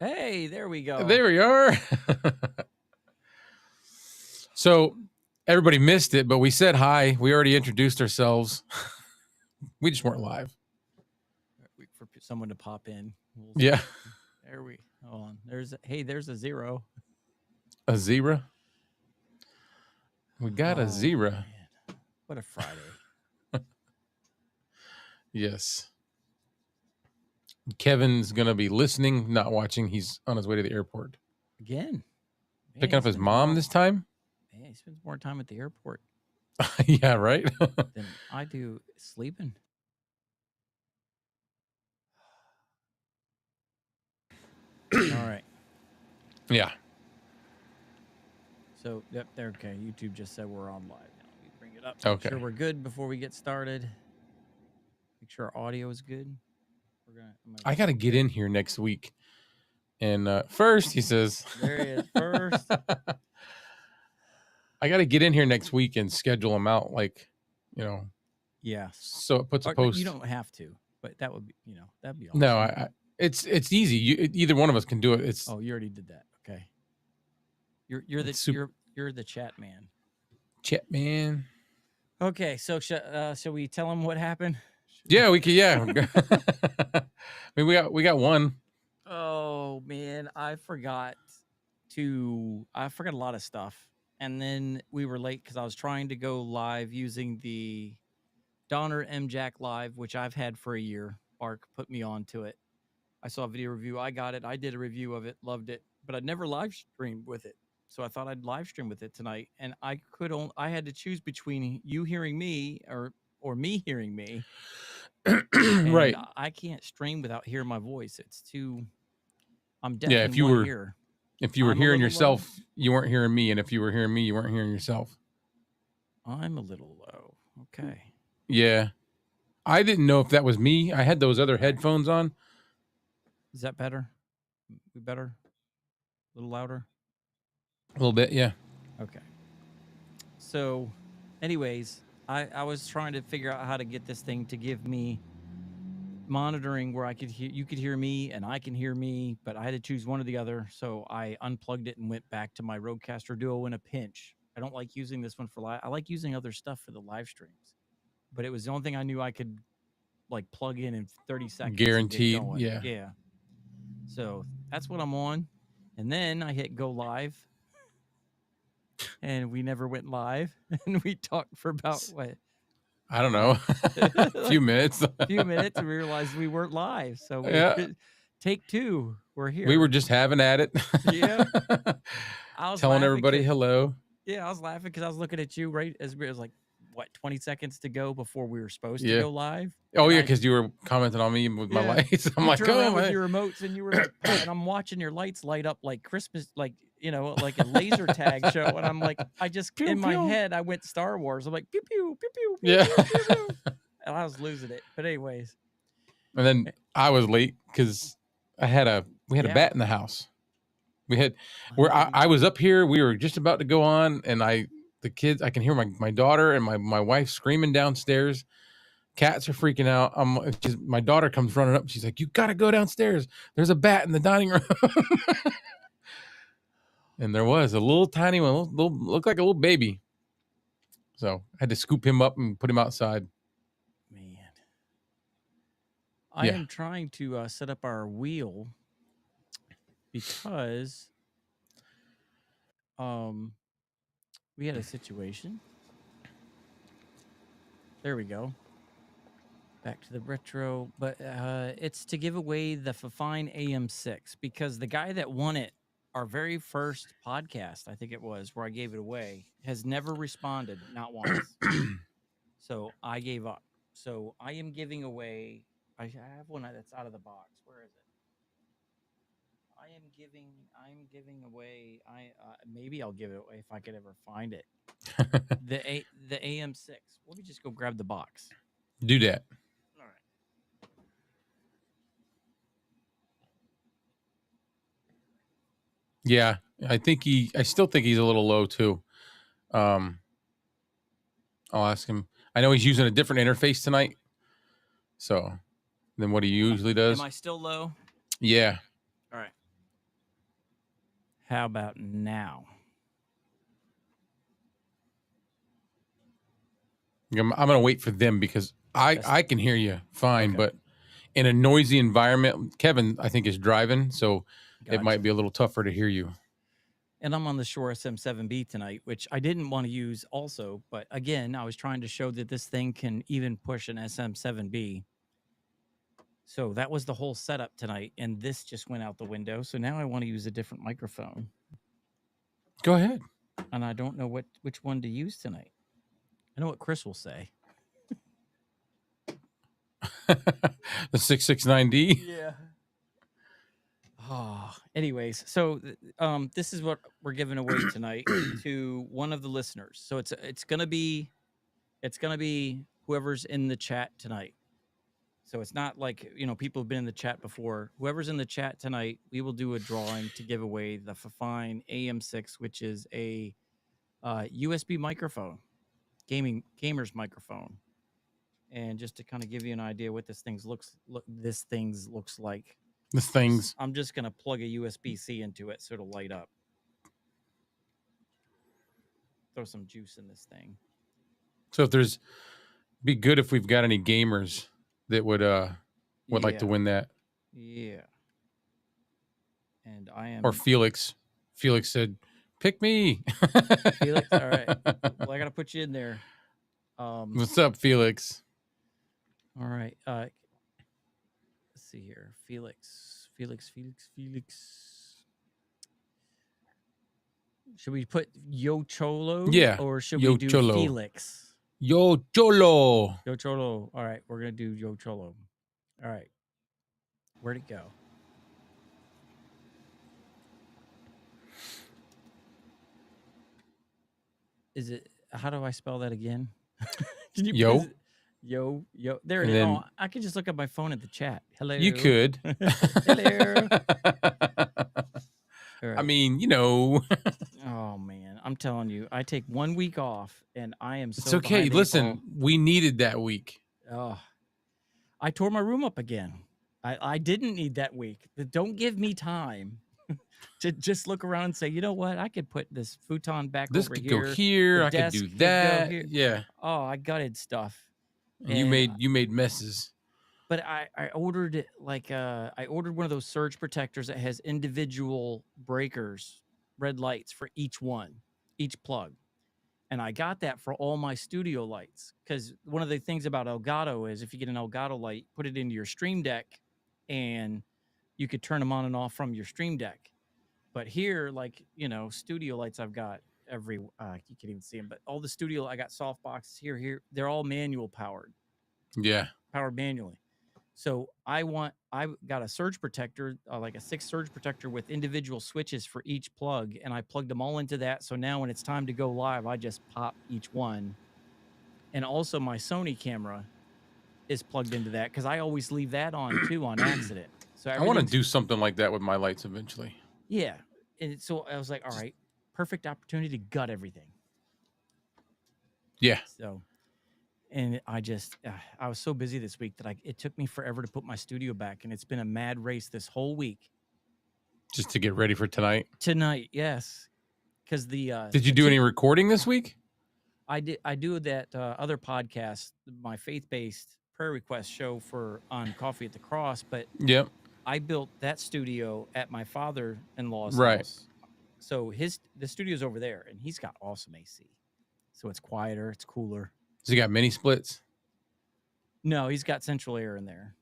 Hey, there we go. There we are. So everybody missed it, but we said hi. We already introduced ourselves. We just weren't live. For someone to pop in. Yeah. There we. Hold on. There's a 0. A zebra. We got a zebra. Man. What a Friday. Yes. Kevin's going to be listening, not watching. He's on his way to the airport. Again. Picking up his mom this time? Man, he spends more time at the airport. Yeah, right? Than I do sleeping. All right. Yeah. So, yep, there. Okay. YouTube just said we're on live now. Let me bring it up. Okay. Make sure we're good before we get started. Make sure our audio is good. I got to get in here next week. And first, he says, there he is. First. I got to get in here next week and schedule them out. Like, Yeah. So it puts a post. You don't have to, but that would be, that'd be awesome. No, it's easy. Either one of us can do it. Oh, you already did that. Okay. You're the chat man. Chat man. Okay, so shall we tell him what happened? Yeah, we can. Yeah. I mean, we got one. Oh man, I forgot a lot of stuff, and then we were late because I was trying to go live using the Donner MJack Live, which I've had for a year. Bark put me on to it. I saw a video review. I got it. I did a review of it. Loved it, but I'd never live streamed with it. So I thought I'd live stream with it tonight, and I had to choose between you hearing me or me hearing me. Right. I can't stream without hearing my voice. It's too. I'm deaf. Yeah. If you were hearing yourself, you weren't hearing me, and if you were hearing me, you weren't hearing yourself. I'm a little low. Okay. Yeah. I didn't know if that was me. I had those other headphones on. Is that better? Better? A little louder? A little bit, yeah. Okay. So, anyways, I was trying to figure out how to get this thing to give me monitoring where you could hear me and I can hear me, but I had to choose one or the other. So I unplugged it and went back to my Rodecaster Duo in a pinch. I don't like using this one for live. I like using other stuff for the live streams, but it was the only thing I knew I could like plug in 30 seconds. Guaranteed. Yeah. Yeah. So that's what I'm on. And then I hit go live and we never went live and we talked for about what? I don't know. A few minutes. And we realized we weren't live. So take 2. We're here. We were just having at it. Yeah. I was telling everybody hello. Yeah, I was laughing because I was looking at you right as it was like, 20 seconds to go before we were supposed to go live. Oh, yeah, because you were commenting on me with my lights. I'm like, oh, with your remotes, and you were like, and I'm watching your lights light up like Christmas, like like a laser tag show, and I'm like, I just pew, in my head, I went Star Wars. I'm like, pew pew pew pew, yeah, pew, pew, pew, pew. And I was losing it. But anyways, and then I was late because we had a bat in the house. We had I was up here. We were just about to go on, and the kids, I can hear my daughter and my wife screaming downstairs. Cats are freaking out. My daughter comes running up. She's like, "You got to go downstairs. There's a bat in the dining room." And there was a little tiny one, looked like a little baby. So I had to scoop him up and put him outside. Man, I am trying to set up our wheel because we had a situation. There we go. Back to the retro, but it's to give away the Fafine AM6 because the guy that won it, our very first podcast, I think it was, where I gave it away, has never responded, not once. So I gave up. So I am giving away, I have one that's out of the box. Where is it? I'm giving away, maybe I'll give it away if I could ever find it. The AM6. Let me just go grab the box. Do that. All right. Yeah, I still think he's a little low too. I'll ask him. I know he's using a different interface tonight, so than what he usually does. Am I still low? Yeah. All right. How about now? I'm going to wait for them because I can hear you fine, but in a noisy environment, Kevin, I think, is driving, so it might be a little tougher to hear you. And I'm on the Shure SM7B tonight, which I didn't want to use also, but again, I was trying to show that this thing can even push an SM7B. So that was the whole setup tonight, and this just went out the window. So now I want to use a different microphone. Go ahead. And I don't know which one to use tonight. I know what Chris will say. The 669D. Yeah. Oh, anyways, so this is what we're giving away tonight to one of the listeners. So it's gonna be whoever's in the chat tonight. So it's not like, people have been in the chat before. Whoever's in the chat tonight, we will do a drawing to give away the Fifine AM6, which is a USB microphone, gamer's microphone. And just to kind of give you an idea what this thing looks like. I'm just gonna plug a USB-C into it so it'll light up. Throw some juice in this thing. So be good if we've got any gamers that would like to win that. Yeah. And I am. Or Felix. Felix said, "Pick me." Felix, all right. Well, I gotta put you in there. What's up, Felix? All right. Let's see here. Felix. Should we put Yo Cholo? Yeah. Or should we do Cholo. Felix? Yo Cholo. Yo Cholo. All right. We're going to do Yo Cholo. All right. Where'd it go? Is it, how do I spell that again? Can you Yo. Yo. There it is. Oh, I could just look at my phone at the chat. Hello. You could. Hello. Right. I mean, oh man, I'm telling you, I take 1 week off, and I am so. It's okay. Listen, we needed that week. Oh, I tore my room up again. I didn't need that week. Don't give me time to just look around and say, you know what? I could put this futon back over here. This could go here. I could do that. Yeah. Oh, I gutted stuff. And you made messes. But I ordered I ordered one of those surge protectors that has individual breakers, red lights for each plug. And I got that for all my studio lights, because one of the things about Elgato is if you get an Elgato light, put it into your Stream Deck and you could turn them on and off from your Stream Deck. But here, studio lights I've got you can't even see them, but all the studio, I got soft boxes here, they're all manual powered. Yeah. Powered manually. So I got a surge protector, like a 6 surge protector with individual switches for each plug, and I plugged them all into that. So now when it's time to go live, I just pop each one. And also my Sony camera is plugged into that, because I always leave that on too on accident. So I want to do something like that with my lights eventually. Yeah. And so I was like, all right, perfect opportunity to gut everything. Yeah. So, and I was so busy this week that it took me forever to put my studio back, and it's been a mad race this whole week. Just to get ready for tonight? Tonight, yes. Because did you do any recording this week? I do that other podcast, my faith-based prayer request show on Coffee at the Cross, but yep. I built that studio at my father-in-law's house. So the studio's over there, and he's got awesome AC. So it's quieter, it's cooler. Has he got mini splits? No, he's got central air in there.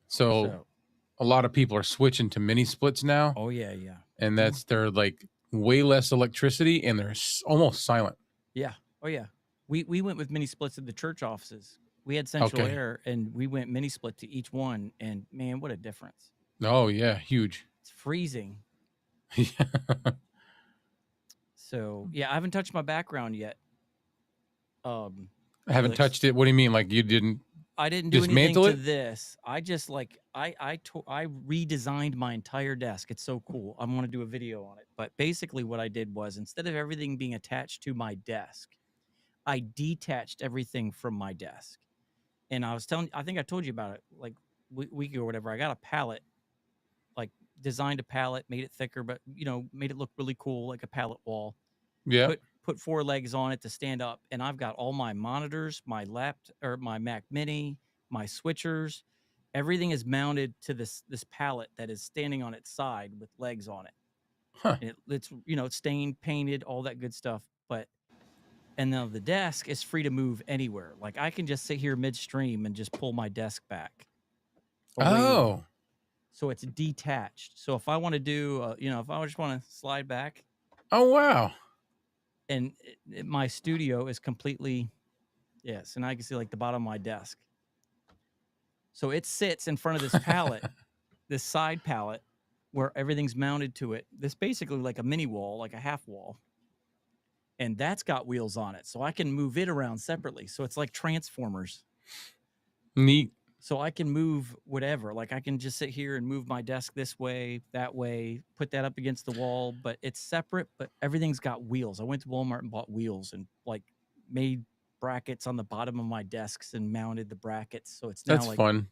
So a lot of people are switching to mini splits now. Oh yeah. And they're like way less electricity, and they're almost silent. Yeah. Oh yeah. We went with mini splits at the church offices. We had central air, and we went mini split to each one, and man, what a difference. Oh yeah, huge. It's freezing. So yeah, I haven't touched my background yet. I haven't touched it. What do you mean? Like you didn't? I didn't do anything to this. I just I redesigned my entire desk. It's so cool. I want to do a video on it. But basically what I did was, instead of everything being attached to my desk, I detached everything from my desk. And I think I told you about it like week or whatever. I got a pallet, like designed a pallet, made it thicker, but made it look really cool, like a pallet wall. Yeah. Put 4 legs on it to stand up, and I've got all my monitors, my my Mac Mini, my switchers, everything is mounted to this pallet that is standing on its side with legs on it. Huh. And it's it's stained, painted, all that good stuff. And now the desk is free to move anywhere. Like I can just sit here midstream and just pull my desk back away. Oh. So it's detached. So if I want to do, if I just want to slide back. Oh, wow. And my studio is completely, yes. And I can see like the bottom of my desk. So it sits in front of this pallet, this side pallet, where everything's mounted to it. This basically like a mini wall, like a half wall. And that's got wheels on it. So I can move it around separately. So it's like Transformers. Neat. So I can move whatever. Like I can just sit here and move my desk this way, that way, put that up against the wall, but it's separate, but everything's got wheels. I went to Walmart and bought wheels and like made brackets on the bottom of my desks and mounted the brackets. So it's now That's fun.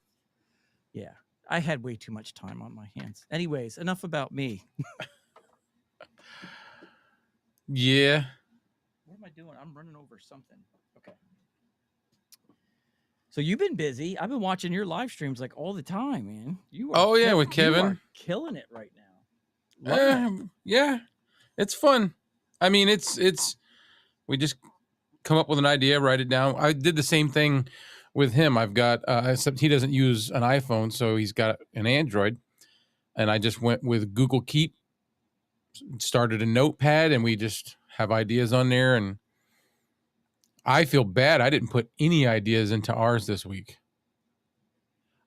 Yeah. I had way too much time on my hands. Anyways, enough about me. Yeah. What am I doing? I'm running over something. Okay. So you've been busy. I've been watching your live streams like all the time, man. You are with Kevin. You are killing it right now. Yeah. It's fun. I mean, it's we just come up with an idea, write it down. I did the same thing with him. I've got except he doesn't use an iPhone, so he's got an Android. And I just went with Google Keep, started a notepad, and we just have ideas on there. And I feel bad I didn't put any ideas into ours this week.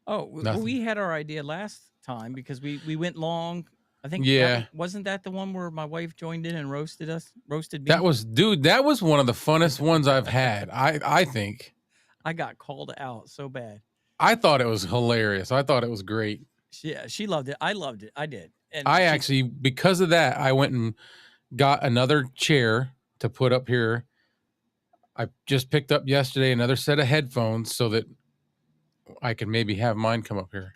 Oh, well, we had our idea last time because we went long. I think wasn't that the one where my wife joined in and roasted me? That was one of the funnest ones I've had. I think. I got called out so bad. I thought it was hilarious. I thought it was great. Yeah, she loved it. I loved it. I did. And actually, because of that, I went and got another chair to put up here. I just picked up yesterday another set of headphones so that I can maybe have mine come up here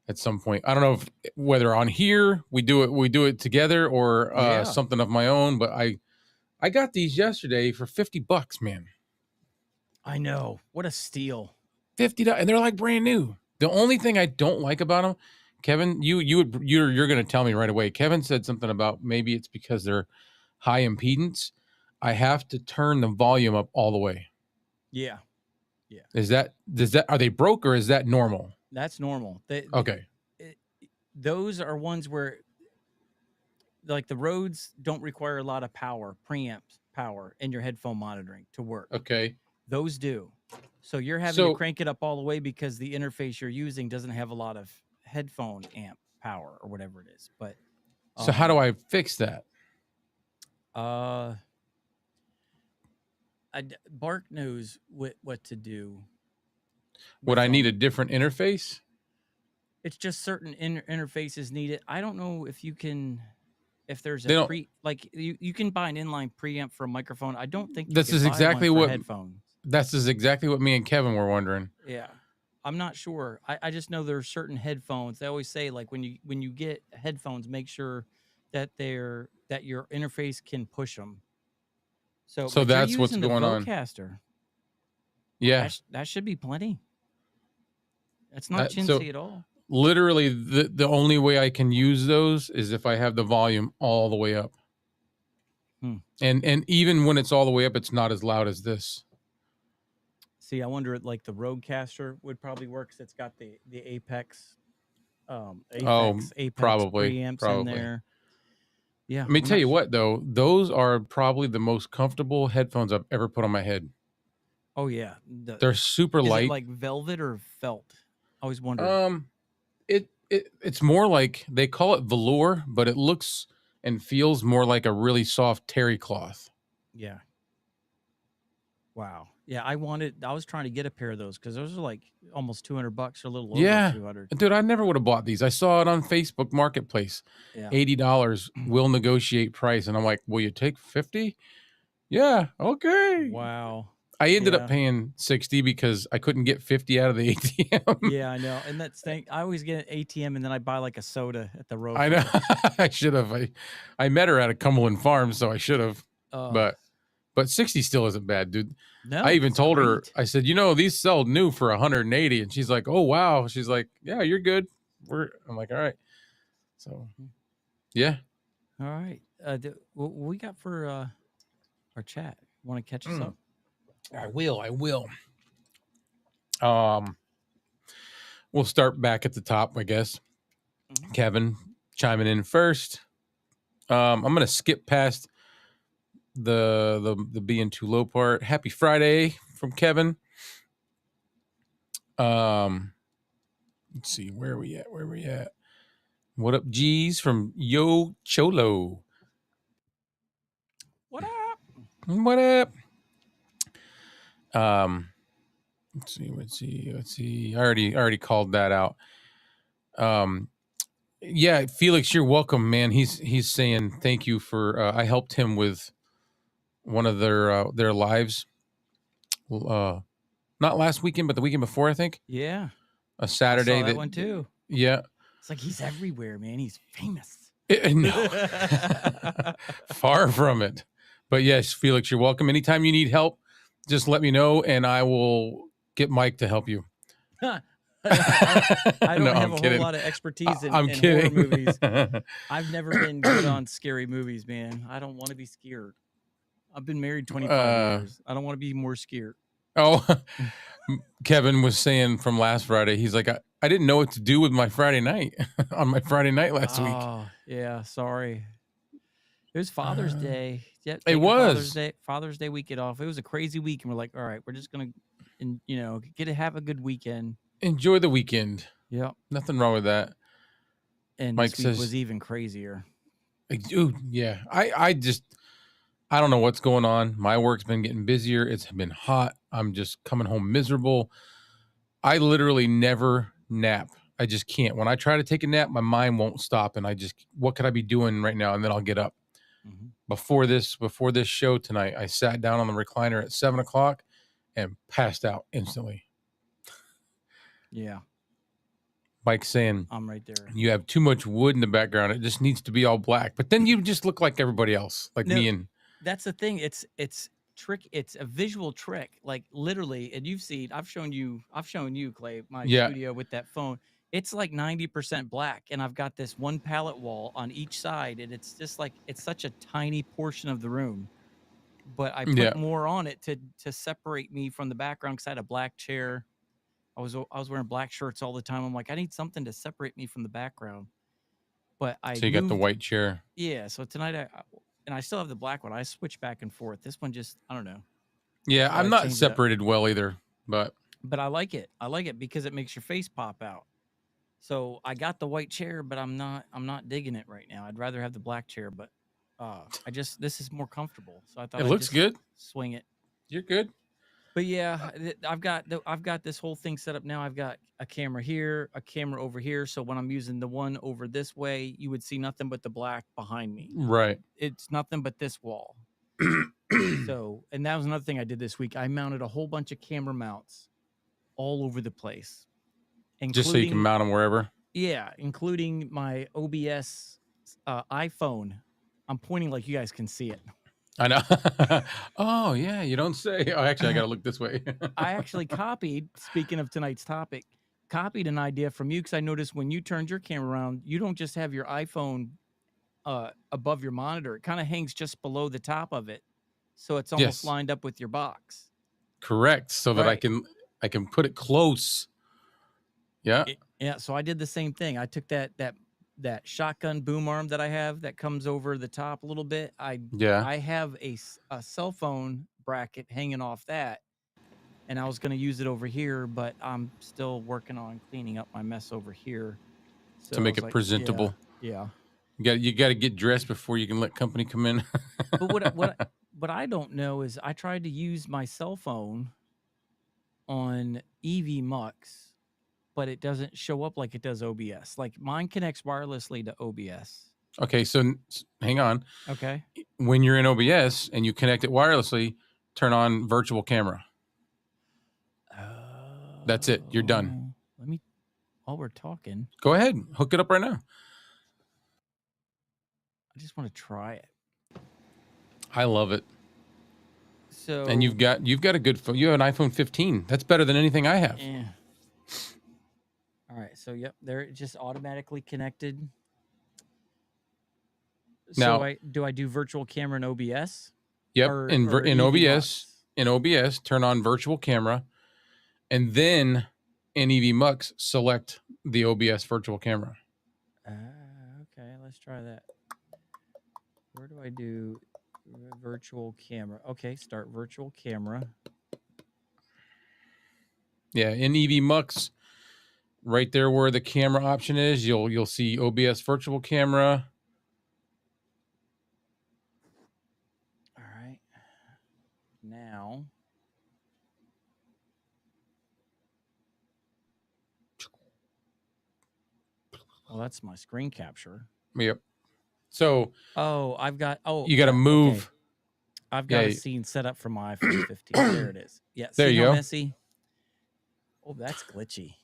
at some point. I don't know whether on here we do it together or something of my own, but I got these yesterday for $50, man. I know. What a steal. $50, and they're like brand new. The only thing I don't like about them, Kevin, you're going to tell me right away. Kevin said something about maybe it's because they're high impedance. I have to turn the volume up all the way. Yeah. Yeah. Are they broke or is that normal? That's normal. Okay. Those are ones where like the Rhodes don't require a lot of preamp power in your headphone monitoring to work. Okay. Those do. So you're having to crank it up all the way because the interface you're using doesn't have a lot of headphone amp power or whatever it is. But so how do I fix that? Bark knows what to do. Would I need a different interface? It's just certain interfaces need it. I don't know if you can, if there's you can buy an inline preamp for a microphone. I don't think this is exactly what headphones. This is exactly what me and Kevin were wondering. Yeah. I'm not sure. I just know there are certain headphones. They always say like when you get headphones, make sure that your interface can push them. So that's what's going on. Vocaster. Yeah. That should be plenty. That's not chintzy at all. Literally the only way I can use those is if I have the volume all the way up. And even when it's all the way up, it's not as loud as this. See, I wonder like the Rodecaster would probably work because it's got the Apex probably preamps in there. Yeah. Let me tell you what though, those are probably the most comfortable headphones I've ever put on my head. Oh yeah. They're super light. Is it like velvet or felt? I always wondered. It's more like they call it velour, but it looks and feels more like a really soft terry cloth. Yeah. Wow. Yeah, I was trying to get a pair of those because those are like almost $200 or a little over $200. Dude, I never would have bought these. I saw it on Facebook Marketplace. Yeah. $80 will negotiate price. And I'm like, will you take $50? Yeah, okay. Wow. I ended up Yeah. paying 60 because I couldn't get 50 out of the ATM. Yeah, I know. And that's thing. I always get an ATM and then I buy like a soda at the I know. Rofer. I should have. I met her at a Cumberland Farm, so I should have. Oh, But 60 still isn't bad, dude. I no, even it's told her, great. I said, these sell new for 180. And she's like, oh, wow. She's like, yeah, you're good. I'm like, all right. So, yeah. All right. What we got for our chat? Want to catch us up? I will. We'll start back at the top, I guess. Mm-hmm. Kevin chiming in first. I'm gonna skip past the being too low part. Happy Friday from Kevin. Let's see, where are we at? What up, G's from Yo Cholo? What up? What up? Let's see. I already called that out. Yeah, Felix, you're welcome, man. He's saying thank you for. I helped him with one of their lives. Not last weekend, but the weekend before, I think. Yeah. A Saturday. I saw that one too. Yeah. It's like he's everywhere, man. He's famous. No. Far from it. But yes, Felix, you're welcome. Anytime you need help, just let me know and I will get Mike to help you. I don't have a kidding. whole lot of expertise in I'm kidding. horror movies. I've never been good on scary movies, man. I don't want to be scared. I've been married 25 years. I don't want to be more scared. Oh, Kevin was saying from last Friday, he's like, I didn't know what to do with my Friday night on my Friday night last week. Oh, yeah. Sorry. It was Father's Day. Yeah, it was Father's Day weekend off. It was a crazy week, and we're like, all right, we're just gonna, have a good weekend. Enjoy the weekend. Yeah, nothing wrong with that. And Mike this week was even crazier. Dude, yeah. I don't know what's going on. My work's been getting busier. It's been hot. I'm just coming home miserable. I literally never nap. I just can't. When I try to take a nap, my mind won't stop, and what could I be doing right now? And then I'll get up. Mm-hmm. Before this show tonight, I sat down on the recliner at 7:00 and passed out instantly. Yeah. Mike's saying, I'm right there. You have too much wood in the background. It just needs to be all black. But then you just look like everybody else, like me. And that's the thing. It's trick. It's a visual trick. Like literally, and I've shown you, Clay, my studio with that phone. It's like 90% black, and I've got this one palette wall on each side, and it's just like it's such a tiny portion of the room. But I put more on it to separate me from the background because I had a black chair. I was wearing black shirts all the time. I'm like, I need something to separate me from the background. But so you got the white chair. Yeah. So tonight I still have the black one. I switch back and forth. This one just, I don't know. Yeah, I'm not separated well either, but I like it. I like it because it makes your face pop out. So I got the white chair, but I'm not digging it right now. I'd rather have the black chair, but this is more comfortable. So I thought it looks good. Swing it. You're good. But yeah, I've got this whole thing set up now. I've got a camera here, a camera over here. So when I'm using the one over this way, you would see nothing but the black behind me. Right. It's nothing but this wall. So, and that was another thing I did this week. I mounted a whole bunch of camera mounts all over the place. Just so you can mount them wherever? Yeah, including my OBS iPhone. I'm pointing like you guys can see it. I know. Oh, yeah, you don't say. Oh, actually, I got to look this way. I actually copied, speaking of tonight's topic, copied an idea from you because I noticed when you turned your camera around, you don't just have your iPhone above your monitor. It kind of hangs just below the top of it. So it's almost lined up with your box. Correct. So that I can put it close. Yeah. Yeah. So I did the same thing. I took that shotgun boom arm that I have that comes over the top a little bit. I have a cell phone bracket hanging off that, and I was going to use it over here, but I'm still working on cleaning up my mess over here to make it presentable. Yeah. You got to get dressed before you can let company come in. But what I don't know is I tried to use my cell phone on EV Mux, but it doesn't show up like it does OBS. Like mine connects wirelessly to OBS. Okay, so hang on. Okay. When you're in OBS and you connect it wirelessly, turn on virtual camera. That's it. You're done. Let me, while we're talking, go ahead. Hook it up right now. I just want to try it. I love it. So, and you've got a good phone. You have an iPhone 15. That's better than anything I have. Yeah. All right. So, yep, they're just automatically connected. Now, so do I do virtual camera in OBS? Yep. In OBS, Mux? in OBS, turn on virtual camera, and then in EV Mux, select the OBS virtual camera. Okay, let's try that. Where do I do virtual camera? Okay, start virtual camera. Yeah, in EV Mux, right there where the camera option is, you'll see OBS virtual camera. All right. Now, well, that's my screen capture. Yep. So, I've got. you got to move. Okay. I've got a scene set up for my iPhone 15. There it is. Yeah. There see you how go. Messy? Oh, that's glitchy.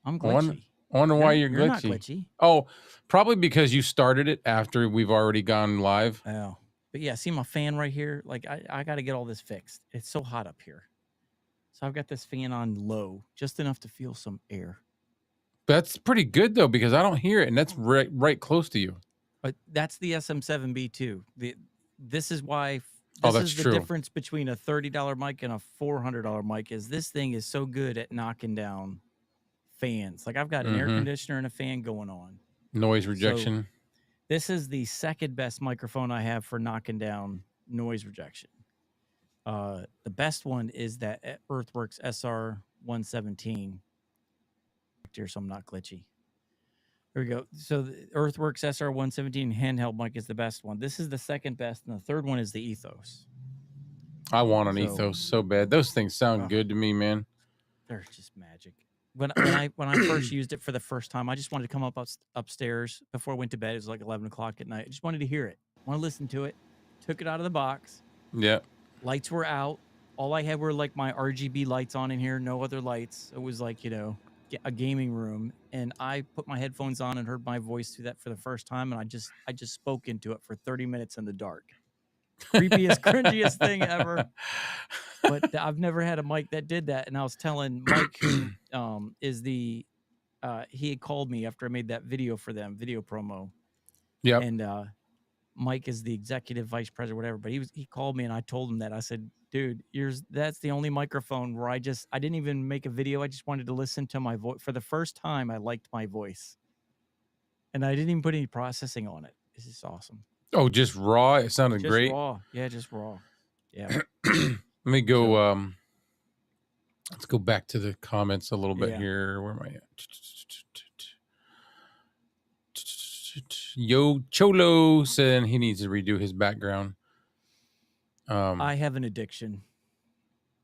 I'm glitchy. I wonder why you're glitchy. Not glitchy. Oh, probably because you started it after we've already gone live. Oh, but yeah, see my fan right here? Like I got to get all this fixed. It's so hot up here. So I've got this fan on low, just enough to feel some air. That's pretty good though, because I don't hear it, and that's right close to you. But that's the SM7B2. This is why. That's is true. The difference between a $30 mic and a $400 mic is this thing is so good at knocking down fans. Like I've got an air conditioner and a fan going on. Noise rejection. So this is the second best microphone I have for knocking down noise rejection. The best one is that Earthworks SR117. Here, so I'm not glitchy. There we go. So the Earthworks SR117 handheld mic is the best one. This is the second best, and the third one is the Ethos. I want an Ethos so bad. Those things sound good to me, man. They're just magic. When I first used it for the first time, I just wanted to come upstairs before I went to bed. It was like 11 o'clock at night. I just wanted to hear it. I want to listen to it. Took it out of the box. Yeah. Lights were out. All I had were like my RGB lights on in here. No other lights. It was like, a gaming room. And I put my headphones on and heard my voice through that for the first time. And I just spoke into it for 30 minutes in the dark. Creepiest, cringiest thing ever. But I've never had a mic that did that. And I was telling Mike, who is he had called me after I made that video for them, video promo. Yeah. And Mike is the executive vice president, whatever. But he called me and I told him that. I said, dude, that's the only microphone where I didn't even make a video. I just wanted to listen to my voice. For the first time, I liked my voice. And I didn't even put any processing on it. This is awesome. Oh, just raw? It sounded great. Raw. Yeah, just raw. Yeah. Let me go. Let's go back to the comments a little bit here. Where am I at? Yo Cholo said he needs to redo his background. I have an addiction.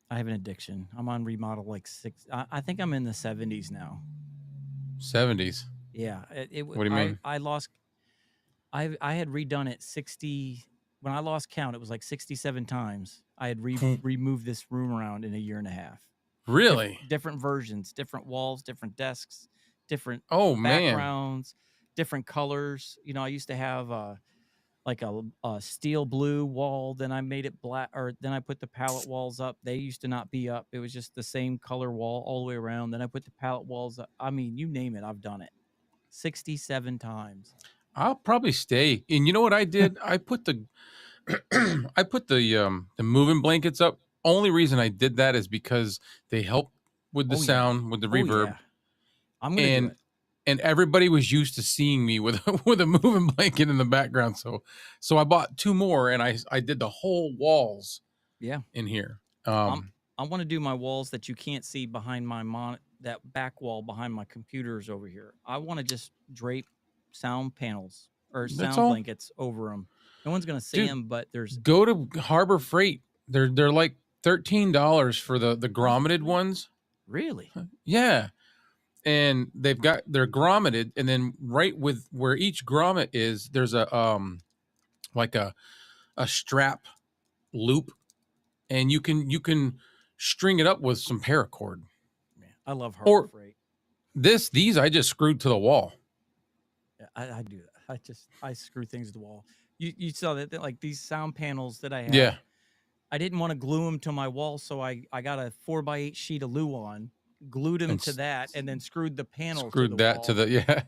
I'm on remodel like 6. I think I'm in the 70s now. 70s? Yeah. What do you mean? I had redone it 60. When I lost count, it was like 67 times. I had removed this room around in a year and a half. Really? Different versions, different walls, different desks, different man. backgrounds, different colors. I used to have like a steel blue wall. Then I made it black, or then I put the palette walls up. They used to not be up. It was just the same color wall all the way around. Then I put the palette walls up. I mean, you name it, I've done it 67 times. I'll probably stay. And you know what I did? I put the moving blankets up. Only reason I did that is because they help with the sound, with the reverb. Yeah. I'm gonna do it. And everybody was used to seeing me with a moving blanket in the background. So I bought 2 more, and I did the whole walls. Yeah. In here. I want to do my walls that you can't see behind my that back wall behind my computers over here. I want to just drape sound panels or sound blankets over them. No one's gonna see them, but go to Harbor Freight. They're like $13 for the grommeted ones. Really? Yeah. And they're grommeted, and then right with where each grommet is, there's a like a strap loop and you can string it up with some paracord. Man, I love Harbor Or Freight. these I just screwed to the wall. Yeah, I do that. I screw things to the wall. You saw that like these sound panels that I have. Yeah. I didn't want to glue them to my wall, so I got a 4x8 sheet of Luan, glued them to that, and then screwed the panel screwed to the that wall. to the yeah.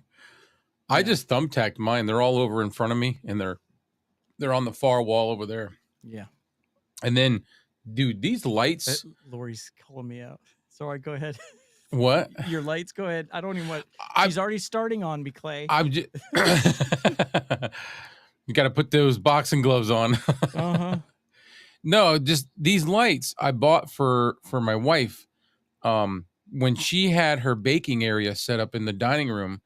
I just thumbtacked mine. They're all over in front of me, and they're on the far wall over there. Yeah. And then, dude, these lights. Lori's calling me out. Sorry, go ahead. What? Your lights, go ahead. I don't even want. She's already starting on me, Clay. I'm just. You got to put those boxing gloves on. No, just these lights I bought for my wife. When she had her baking area set up in the dining room,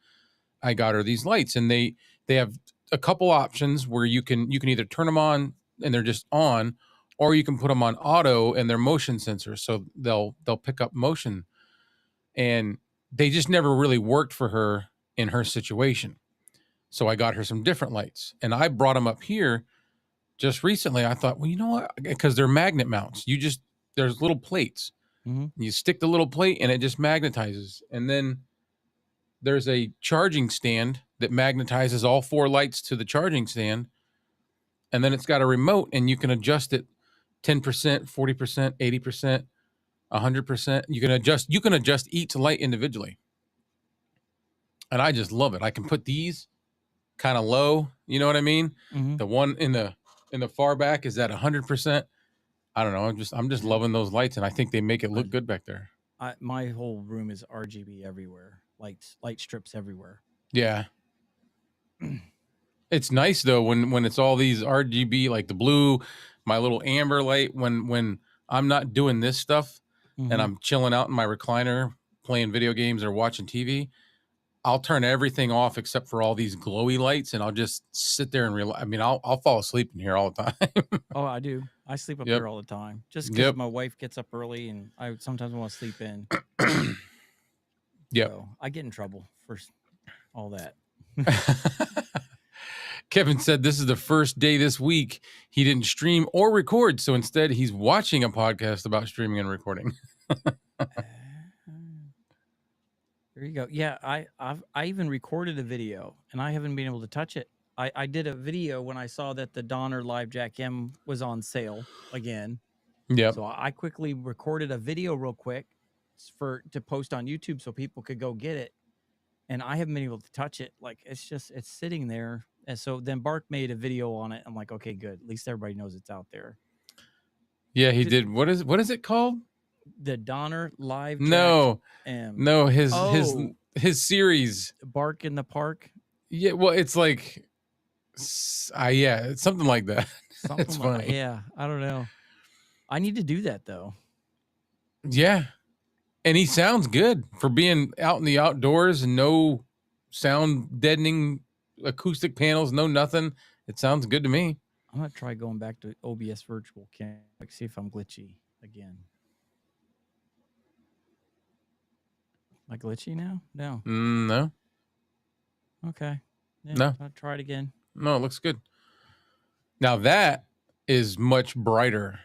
I got her these lights, and they have a couple options where you can either turn them on and they're just on, or you can put them on auto and they're motion sensors, so they'll pick up motion. And they just never really worked for her in her situation. So I got her some different lights, and I brought them up here just recently. I thought, well, you know what? Because they're magnet mounts. There's little plates. You stick the little plate and it just magnetizes. And then there's a charging stand that magnetizes all 4 lights to the charging stand. And then it's got a remote, and you can adjust it 10%, 40%, 80%, 100%. You can adjust each light individually. And I just love it. I can put these kind of low, you know what I mean? The one in the far back is at 100%. I don't know. I'm just loving those lights, and I think they make it look good back there. My whole room is RGB everywhere. Light strips everywhere. Yeah. It's nice though when it's all these RGB, like the blue, my little amber light, when I'm not doing this stuff and I'm chilling out in my recliner playing video games or watching TV, I'll turn everything off except for all these glowy lights, and I'll just sit there and relax. I mean, I'll fall asleep in here all the time. Oh, I do. I sleep up here all the time, just because my wife gets up early, and I sometimes want to sleep in. Yeah, so I get in trouble for all that. Kevin said this is the first day this week he didn't stream or record, so instead he's watching a podcast about streaming and recording. There you go. Yeah, I even recorded a video, and I haven't been able to touch it. I did a video when I saw that the Donner Live Jack M was on sale again. Yeah. So I quickly recorded a video real quick to post on YouTube so people could go get it. And I haven't been able to touch it. Like it's sitting there. And so then Bark made a video on it. I'm like, okay, good. At least everybody knows it's out there. Yeah, he did. What is it called? The Donner Live Jack M. No, his series. Bark in the Park. Yeah, well, it's like yeah, it's something like that. It's funny. Yeah, I don't know. I need to do that though. Yeah. And he sounds good for being out in the outdoors and no sound deadening acoustic panels, no nothing. It sounds good to me. I'm going to try going back to OBS Virtual Cam, see if I'm glitchy again. Am I glitchy now? No. No. Okay. Yeah, no. I'll try it again. No, it looks good. Now that is much brighter.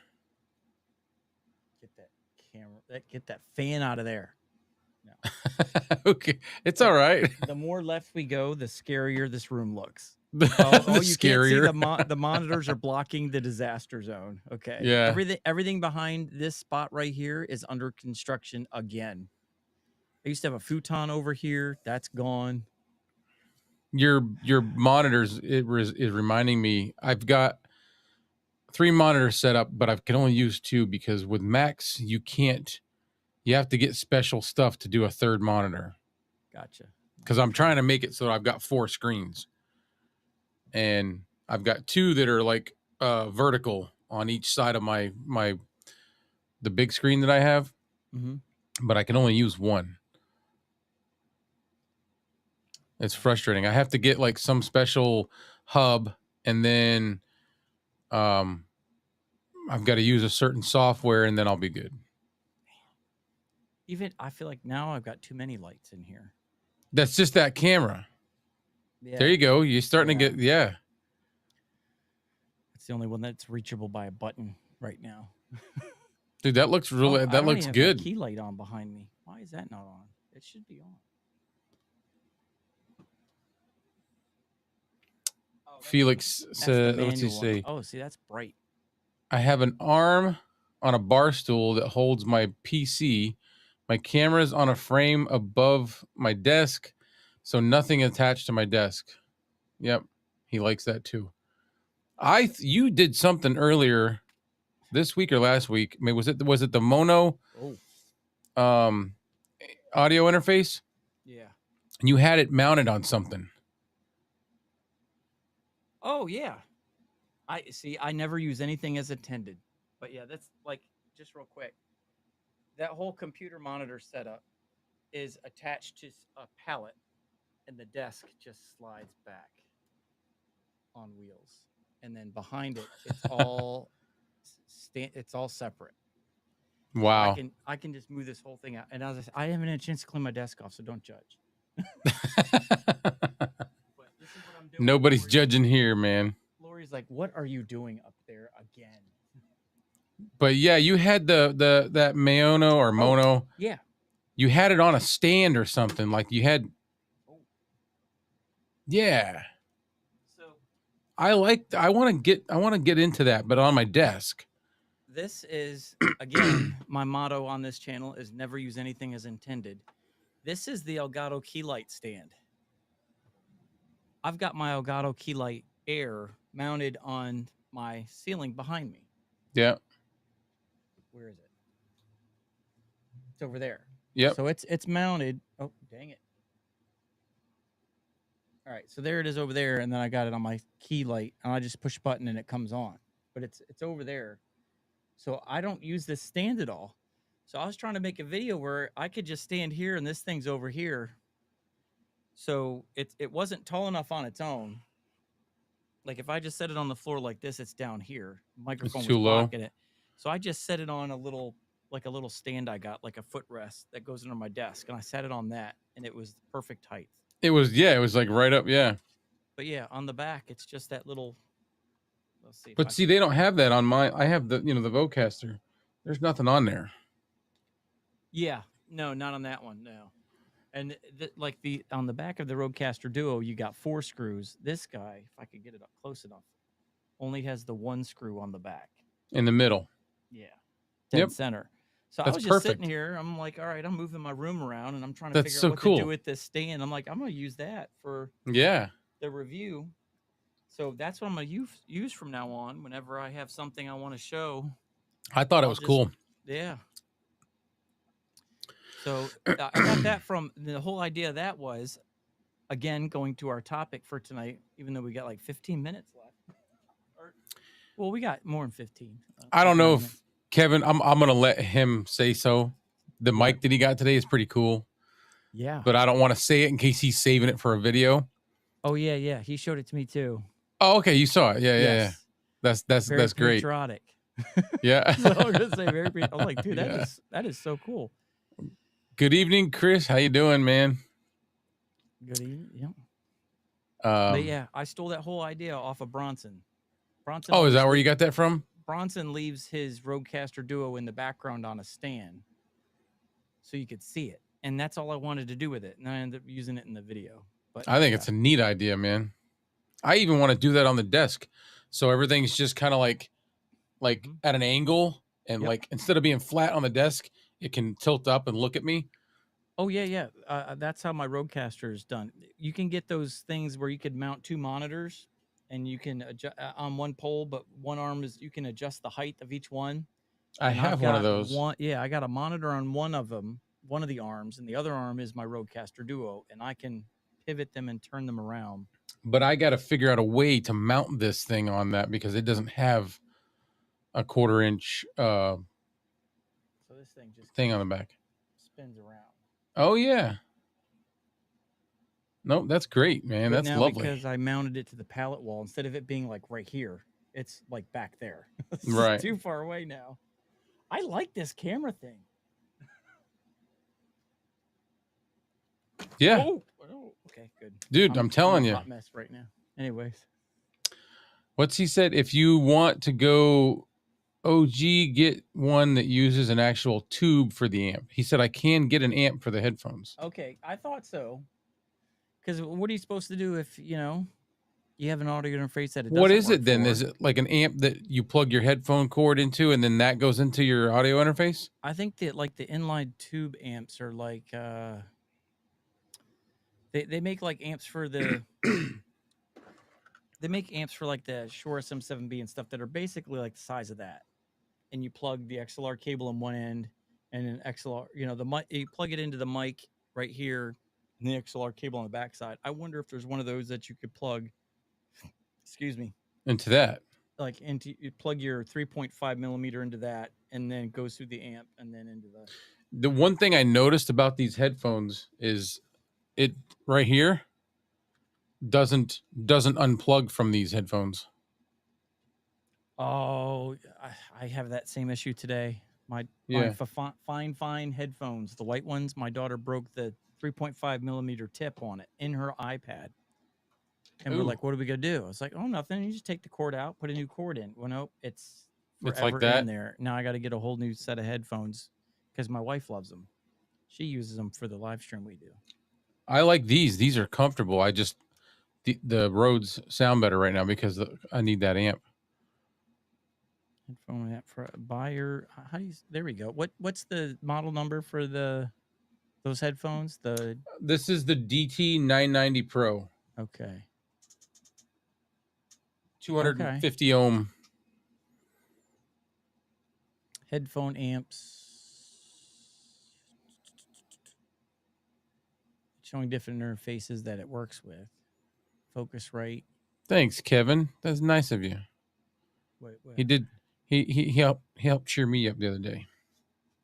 Get that camera. Get that fan out of there. No. Okay. It's all right. The more left we go, the scarier this room looks. You scarier. Can't see the monitors are blocking the disaster zone. Okay. Yeah. Everything behind this spot right here is under construction again. I used to have a futon over here. That's gone. Your monitors is reminding me. I've got 3 monitors set up, but I can only use 2 because with Macs you can't. You have to get special stuff to do a 3rd monitor. Gotcha. Because I'm trying to make it so I've got 4 screens, and I've got 2 that are like vertical on each side of the big screen that I have, but I can only use 1. It's frustrating. I have to get like some special hub, and then I've got to use a certain software, and then I'll be good. Even I feel like now I've got too many lights in here. That's just that camera. Yeah. There you go. You're starting to get, It's the only one that's reachable by a button right now. Dude, that looks really. I That don't looks even have my good. key light on behind me. Why is that not on? It should be on. Oh, Felix that's the said, "What's he manual one. say? Oh, see, that's bright. I have an arm on a bar stool that holds my PC. My camera's on a frame above my desk, so nothing attached to my desk." Yep, he likes that too. You did something earlier this week or last week. I mean, was it the mono um audio interface? Yeah. And you had it mounted on something. Oh yeah. I see. I never use anything as intended. But yeah, that's like just real quick. That whole computer monitor setup is attached to a pallet, and the desk just slides back on wheels, and then behind it, it's all separate. So Wow. I can just move this whole thing out. And as I said, I haven't had a chance to clean my desk off, so don't judge. But this is what I'm doing. Nobody's judging here, man. Lori's like, "What are you doing up there again?" But yeah, you had that Maono or Mono. Yeah. You had it on a stand or something. Like you had. Yeah. So I want to get into that, but on my desk. this is again my motto on this channel is never use anything as intended. This is the Elgato key light stand. I've got my Elgato key light Air mounted on my ceiling behind me. Yeah. Where is it? It's over there. Yep. So it's mounted. Oh, dang it. All right, so there it is over there, and then I got it on my key light, and I just push a button and it comes on. But it's over there. So I don't use this stand at all. So I was trying to make a video where I could just stand here and this thing's over here. So it wasn't tall enough on its own. Like if I just set it on the floor like this, it's down here. Microphone It's too was low. blocking it. So I just set it on a little stand I got, like a footrest that goes under my desk, and I set it on that, and it was the perfect height. It was like right up, yeah. But yeah, on the back, it's just that little. Let's see. But see, they don't have that on mine. I have the the Vocaster. There's nothing on there. Yeah, no, not on that one. No, and on the back of the Rodecaster Duo, you got 4 screws. This guy, if I could get it up close enough, only has the 1 screw on the back. In the middle. Yeah. Dead center. So That's I was just sitting here. I'm like, all right, I'm moving my room around, and I'm trying to figure out what to do with this stand. I'm like, I'm going to use that for the review. So that's what I'm going to use from now on whenever I have something I want to show. I thought it was cool. Yeah. So I got that from the whole idea of that was, again, going to our topic for tonight, even though we got like 15 minutes left. Well, we got more than 15. I don't know if Kevin, I'm going to let him say so. The mic that he got today is pretty cool. Yeah. But I don't want to say it in case he's saving it for a video. Oh, yeah, yeah. He showed it to me too. Oh, okay. You saw it. Yeah, yes. Yeah. That's great. Patriotic. Yeah. So I'm going to say very patriotic. I'm like, dude, that is so cool. Good evening, Chris. How you doing, man? Good evening. Yeah. But yeah, I stole that whole idea off of Bronson. Oh, is that where you got that from? Bronson leaves his Rodecaster Duo in the background on a stand so you could see it. And that's all I wanted to do with it. And I ended up using it in the video. But I think it's a neat idea, man. I even want to do that on the desk. So everything's just kind of like at an angle, and like instead of being flat on the desk, it can tilt up and look at me. Oh, yeah, yeah. That's how my Rodecaster is done. You can get those things where you could mount 2 monitors, and you can adjust on one pole, but one arm you can adjust the height of each one. I have one of those. I got a monitor on one of them, one of the arms, and the other arm is my Rodecaster Duo, and I can pivot them and turn them around. But I got to figure out a way to mount this thing on that because it doesn't have a 1/4 inch so this thing on the back. Spins around. Oh yeah. Nope, that's great, man. That's lovely. Because I mounted it to the pallet wall instead of it being like right here, it's like back there. It's right. Too far away now. I like this camera thing. Yeah. Oh, okay, good. Dude, I'm telling you. Hot mess right now. Anyways. What's he said? If you want to go OG get one that uses an actual tube for the amp. He said I can get an amp for the headphones. Okay, I thought so. Because what are you supposed to do if you have an audio interface that it What doesn't is work it then? for? Is it like an amp that you plug your headphone cord into and then that goes into your audio interface? I think that like the inline tube amps are like they make like amps for the they make amps for like the Shure SM7B and stuff that are basically like the size of that. And you plug the XLR cable in one end and an XLR, the mic, you plug it into the mic right here and the XLR cable on the backside. I wonder if there's one of those that you could plug, excuse me, Into that. like you plug your 3.5 millimeter into that and then it goes through the amp and then into The one thing I noticed about these headphones is it right here doesn't unplug from these headphones. Oh, I have that same issue today. My fine headphones, the white ones. My daughter broke the 3.5 millimeter tip on it in her iPad, and we're Ooh. like, "What are we gonna do?" I was like, "Oh, nothing. You just take the cord out, put a new cord in." Well, nope, it's It's like forever that. in there. Now I got to get a whole new set of headphones because my wife loves them. She uses them for the live stream we do. I like these. These are comfortable. I just the Rhodes sound better right now because I need that amp. Headphone app for a buyer. How do you? There we go. What's the model number for those headphones? This is the DT 990 Pro. Okay. 250 ohm. Headphone amps. Showing different interfaces that it works with. Focusrite. Thanks, Kevin. That's nice of you. Wait. He did. He helped cheer me up the other day.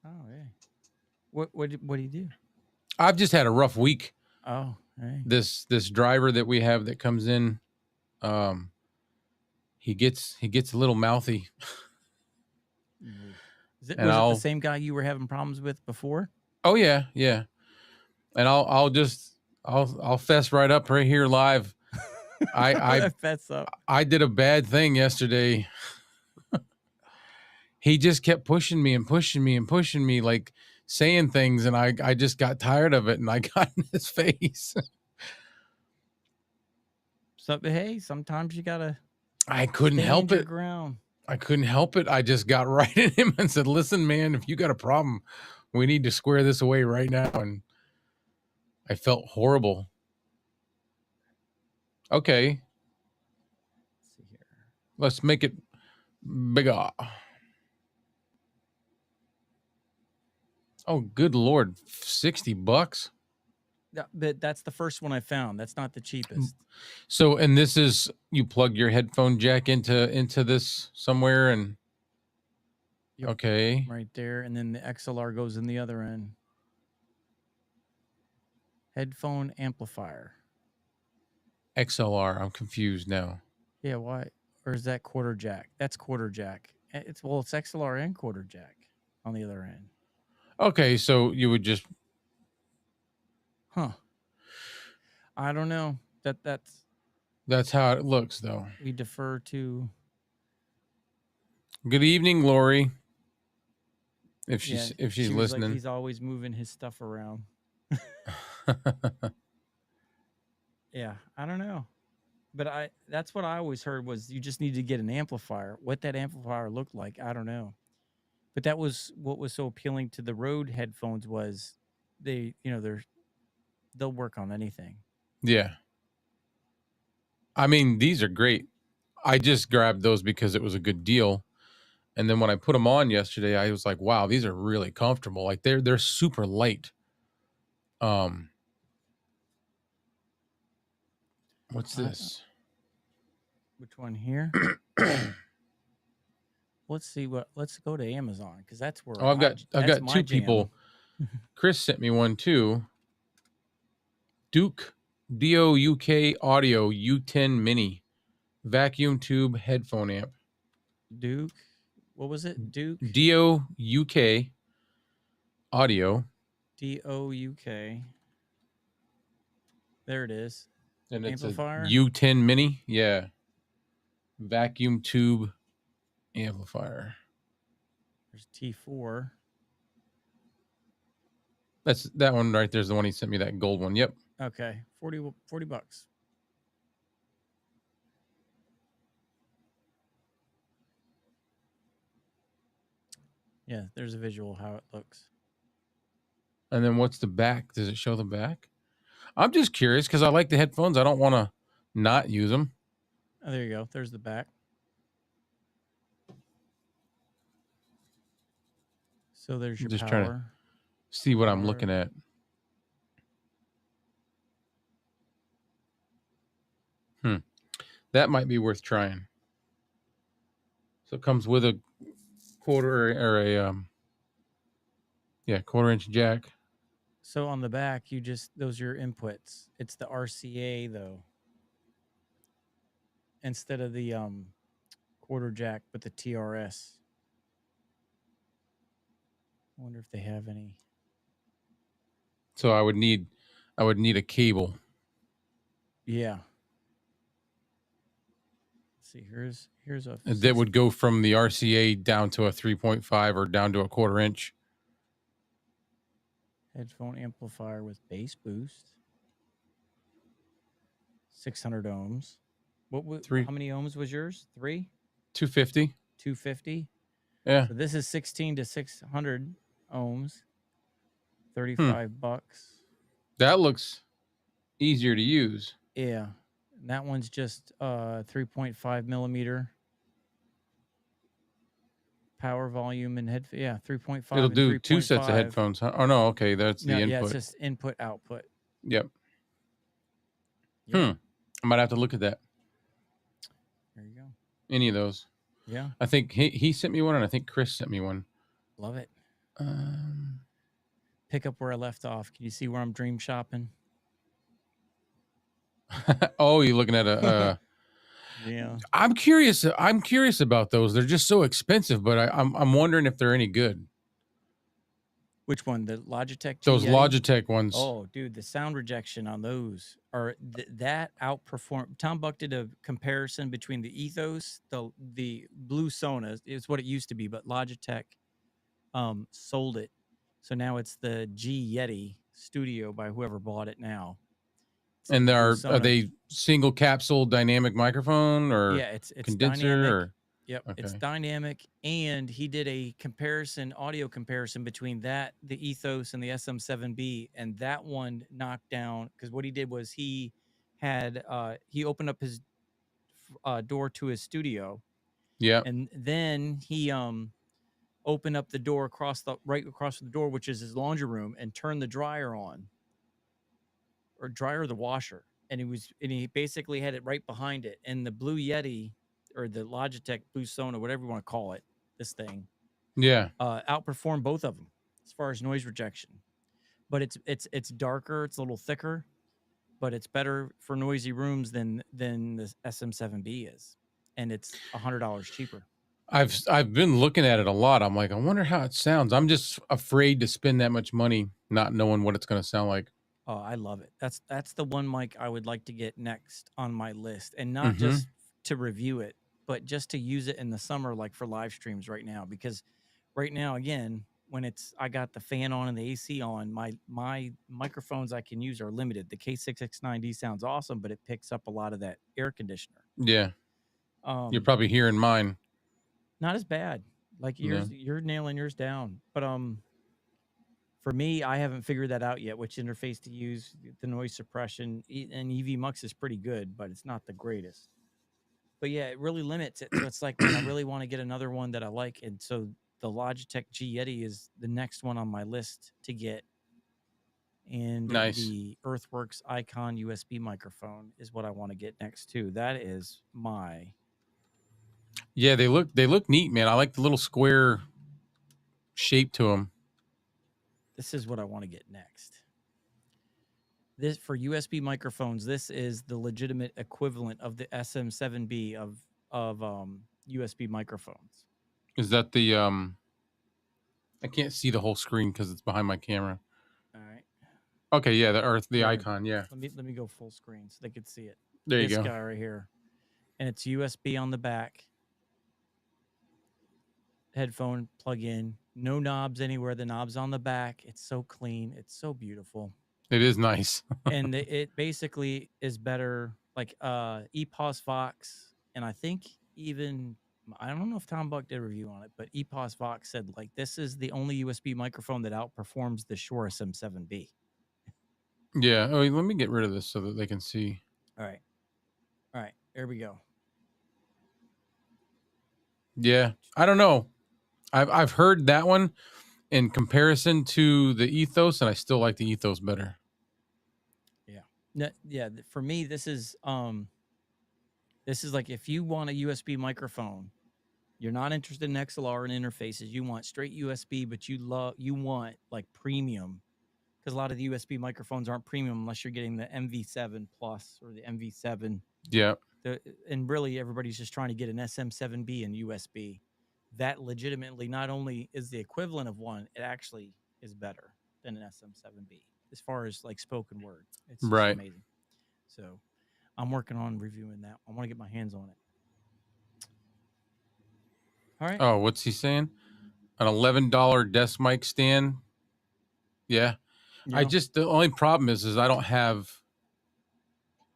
Oh, yeah. What did he do? I've just had a rough week. Oh, hey. This driver that we have that comes in, he gets a little mouthy. Was it the same guy you were having problems with before? Oh yeah. And I'll fess right up right here live. I fess up. I did a bad thing yesterday. He just kept pushing me, like saying things, and I just got tired of it, and I got in his face. So, hey, sometimes you gotta. I couldn't help it. Ground. I couldn't help it. I just got right in him and said, "Listen, man, if you got a problem, we need to square this away right now." And I felt horrible. Okay. Let's see here. Let's make it bigger. Oh, good Lord. $60. But that's the first one I found. That's not the cheapest. So, and this is, you plug your headphone jack into this somewhere and yep, okay. Right there. And then the XLR goes in the other end. Headphone amplifier. XLR. I'm confused now. Yeah, why? Or is that quarter jack? That's quarter jack. It's XLR and quarter jack on the other end. Okay, so you would just I don't know. That's how it looks though. We defer to Good evening, Lori. If she's listening. Like he's always moving his stuff around. Yeah, I don't know. But that's what I always heard was you just need to get an amplifier. What that amplifier looked like, I don't know. But that was what was so appealing to the Rode headphones was they'll work on anything. Yeah. I mean, these are great. I just grabbed those because it was a good deal. And then when I put them on yesterday, I was like, wow, these are really comfortable. Like they're super light. What's this? Which one here? Let's go to Amazon because that's where I've got two people. Chris sent me one too. Duke DOUK Audio U10 Mini vacuum tube headphone amp. Duke, what was it? Duke DOUK Audio. DOUK. There it is. And it's amplifier? a U10 Mini. Yeah. Vacuum tube amplifier. There's T4. That's that one right there's the one he sent me, that gold one. Yep. Okay, 40 bucks. Yeah, there's a visual how it looks. And then what's the back? Does it show the back? I'm just curious because I like the headphones. I don't want to not use them. Oh, there you go. There's the back. So there's your Just power. trying to see what I'm looking at. That might be worth trying. So it comes with a quarter or a quarter-inch jack. So on the back, those are your inputs. It's the RCA though, instead of the quarter jack, but the TRS. I wonder if they have any. So I would need a cable. Yeah. Let's see, here's a That would go from the RCA down to a 3.5 or down to a quarter-inch. Headphone amplifier with bass boost. 600 ohms. How many ohms was yours? 3? 250. 250? Yeah. So this is 16 to 600 ohms. 35 bucks. That looks easier to use. Yeah. And that one's just 3.5 millimeter power volume and 3.5. It'll do 3. 2 sets of headphones. Huh? Oh no, okay, that's the input. Yeah, it's just input output. Yep. Yeah. I might have to look at that. There you go. Any of those. Yeah. I think he sent me one, and I think Chris sent me one. Love it. Pick up where I left off. Can you see where I'm dream shopping? Oh, you're looking at a. Yeah. I'm curious about those. They're just so expensive, but I'm wondering if they're any good. Which one? The Logitech? Those Yeti? Logitech ones. Oh, dude, the sound rejection on those are that outperform. Tom Buck did a comparison between the Ethos, the Blue Sona is what it used to be, but Logitech sold it, so now it's the G Yeti Studio by whoever bought it now. And are they single capsule dynamic microphone or it's condenser dynamic. or? Yep, okay. It's dynamic, and he did a audio comparison between that, the Ethos, and the SM7B, and that one knocked down, because what he did was he had he opened up his door to his studio, and then he opened up the door right across the door, which is his laundry room, and turned the dryer on, or the washer, and he basically had it right behind it, and the Blue Yeti, or the Logitech Blue Sona, whatever you want to call it, this thing, outperformed both of them as far as noise rejection. But it's darker, it's a little thicker, but it's better for noisy rooms than the SM7B is, and it's $100 cheaper. I've been looking at it a lot. I'm like, I wonder how it sounds. I'm just afraid to spend that much money not knowing what it's going to sound like. Oh, I love it. That's the one mic I would like to get next on my list, and not just to review it, but just to use it in the summer, like for live streams right now. Because right now, again, when I got the fan on and the AC on, my microphones I can use are limited. The K6X9D sounds awesome, but it picks up a lot of that air conditioner. Yeah. You're probably hearing mine. Not as bad. Like yours, you're nailing yours down. But for me, I haven't figured that out yet, which interface to use, the noise suppression, and EV Mux is pretty good, but it's not the greatest. But yeah, it really limits it. So it's like, man, I really want to get another one that I like. And so the Logitech G Yeti is the next one on my list to get. And the Earthworks Icon USB microphone is what I want to get next too. That is my... Yeah, they look neat, man. I like the little square shape to them. This is what I want to get next. This, for USB microphones, this is the legitimate equivalent of the SM7B of USB microphones. Is that the I can't see the whole screen because it's behind my camera. All right. Okay, yeah, the icon, yeah. Let me go full screen so they could see it. There you go. This guy right here, and it's USB on the back. headphone plug-in, no knobs anywhere. The knobs on the back. It's so clean. It's so beautiful. It is nice. And it basically is better like EPOS Vox, and I think even I don't know if Tom Buck did a review on it, but EPOS Vox said like this is the only USB microphone that outperforms the Shure SM7B. Yeah. Oh, let me get rid of this so that they can see. All right, here we go. Yeah, I don't know. I've heard that one in comparison to the Ethos, and I still like the Ethos better. Yeah. For me, this is like if you want a USB microphone, you're not interested in XLR and interfaces. You want straight USB, but you want like premium, because a lot of the USB microphones aren't premium unless you're getting the MV7 Plus or the MV7. Yeah. And really, everybody's just trying to get an SM7B and USB. That legitimately not only is the equivalent of one, it actually is better than an SM7B as far as like spoken word. It's just Right. amazing. So I'm working on reviewing that. I want to get my hands on it. All right. Oh, what's he saying? An $11 desk mic stand. Yeah. The only problem is I don't have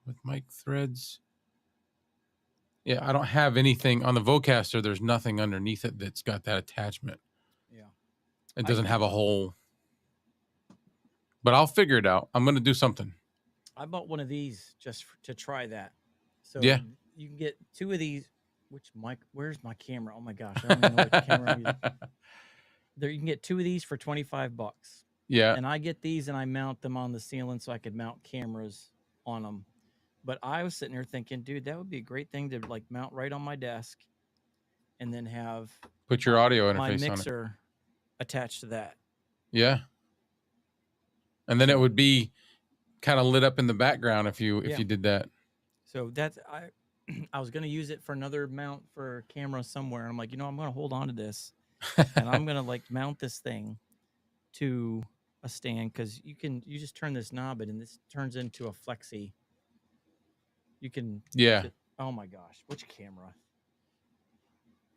with mic threads. Yeah, I don't have anything on the Vocaster. There's nothing underneath it that's got that attachment. Yeah. It doesn't have a hole. But I'll figure it out. I'm going to do something. I bought one of these just to try that. So yeah, you can get two of these. Which mic? Where's my camera? Oh my gosh, I don't even know which camera I'm using. There, you can get two of these for $25. Yeah. And I get these and I mount them on the ceiling so I could mount cameras on them. But I was sitting there thinking, dude, that would be a great thing to like mount right on my desk, and then have put your audio interface my on it. mixer attached to that. Yeah. And then it would be kind of lit up in the background if you did that. So that's I was going to use it for another mount for camera somewhere. I'm like, I'm going to hold on to this, and I'm going to like mount this thing to a stand, because you just turn this knob and this turns into a flexi. You can oh my gosh, which camera?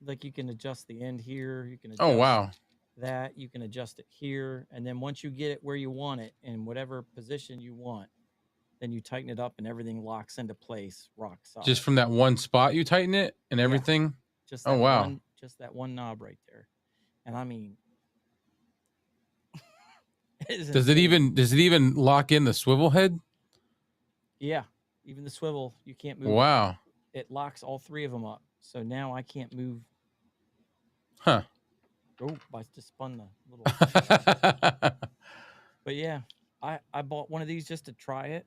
Like you can adjust the end here. You can adjust that. You can adjust it here, and then once you get it where you want it in whatever position you want, then you tighten it up and everything locks into place, rock solid. Just from that one spot you tighten it and everything? Just that just that one knob right there. And I mean, does it even lock in the swivel head? Yeah, even the swivel, you can't move. Wow. It locks all three of them up. So now I can't move. Huh. Oh, I just spun the little. But yeah, I bought one of these just to try it,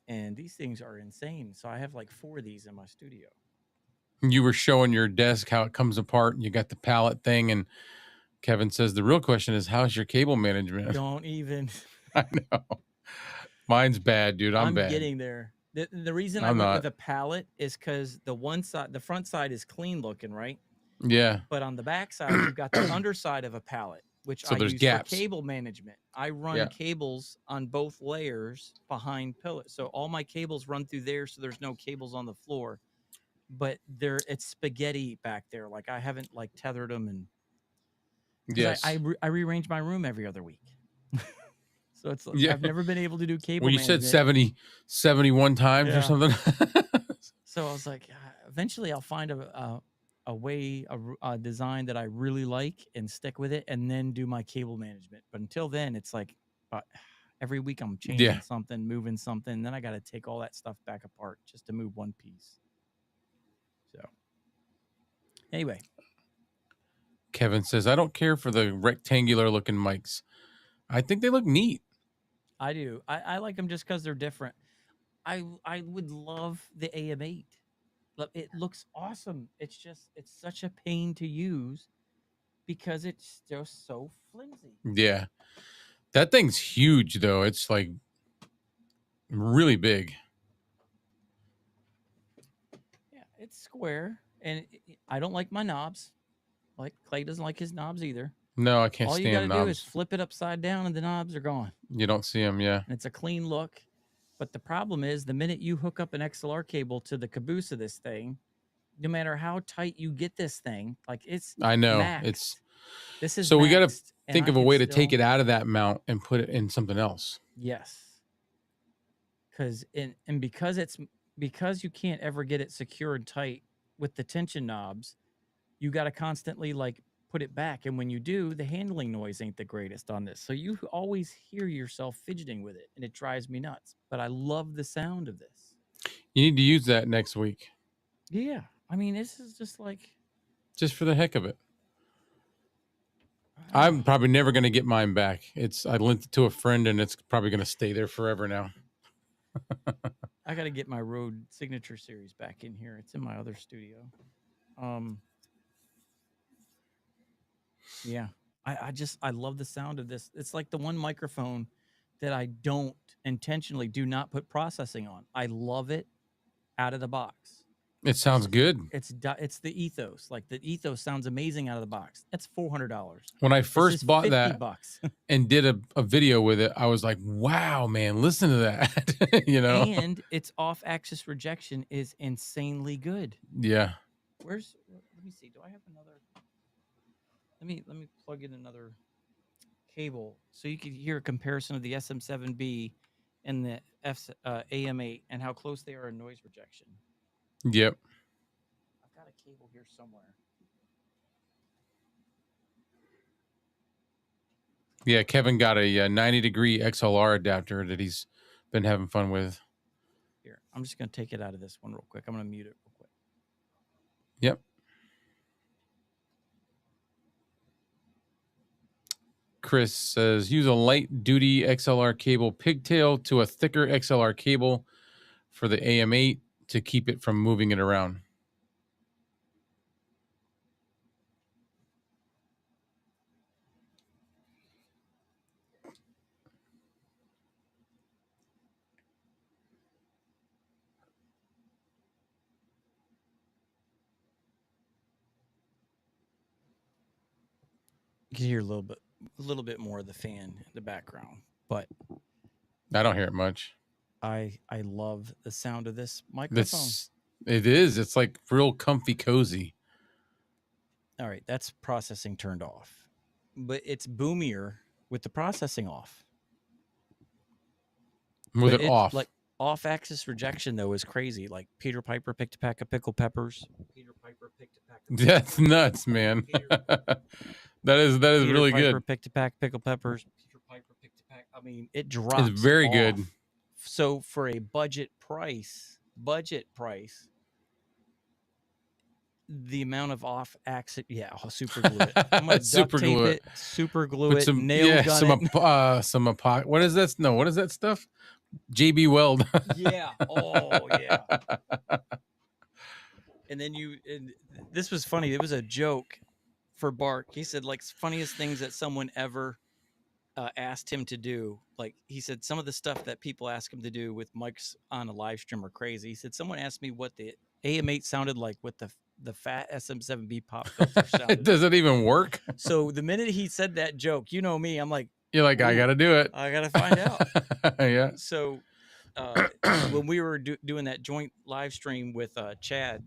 and these things are insane. So I have like 4 of these in my studio. You were showing your desk how it comes apart, and you got the pallet thing, and Kevin says the real question is, how's your cable management? Don't even. I know. Mine's bad, dude. I'm bad. Getting there. The reason I went with a pallet is because the front side is clean looking, right? Yeah. But on the back side, you've got the underside of a pallet, which I use for cable management. I run cables on both layers behind pillars. So all my cables run through there, so there's no cables on the floor. But it's spaghetti back there. Like I haven't like tethered them, and I rearrange my room every other week. So it's like, I've never been able to do cable. Well, you said 71 times or something. So I was like, eventually I'll find a way, a design that I really like and stick with it, and then do my cable management. But until then, it's like every week I'm changing something, moving something, and then I got to take all that stuff back apart just to move one piece. So anyway, Kevin says, I don't care for the rectangular looking mics. I think they look neat. I do. I like them just because they're different. I would love the AM8. It looks awesome. It's such a pain to use because it's just so flimsy. Yeah. That thing's huge, though. It's like really big. Yeah, it's square, and I don't like my knobs. Like Clay doesn't like his knobs either. No, I can't stand knobs. All you got to do is flip it upside down, and the knobs are gone. You don't see them, yeah. And it's a clean look. But the problem is, the minute you hook up an XLR cable to the caboose of this thing, no matter how tight you get this thing, like it's I know maxed. This is so we got to maxed, and think I of a could way to take still it out of that mount and put it in something else. yes, because because you can't ever get it secured tight with the tension knobs, you got to constantly like put it back, and when you do, the handling noise ain't the greatest on this, so you always hear yourself fidgeting with it, and it drives me nuts. But I love the sound of this. You need to use that next week. Yeah, I mean, this is just like just for the heck of it. I'm probably never going to get mine back. I lent it to a friend, and it's probably going to stay there forever now. I got to get my Rode Signature Series back in here. It's in my other studio. Yeah, I love the sound of this. It's like the one microphone that I don't intentionally do not put processing on. I love it out of the box. It sounds good. It's the ethos. Like the ethos sounds amazing out of the box. That's $400. When I first bought that $50 and did a video with it, I was like, "Wow, man, listen to that!" You know. And its off-axis rejection is insanely good. Yeah. Let me see. Do I have another? Let me plug in another cable so you can hear a comparison of the SM7B and the AM8 and how close they are in noise rejection. Yep. I've got a cable here somewhere. Yeah, Kevin got a 90-degree XLR adapter that he's been having fun with. Here, I'm just going to take it out of this one real quick. I'm going to mute it real quick. Yep. Chris says, use a light-duty XLR cable pigtail to a thicker XLR cable for the AM8 to keep it from moving it around. You can hear a little bit more of the fan in the background, but I don't hear it much. I love the sound of this microphone. It is. It's like real comfy, cozy. All right, that's processing turned off, but it's boomier with the processing off. With it off. Like off-axis rejection though is crazy. Like Peter Piper picked a pack of pickled peppers. Peter Piper picked a pack of That's nuts, man. that is Peter really Piper good. Picked a pack of pickled peppers. Peter Piper picked a pack. I mean, it drops. It's very off. good. So for a budget price, the amount of off-axis, yeah, I'll super glue it. I'm gonna duct tape it, super glue it, nail gun it. Some what is that? No, what is that stuff? JB Weld. Yeah. Oh, yeah. And then this was funny. It was a joke for Bark. He said, like, funniest things that someone ever asked him to do. Like, he said, some of the stuff that people ask him to do with mics on a live stream are crazy. He said, someone asked me what the AM8 sounded like with the fat SM7B pop filter sounded. Does it even work? So the minute he said that joke, you know me, I'm like, you're like, I got to do it. I got to find out. Yeah. So when we were doing that joint live stream with Chad,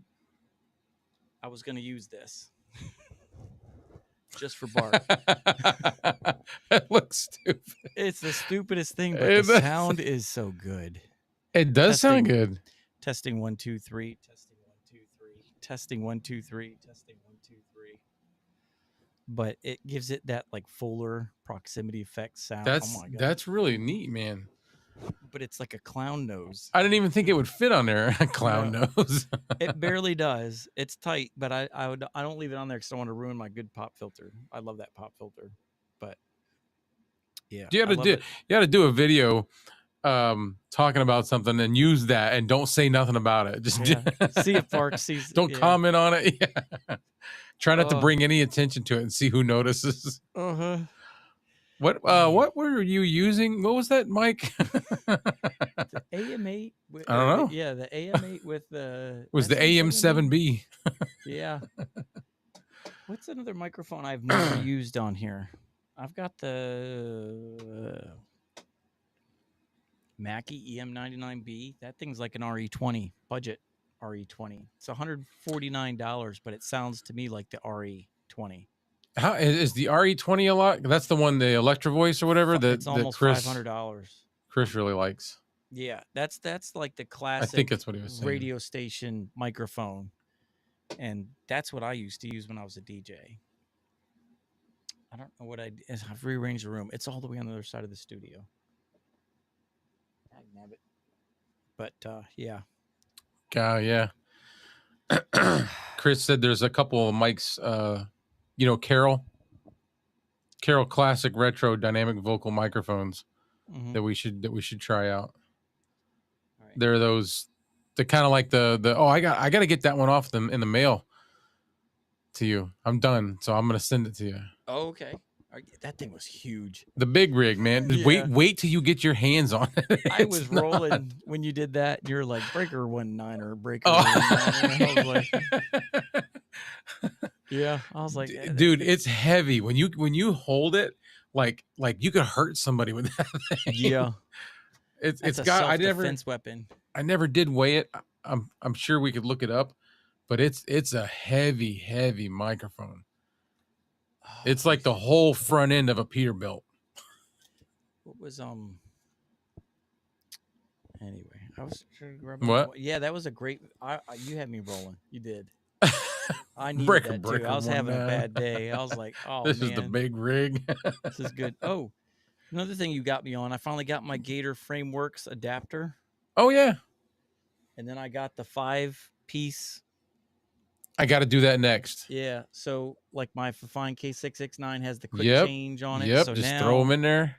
I was going to use this just for Bart. That looks stupid. It's the stupidest thing, but the sound is so good. It does sound good. Testing 1 2 3. Testing 1 2 3. Testing 1 2 3. Testing 1 2 3. But it gives it that like fuller proximity effect sound. Oh my God. That's really neat, man. But it's like a clown nose. I didn't even think it would fit on there. A clown nose. It barely does. It's tight, but I don't leave it on there because I don't want to ruin my good pop filter. I love that pop filter. But yeah, you got to do a video talking about something and use that and don't say nothing about it. Just see if Park sees. Don't comment on it. Yeah. Try not to bring any attention to it and see who notices. What were you using? What was that mic? The AM8. I don't know. Yeah, the AM8 with the. Was the AM7B? Yeah. What's another microphone I've never used on here? I've got the Mackie EM99B. That thing's like an RE20 budget RE20. It's $149, but it sounds to me like the RE20. How is the RE20 a lot? That's the one, the Electro Voice or whatever It's that almost Chris $500. really likes. Yeah, that's like the I think classic that's what he was saying. radio station microphone, and that's what I used to use when I was a DJ. I don't know what I've rearranged the room. It's all the way on the other side of the studio. But yeah. Yeah. Chris said there's a couple of mics. Carol Classic Retro Dynamic Vocal microphones that we should try out. Right. They're those. They're kind of like the. Oh, I got to get that one off them in the mail. To you, I'm done. So I'm gonna send it to you. Oh, okay. That thing was huge. The big rig, man. Yeah. Wait till you get your hands on it. I was rolling when you did that. And you're like breaker 1.9 or breaker 1.9. Yeah, I was like, dude, it's heavy. When you hold it, like you could hurt somebody with that thing. Yeah, it's got. Self-defense weapon. I never did weigh it. I'm sure we could look it up, but it's a heavy microphone. Oh, it's like the whole front end of a Peterbilt. What was Anyway, I was trying to grab what? Yeah, that was a great. You had me rolling. You did. I needed breaker, that too. I was having a bad day. I was like, oh, this is the big rig. This is good. Oh, another thing you got me on. I finally got my Gator Frameworks adapter. Oh yeah. And then I got the 5-piece. I got to do that next. Yeah. So like my Fifine K6X9 has the quick change on it. Yep. So just now throw them in there.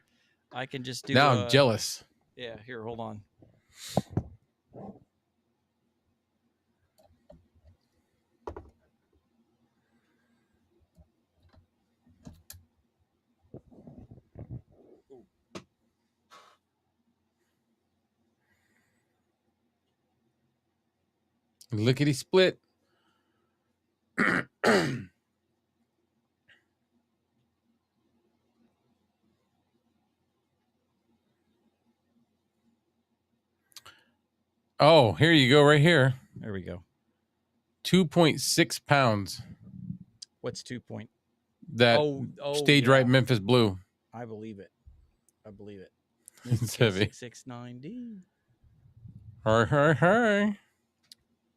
I can just do. Now I'm jealous. Yeah. Here, hold on. Lickety split. Oh, here you go, right here. There we go. 2.6 pounds. What's 2 point? That stage right Memphis Blue. I believe it. It's heavy. 669D. Hi.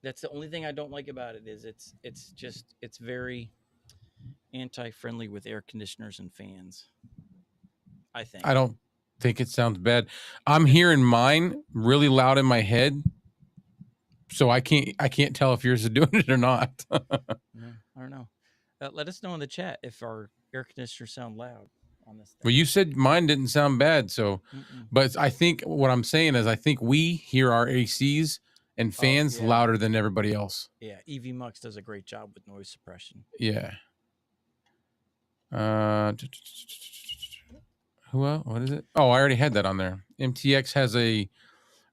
That's the only thing I don't like about it is it's very anti-friendly with air conditioners and fans. I think. I don't think it sounds bad. I'm hearing mine really loud in my head, so I can't tell if yours is doing it or not. No, I don't know. Let us know in the chat if our air conditioners sound loud on this thing. Well, you said mine didn't sound bad, so but I think what I'm saying is I think we hear our ACs and fans louder than everybody else. Yeah, EV Mux does a great job with noise suppression. Yeah. Who else? What is it? Oh, I already had that on there. MTX has a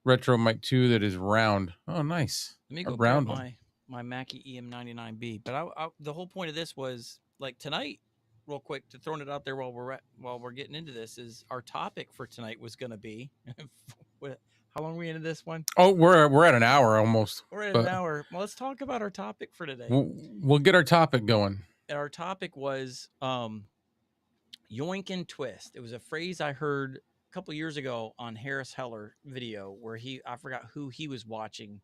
retro mic 2 that is round. Oh, nice. Let me go grab my Mackie EM99B. But the whole point of this was like tonight, real quick, to throwing it out there while we're getting into this, is our topic for tonight was going to be. How long are we into this one? Oh, we're at an hour almost. We're at an hour. Well, let's talk about our topic for today. We'll get our topic going. And our topic was yoink and twist. It was a phrase I heard a couple years ago on Harris Heller video where I forgot who he was watching,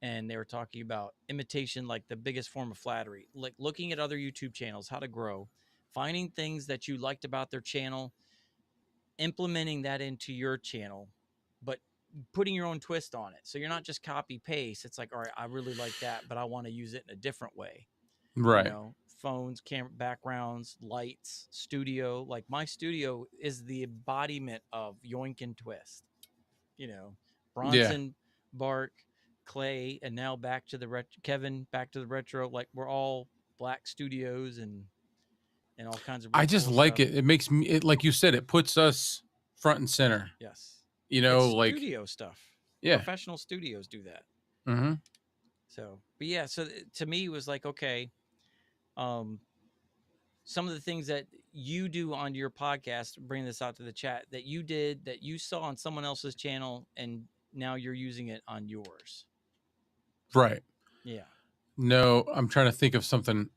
and they were talking about imitation, like the biggest form of flattery, like looking at other YouTube channels, how to grow, finding things that you liked about their channel, implementing that into your channel, but putting your own twist on it. So you're not just copy paste. It's like, all right, I really like that, but I want to use it in a different way. Right. You know, phones, camera, backgrounds, lights, studio. Like my studio is the embodiment of yoink and twist. You know, Bronson, Bark, Clay, and now back to the Kevin, back to the retro. Like we're all black studios and all kinds of. I just like stuff. It makes me, like you said, it puts us front and center. Yes. You know, it's like studio stuff. Yeah. Professional studios do that. Mm-hmm. So, but yeah, so to me it was like, okay, some of the things that you do on your podcast, bring this out to the chat, that you did, that you saw on someone else's channel, and now you're using it on yours. Right. Yeah. No, I'm trying to think of something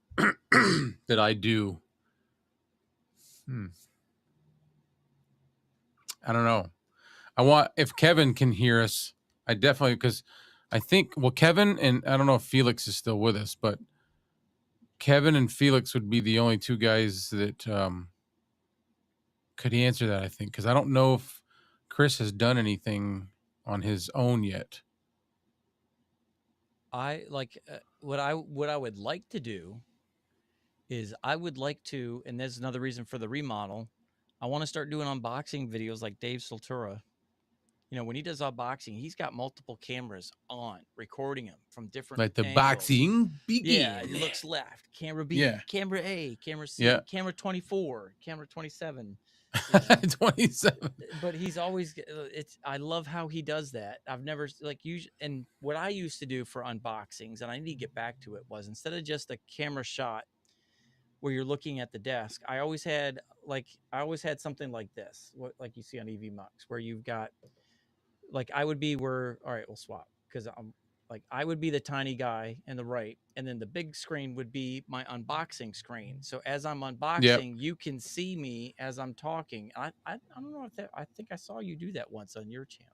that I do. I don't know. I want, if Kevin can hear us, I definitely, because I think, well, Kevin, and I don't know if Felix is still with us, but Kevin and Felix would be the only two guys that could answer that, I think, because I don't know if Chris has done anything on his own yet. I like what I would like to do is I would like to, and there's another reason for the remodel. I want to start doing unboxing videos like Dave Soltura. You know, when he does unboxing, he's got multiple cameras on recording him from different Like the angles. boxing Yeah, begin. he looks left, camera Yeah. B, camera A, camera Yeah. C, camera 24, camera 27, you know. 27. But he's always it's I love how he does that. I've never like usually, and what I used to do for unboxings, and I need to get back to it, was instead of just a camera shot where you're looking at the desk, I always had something like this, what like you see on EV Mux, where you've got like I would be where all right, we'll swap because I'm like I would be the tiny guy in the right, and then the big screen would be my unboxing screen. So as I'm Yep. unboxing, you can see me as I'm talking. I don't know if that I think I saw you do that once on your channel.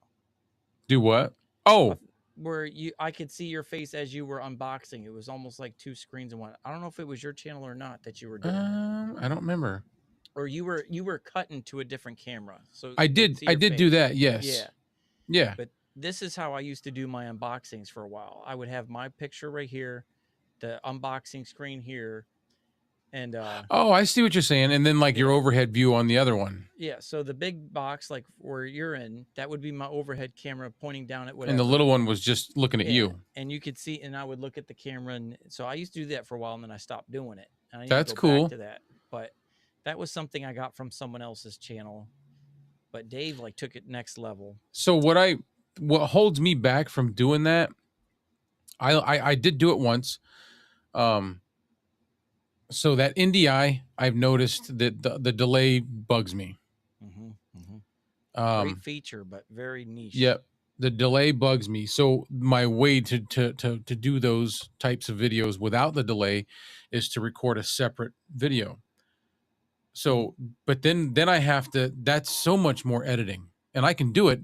Do what? Oh, Where you I could see your face as you were unboxing. It was almost like two screens in one. I don't know if it was your channel or not that you were doing it. I don't remember. Or you were cutting to a different camera so I they'd did. see I your did do face. that. Yes. Yeah. Yeah. But this is how I used to do my unboxings for a while. I would have my picture right here, the unboxing screen here, and Oh, I see what you're saying. And then like your yeah. overhead view on the other one, Yeah, so the big box like where you're in, that would be my overhead camera pointing down at and the whatever. little one was just looking at Yeah, you. and you could see and I would look at the camera and so I used to do that for a while and then I stopped doing it. And I need to That's go back cool. to that. But that was something I got from someone else's channel. But Dave like took it next level. So what holds me back from doing that? I did do it once. Um, so that NDI, I've noticed that the delay bugs me. Mm-hmm, mm-hmm. Great Um, feature, but very niche. Yep. The delay bugs me. So my way to do those types of videos without the delay is to record a separate video. So, but then I have to, that's so much more editing. And I can do it,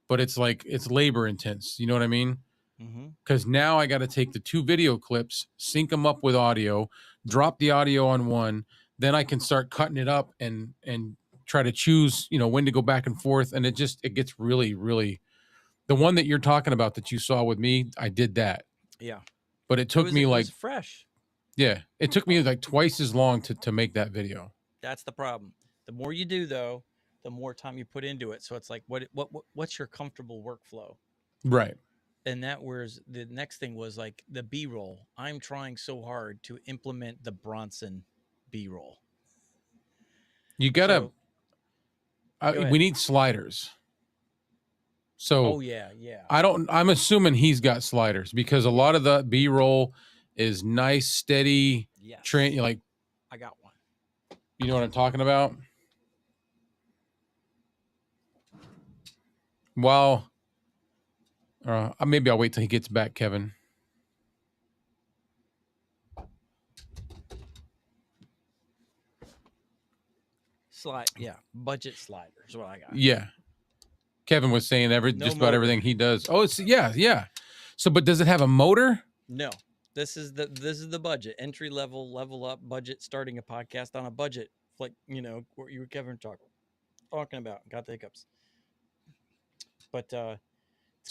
but it's like it's labor intense. You know what I mean? Mm-hmm. Because now I got to take the two video clips, sync them up with audio, drop the audio on one, then I can start cutting it up and try to choose, when to go back and forth. And it gets really, really, the one that you're talking about that you saw with me, I did that. Yeah. But it took me It like, was fresh. yeah, it took me like twice as long to make that video. That's the problem. The more you do though, the more time you put into it. So it's like what's your comfortable workflow? Right. And that was the next thing was like the B-roll. I'm trying so hard to implement the Bronson B-roll. You gotta, So go we ahead. need sliders. So Oh yeah, yeah. I'm assuming he's got sliders because a lot of the B roll is nice, steady train. Yes. Like, I got one. you know what I'm talking about? Well, maybe I'll wait till he gets back, Kevin. Yeah, budget slider is what I got. Yeah. Kevin was saying No just about motor. everything he does. Oh, it's yeah. So, but does it have a motor? No. This is the budget. Entry level, level up budget, starting a podcast on a budget. Like, what you were Kevin talking about. Got the hiccups. But it's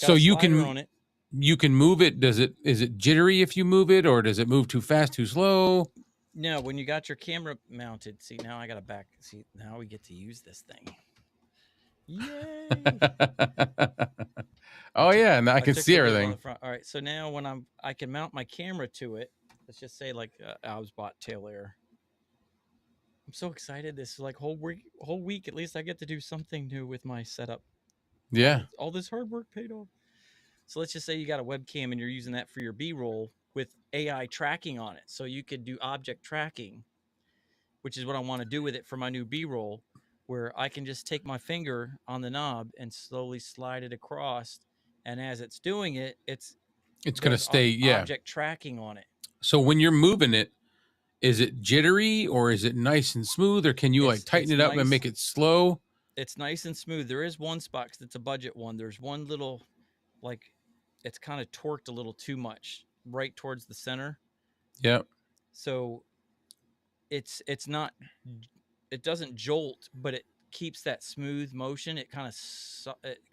got So a slider on it. you can move it. Is it jittery if you move it, or does it move too fast, too slow? No, when you got your camera mounted, see now I got to back. See now we get to use this thing. Yay! Oh yeah, and I can took see the wheel on everything. the front. All right, so now when I can mount my camera to it. Let's just say like I was bought tail air. I'm so excited. This is like whole week. At least I get to do something new with my setup. Yeah. All this hard work paid off. So let's just say you got a webcam and you're using that for your B-roll with AI tracking on it. So you could do object tracking, which is what I want to do with it for my new B-roll, where I can just take my finger on the knob and slowly slide it across. And as it's doing it, It's going to stay. Yeah. object tracking on it. So when you're moving it, is it jittery or is it nice and smooth, or can you like tighten it up and make it slow? It's nice and smooth. There is one spot that's a budget one. There's one little, like, it's kind of torqued a little too much right towards the center. Yep. So it's not, it doesn't jolt, but it keeps that smooth motion. It kind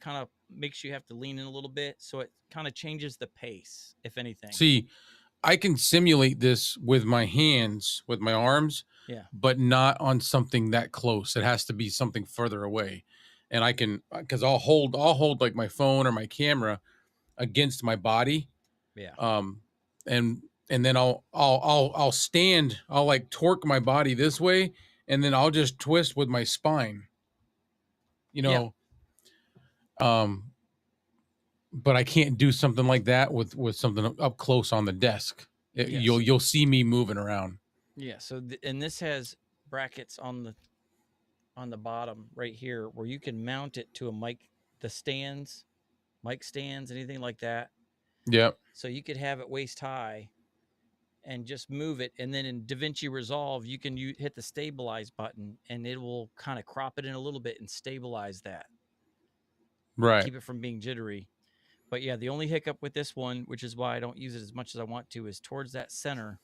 of makes you have to lean in a little bit, so it kind of changes the pace, if anything. See, I can simulate this with my hands, with my arms, yeah, but not on something that close. It has to be something further away. And I can, because I'll hold like my phone or my camera against my body. Yeah. And then I'll stand, I'll like torque my body this way, and then I'll just twist with my spine. You know, but I can't do something like that with something up close on the desk. Yes. You'll see me moving around. Yeah. So and this has brackets on the bottom right here where you can mount it to a mic, the stands, mic stands, anything like that. Yep. So you could have it waist high and just move it, and then in DaVinci Resolve you can hit the stabilize button and it will kind of crop it in a little bit and stabilize that. Right. Keep it from being jittery. But yeah, the only hiccup with this one, which is why I don't use it as much as I want to, is towards that center.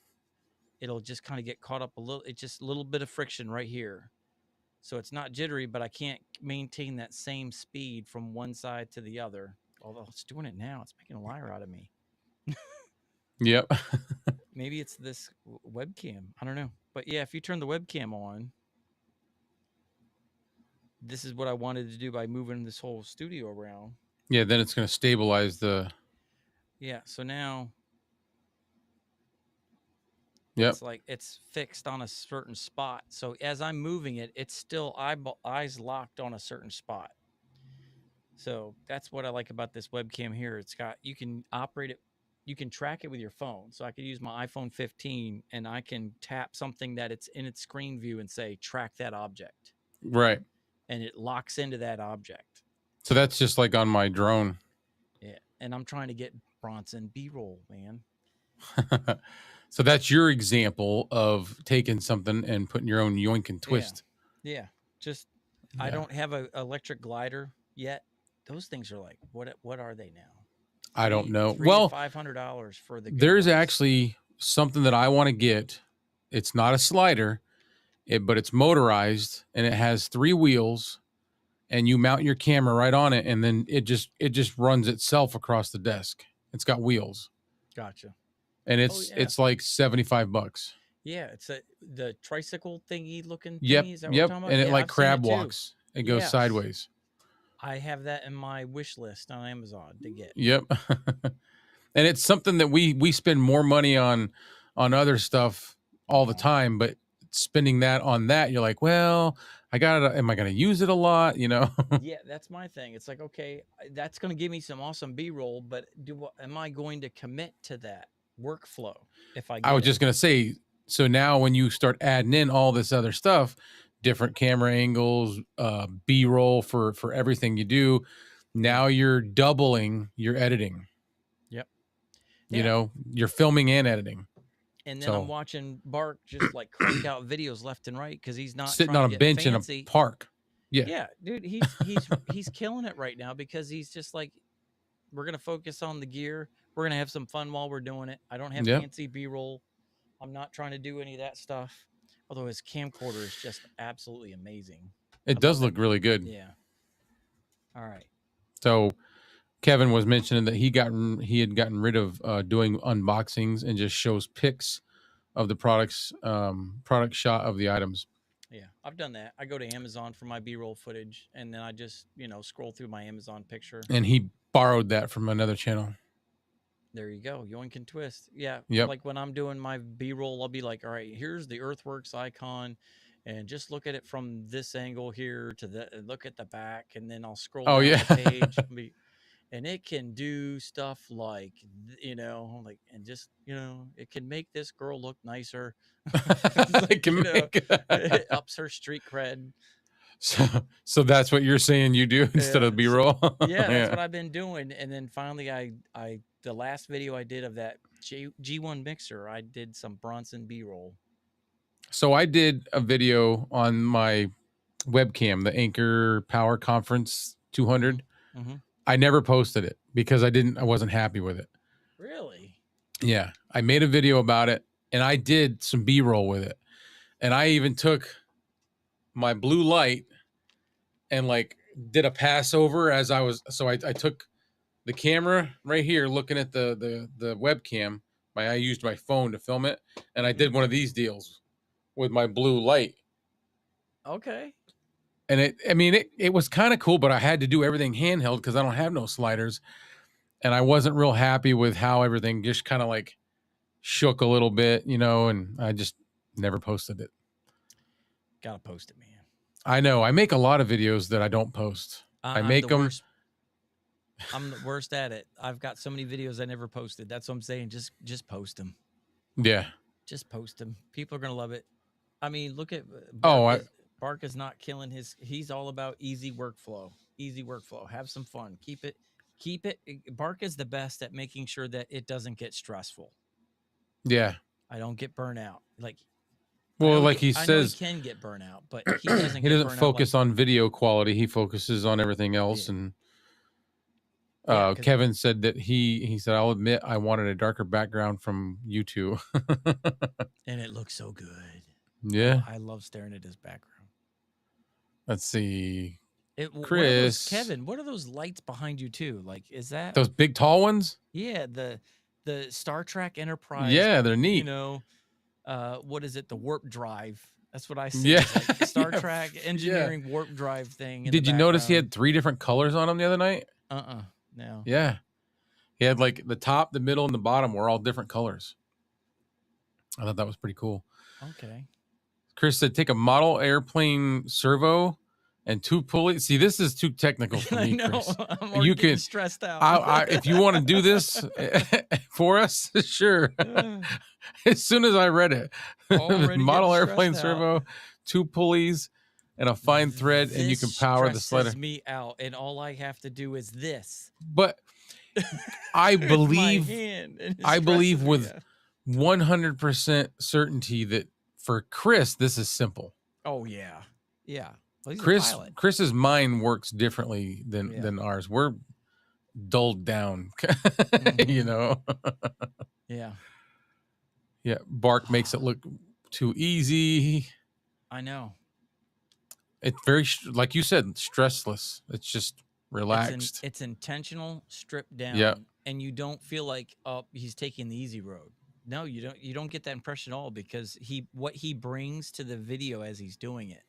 It'll just kind of get caught up a little. It's just a little bit of friction right here. So it's not jittery, but I can't maintain that same speed from one side to the other. Although it's doing it now. It's making a liar out of me. Yep. Maybe it's this webcam. I don't know. But yeah, if you turn the webcam on, this is what I wanted to do by moving this whole studio around. Yeah, then it's going to stabilize the... Yeah, so now... Yep. It's like it's fixed on a certain spot. So as I'm moving it, it's still eyes locked on a certain spot. So that's what I like about this webcam here. It's got, you can operate it, you can track it with your phone. So I could use my iPhone 15 and I can tap something that it's in its screen view and say, track that object. Right. And it locks into that object. So that's just like on my drone. Yeah. And I'm trying to get Bronson B-roll, man. So that's your example of taking something and putting your own yoink and twist. Yeah. Just, I don't have an electric glider yet. Those things are like, what are they now? I don't know. Well, $500 for the. There's actually something that I want to get. It's not a slider, but it's motorized and it has 3 wheels, and you mount your camera right on it, and then it just runs itself across the desk. It's got wheels. Gotcha. And it's like $75. Yeah, it's the tricycle thingy looking thingy. Yep. Is that what you're talking about? And it like crab walks. It goes sideways. I have that in my wish list on Amazon to get. Yep. And it's something that we spend more money on other stuff all the time, but spending that on that, you're like, well, I got it. Am I going to use it a lot? You know? Yeah, that's my thing. It's like, okay, that's going to give me some awesome B-roll, but am I going to commit to that workflow if I was just going to say, so now when you start adding in all this other stuff, different camera angles, B-roll for everything you do, now you're doubling your editing. Yep. You know, you're filming and editing. And then I'm watching Bark just like crank out videos left and right because he's not sitting on a bench in a park. Yeah. Yeah, dude, he's killing it right now because he's just like, we're going to focus on the gear. We're going to have some fun while we're doing it. I don't have fancy B-roll. I'm not trying to do any of that stuff. Although his camcorder is just absolutely amazing. It does look really good. Yeah. All right. So Kevin was mentioning that he had gotten rid of doing unboxings and just shows pics of the products, product shot of the items. Yeah, I've done that. I go to Amazon for my B-roll footage, and then I just, scroll through my Amazon picture. And he borrowed that from another channel. There you go. Yoink and twist. Yeah. Yep. Like when I'm doing my B-roll, I'll be like, all right, here's the Earthworks icon, and just look at it from this angle here to look at the back, and then I'll scroll down the page. And it can do stuff like, and just, it can make this girl look nicer. It ups her street cred. So that's what you're saying you do instead of B-roll? Yeah, that's what I've been doing. And then finally I the last video I did of that G1 mixer, I did some Bronson B-roll. So I did a video on my webcam, the Anchor Power Conference 200. Mm-hmm. I never posted it because I wasn't happy with it. Really? Yeah. I made a video about it and I did some B-roll with it. And I even took my blue light and like did a pass over as I was. So I took the camera right here looking at the webcam. I used my phone to film it. And I did one of these deals with my blue light. Okay. And it was kind of cool, but I had to do everything handheld because I don't have no sliders. And I wasn't real happy with how everything just kind of like shook a little bit, and I just never posted it. Gotta post it, man. I know. I make a lot of videos that I don't post. I make them. I'm the worst at it. I've got so many videos I never posted. That's what I'm saying. Just post them. Yeah. Just post them. People are gonna love it. I mean, look at Bark is not killing his. He's all about easy workflow. Easy workflow. Have some fun. Keep it. Bark is the best at making sure that it doesn't get stressful. Yeah. I don't get burnout. Like, well, like he says, I know he can get burnout, but he doesn't. He doesn't focus on video quality. He focuses on everything else. Yeah. And Kevin said that he said, I'll admit I wanted a darker background from you two. And it looks so good. Yeah. I love staring at his background. Let's see. Chris. Kevin, what are those lights behind you too? Like, is that those big tall ones? Yeah, the Star Trek Enterprise. Yeah, they're neat. What is it? The warp drive. That's what I see. Yeah. Like Star Trek engineering warp drive thing. Did you notice he had 3 different colors on him the other night? No. Yeah. He had like the top, the middle, and the bottom were all different colors. I thought that was pretty cool. Okay. Chris said, take a model airplane servo and 2 pulleys. See, this is too technical for me, Chris. I'm already getting stressed out. I, if you want to do this for us, sure. As soon as I read it, model airplane servo, 2 pulleys, and a fine thread, and you can power the slider. This stresses me out, and all I have to do is this. But I believe with 100% certainty that for Chris, this is simple. Oh yeah, yeah. Well, Chris's mind works differently than ours. We're dulled down, Yeah. Yeah. Bark makes it look too easy. I know. It's very, like you said, stressless. It's just relaxed. It's intentional, stripped down. Yeah. And you don't feel like, oh, he's taking the easy road. No, you don't. You don't get that impression at all because what he brings to the video as he's doing it.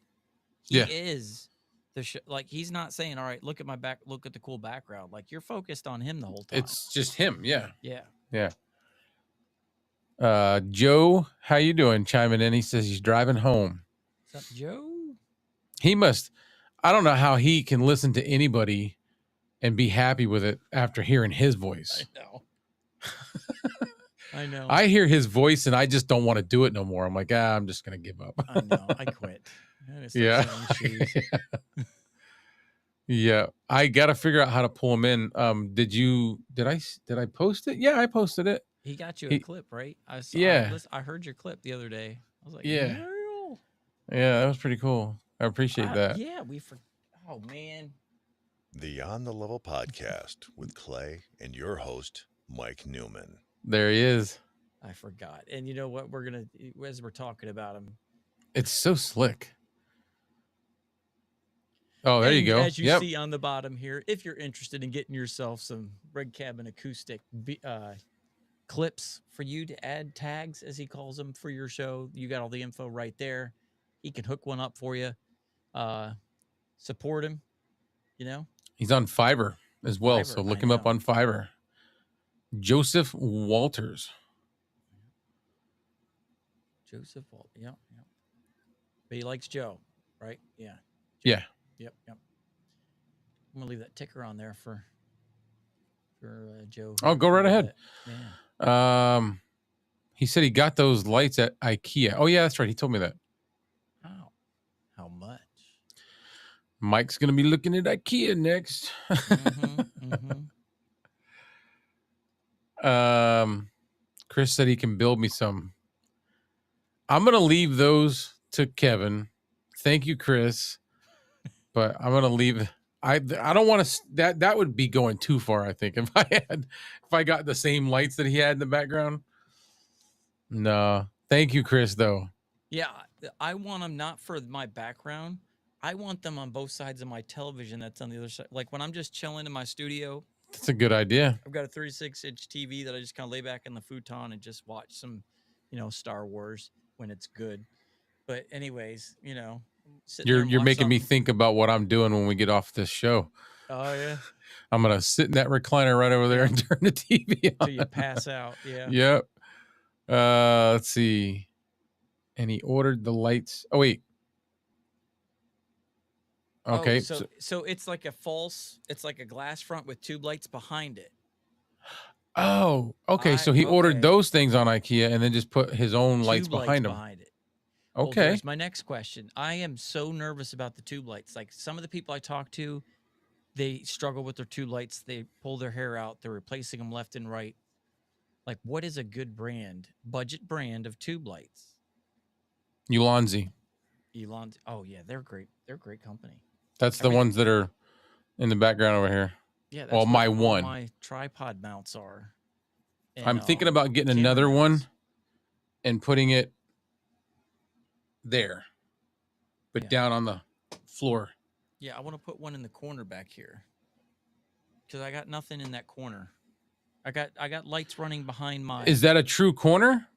He is like he's not saying, all right, look at my back, look at the cool background. Like you're focused on him the whole time. It's just him. Yeah. Yeah. Yeah. Joe, how you doing? Chiming in. He says he's driving home. What's up, Joe? He must. I don't know how he can listen to anybody and be happy with it after hearing his voice. I know. I know. I hear his voice and I just don't want to do it no more. I'm like, I'm just going to give up. I know. I quit. Yeah. Yeah. I got to figure out how to pull him in. Did I post it? Yeah, I posted it. He got you a clip, right? I saw. Yeah. I heard your clip the other day. I was like, yeah. Yeah, that was pretty cool. I appreciate that. Yeah, oh man. The On the Level podcast with Clay and your host, Mike Newman. There he is. I forgot. And you know what? As we're talking about him. It's so slick. Oh, there you go. As you see on the bottom here, if you're interested in getting yourself some Red Cabin acoustic clips for you to add tags, as he calls them, for your show, you got all the info right there. He can hook one up for you. Support him, He's on Fiverr as well, so look him up on Fiverr. Joseph Walters. Joseph Walters, yeah. But he likes Joe, right? Yeah. Joe. Yeah. Yep. I'm gonna leave that ticker on there for Joe. Oh, go right ahead. Yeah. He said he got those lights at IKEA. Oh yeah, that's right. He told me that. How much? Mike's gonna be looking at IKEA next. Chris said he can build me some. I'm gonna leave those to Kevin. Thank you, Chris. But I'm gonna leave. I don't want to. That would be going too far. I think if I got the same lights that he had in the background. No, thank you, Chris. Though. Yeah, I want them not for my background. I want them on both sides of my television. That's on the other side. Like when I'm just chilling in my studio, That's a good idea. I've got a 36-inch TV that I just kind of lay back in the futon and just watch some, Star Wars when it's good. But anyways, sitting there and You're watch making me something. think about what I'm doing when we get off this show. Oh yeah, I'm gonna sit in that recliner right over there Yep. and turn the TV on. till you pass out. Yeah. Yep. Let's see. And he ordered the lights. Oh wait. Okay. Oh, so it's like it's like a glass front with tube lights behind it. Oh, okay. So he ordered Okay. those things on IKEA and then just put his own lights Tube behind him. it. Well, Okay. there's my next question. I am so nervous about the tube lights. Like some of the people I talk to, they struggle with their tube lights. They pull their hair out. They're replacing them left and right. Like, what is a good budget brand of tube lights? Ulanzi. Elon. Oh yeah, they're great. They're a great company. That's the ones that are in the background over here. Yeah. That's Well, my where all one. my tripod mounts are. I'm thinking about getting camera another mounts. one and putting it there, but Yeah. down on the floor. Yeah, I want to put one in the corner back here because I got nothing in that corner. I got lights running behind my. Is that a true corner?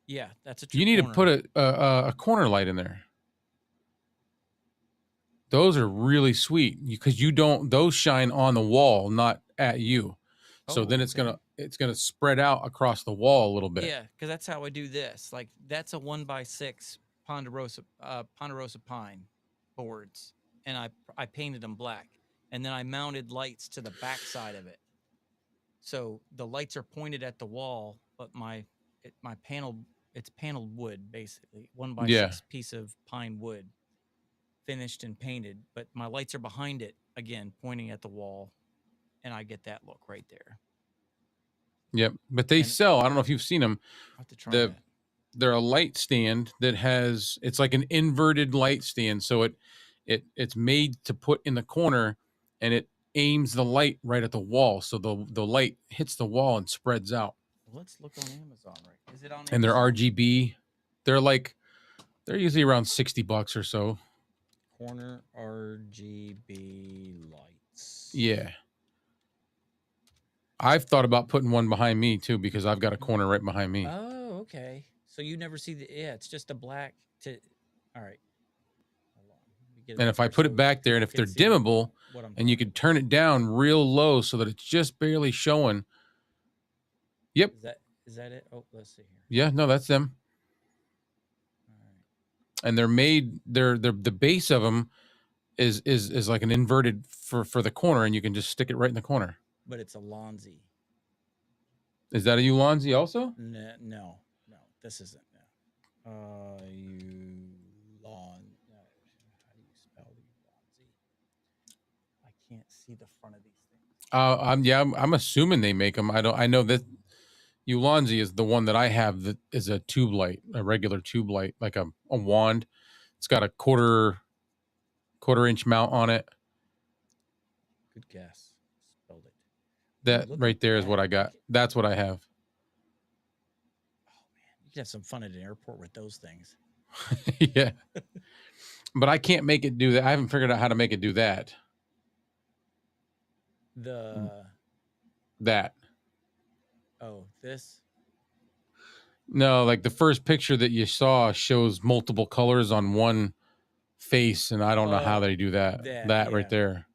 Yeah, that's a true. You need corner. to put a corner light in there. Those are really sweet because you don't. Those shine on the wall, not at you. So then it's gonna spread out across the wall a little bit. Yeah, because that's how I do this. Like that's a 1x6 Ponderosa pine boards, and I painted them black, and then I mounted lights to the back side of it. So the lights are pointed at the wall, but my panel it's paneled wood basically 1x6 piece of pine wood, finished and painted. But my lights are behind it again, pointing at the wall, and I get that look right there. Yep, but they sell. I don't know if you've seen them. I have to try that. They're a light stand that it's like an inverted light stand. So it's made to put in the corner, and it aims the light right at the wall. So the light hits the wall and spreads out. Well, let's look on Amazon. Right? Is it on? And Amazon? they're RGB. They're usually around $60 or so. Corner RGB lights. Yeah. I've thought about putting one behind me too because I've got a corner right behind me. Oh, okay. So you never see it's just a black all right. And if I put it back there and if they're dimmable and you could turn it down real low so that it's just barely showing. Yep. Is that it? Oh, let's see here. Yeah, no, that's them. All right. And they're made the base of them is like an inverted for the corner, and you can just stick it right in the corner. But it's a Lonzi. Is that a Ulanzi also? No, this isn't. No. How do you spell Ulanzi? I can't see the front of these things. I'm assuming they make them. I know that Ulanzi is the one that I have that is a tube light, a regular tube light, like a wand. It's got a quarter inch mount on it. Good guess. Spelled it. That right there is what I got. That's what I have. Oh man, you can have some fun at an airport with those things. Yeah. But I can't make it do that. I haven't figured out how to make it do that. That. Oh, this? No, like the first picture that you saw shows multiple colors on one face, and I don't know how they do that. That right there.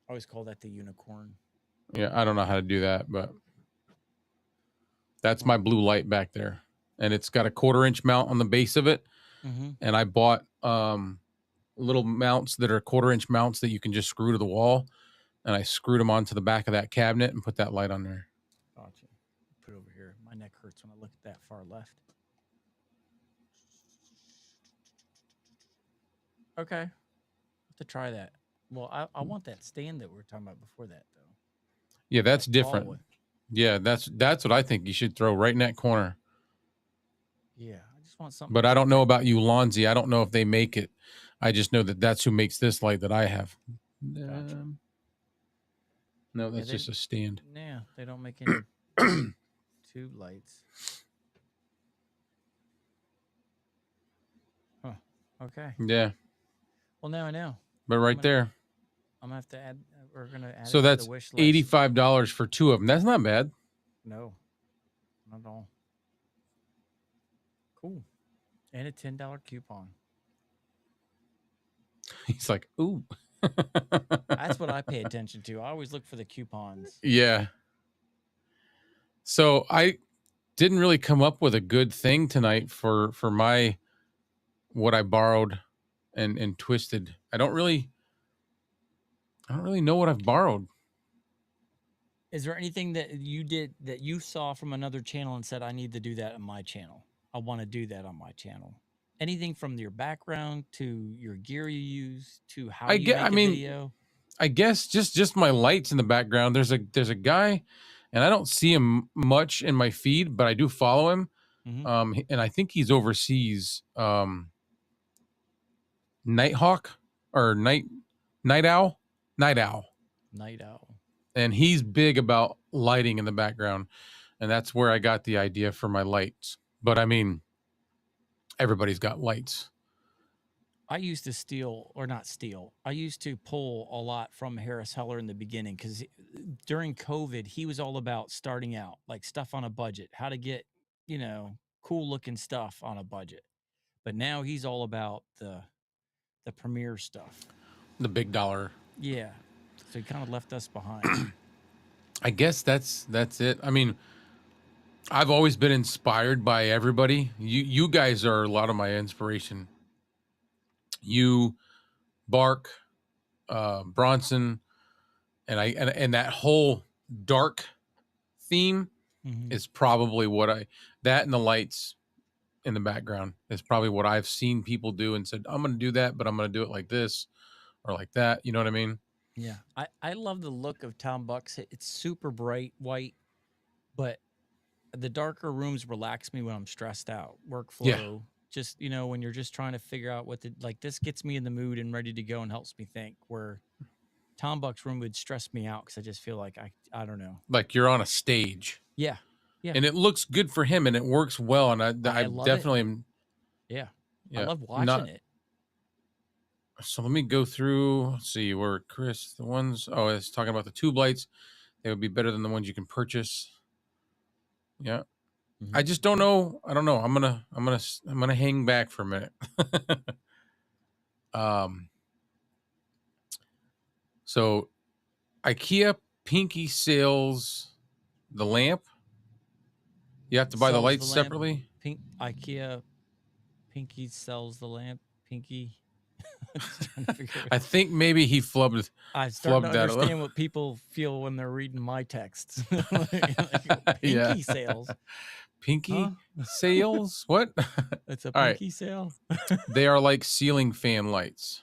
I always call that the unicorn. Yeah, I don't know how to do that, but that's my blue light back there. And it's got a 1/4 inch mount on the base of it. Mm-hmm. And I bought little mounts that are 1/4 inch mounts that you can just screw to the wall. And I screwed them onto the back of that cabinet and put that light on there. Gotcha. Put it over here. My neck hurts when I look at that far left. Okay. I'll have to try that. Well, I want that stand that we were talking about before that, though. Yeah, that's different. Yeah, that's what I think you should throw right in that corner. Yeah, I just want something. But I don't know about you, Lonzy. I don't know if they make it. I just know that that's who makes this light that I have. Gotcha. No, that's just a stand. Yeah, they don't make any tube lights. Huh. Okay. Yeah. Well, now I know. But right there. I'm gonna have to add. We're gonna add. So it that's to the wish list. $85 for 2 of them. That's not bad. No, not at all. Cool. And a $10 coupon. He's like, ooh. That's what I pay attention to. I always look for the coupons. Yeah. So I didn't really come up with a good thing tonight for my what I borrowed and twisted. I don't really know what I've borrowed. Is there anything that you did that you saw from another channel and said, I need to do that on my channel? I want to do that on my channel. Anything from your background to your gear you use to how you make a video? I guess just my lights in the background. There's a guy, and I don't see him much in my feed, but I do follow him. Mm-hmm. And I think he's overseas. Nighthawk or night owl. And he's big about lighting in the background, and that's where I got the idea for my lights. But I mean, everybody's got lights. I used to pull a lot from Harris Heller in the beginning because during COVID, he was all about starting out, like stuff on a budget, how to get, cool looking stuff on a budget. But now he's all about the premier stuff, the big dollar. Yeah. So he kind of left us behind. I guess that's it. I mean, I've always been inspired by everybody. You guys are a lot of my inspiration. You, Bark, Bronson, and that whole dark theme is probably what that and the lights in the background is probably what I've seen people do and said, I'm going to do that, but I'm going to do it like this or like that. You know what I mean? Yeah. I love the look of Tom Buck's. It's super bright white, but the darker rooms relax me when I'm stressed out. Workflow. Yeah. Just, when you're just trying to figure out this gets me in the mood and ready to go and helps me think, where Tom Buck's room would stress me out because I just feel like I don't know. Like you're on a stage. Yeah. Yeah. And it looks good for him and it works well. And I definitely am. Yeah. I love watching it. So let me go through. Let's see where Chris, it's talking about the tube lights. They would be better than the ones you can purchase. Yeah. Mm-hmm. I just don't know. I don't know. I'm gonna hang back for a minute. So IKEA Pinky sells the lamp. You have to buy the lights separately. IKEA Pinky sells the lamp. Pinky. I think maybe he flubbed. I start to understand what people feel when they're reading my texts. Pinky sales. Pinky sales? What? It's a pinky sale. They are like ceiling fan lights.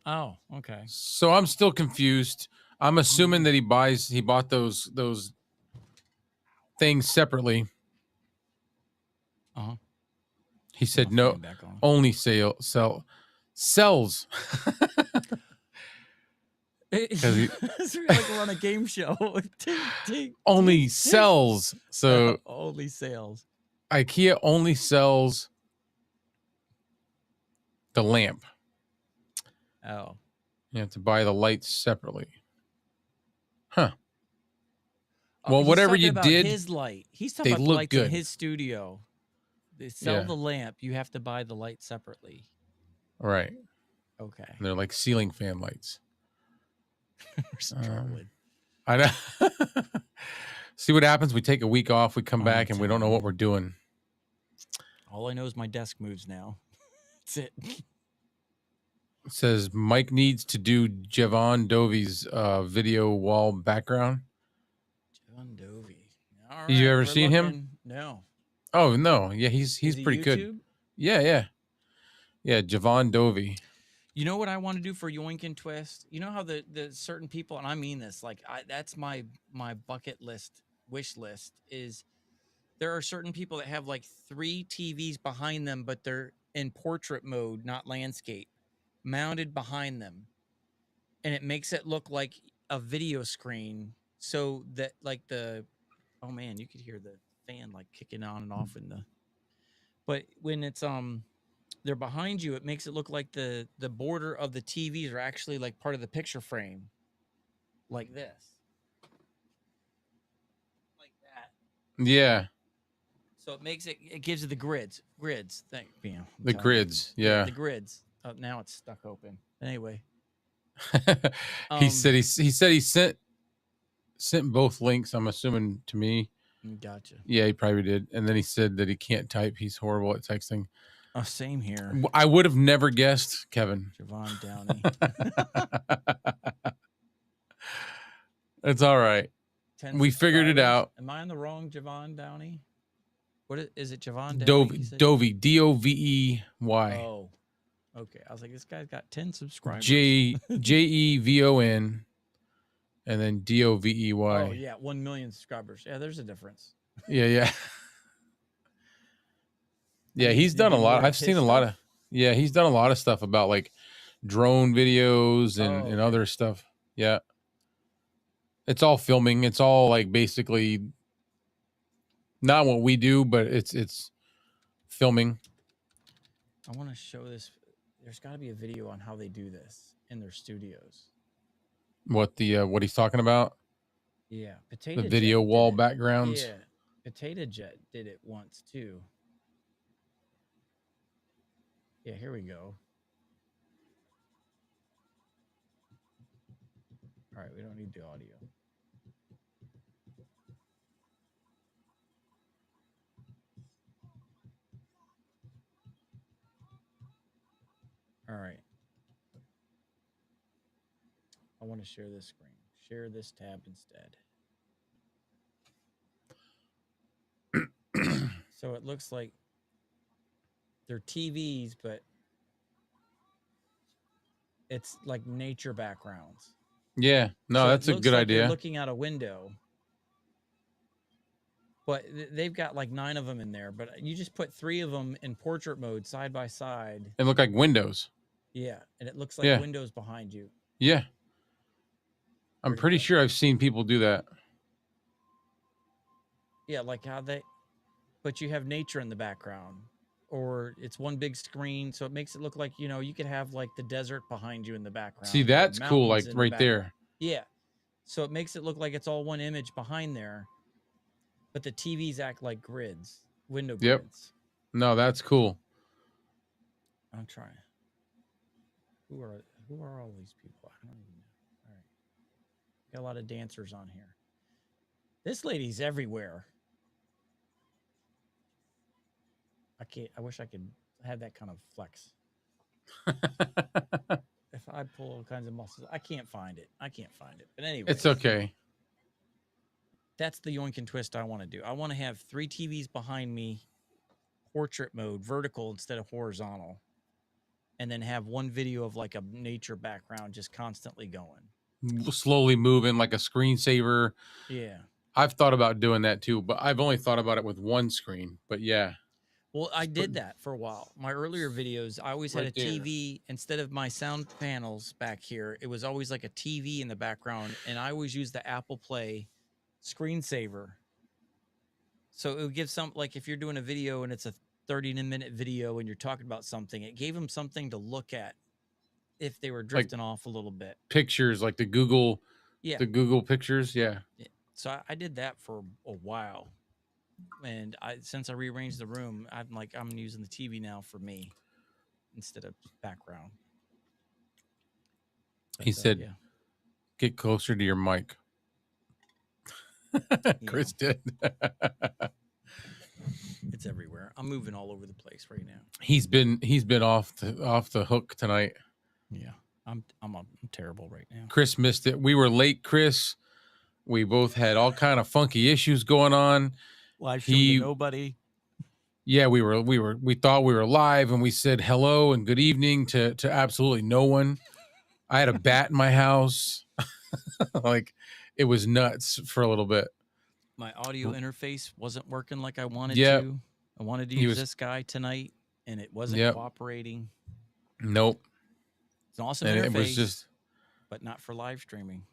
Oh, okay. So I'm still confused. I'm assuming that he bought those things separately. Uh-huh. He said no, only sells. It's like we're on a game show. Only sells. So only sales. IKEA only sells the lamp. Oh. You have to buy the lights separately. Huh. Well, whatever you did, his light. He's talking about the lights in his studio. They sell the lamp. You have to buy the light separately. Right. Okay. And they're like ceiling fan lights. I know. See what happens. We take a week off. We come back and we don't know what we're doing. All I know is my desk moves now. That's it. It says Mike needs to do Javon Dovey's video wall background. Javon Dovey. All right, you ever seen him? No. Oh no. Yeah, he's pretty good. Yeah. Javon Dovey. You know what I want to do for Yoink and Twist? You know how the certain people, and I mean this, like that's my bucket list, wish list is there are certain people that have like 3 TVs behind them, but they're in portrait mode, not landscape, mounted behind them. And it makes it look like a video screen so that like oh man, you could hear the fan like kicking on and off in the but when it's they're behind you, it makes it look like the border of the TVs are actually like part of the picture frame. Like this. Like that. Yeah. So it gives you the grids. Thank you. Know, the grids. Yeah. The grids. Oh, now it's stuck open. Anyway. he said he sent both links, I'm assuming, to me. Gotcha. Yeah, he probably did. And then he said that he can't type. He's horrible at texting. Oh, same here. I would have never guessed, Kevin. Javon Downey. It's all right. We figured it out. Am I on the wrong Javon Downey? What is it, Javon Dovey, Dovey. Oh, okay. I was like, this guy's got 10 subscribers. Jevon, and then Dovey. Oh yeah, 1 million subscribers. Yeah, there's a difference. Yeah. Yeah, he's done a lot. I've seen a lot of. Yeah, he's done a lot of stuff about like drone videos and other stuff. Yeah. It's all filming. It's all like basically not what we do, but it's filming. I want to show this. There's got to be a video on how they do this in their studios. What he's talking about? Yeah, the video wall backgrounds. Yeah, Potato Jet did it once too. Yeah, here we go. All right, we don't need the audio. All right. I want to share this screen. Share this tab instead. So it looks like they're TVs, but it's like nature backgrounds. Yeah, no, so that's a good idea. They're looking out a window, but they've got like 9 of them in there. But you just put 3 of them in portrait mode side by side. They look like windows. Yeah, and it looks like windows behind you. Yeah, I'm pretty sure I've seen people do that. Yeah, like how but you have nature in the background, or it's one big screen, so it makes it look like, you could have like the desert behind you in the background. See, that's cool, like right there. Yeah, so it makes it look like it's all one image behind there, but the TVs act like grids, window grids. No, that's cool. I'm trying. Who are all these people? I don't even know. All right, got a lot of dancers on here. This lady's everywhere. I wish I could have that kind of flex. If I pull all kinds of muscles, I can't find it. But anyway, it's okay. That's the yoink and twist I want to do. I want to have 3 TVs behind me, portrait mode, vertical instead of horizontal, and then have one video of like a nature background just constantly going. Slowly moving like a screensaver. Yeah. I've thought about doing that too, but I've only thought about it with one screen. But yeah. Well, I did that for a while. My earlier videos, I always had a TV instead of my sound panels back here. It was always like a TV in the background, and I always used the Apple Play screensaver. So it would give like if you're doing a video and it's a 30-minute video and you're talking about something, it gave them something to look at if they were drifting off a little bit. Pictures, like the Google pictures, yeah. So I did that for a while. And since I rearranged the room, I'm using the TV now for me instead of background. But, he said, "Get closer to your mic." Chris did. It's everywhere. I'm moving all over the place right now. He's been off the hook tonight. Yeah, I'm terrible right now. Chris missed it. We were late, Chris. We both had all kind of funky issues going on. Live stream to nobody. Yeah, we thought we were live, and we said hello and good evening to absolutely no one. I had a bat in my house. Like, it was nuts for a little bit. My audio interface wasn't working like I wanted Yep. to. I wanted to He use was- this guy tonight, and it wasn't Yep. cooperating. Nope. It's an awesome And interface, it was just, but not for live streaming.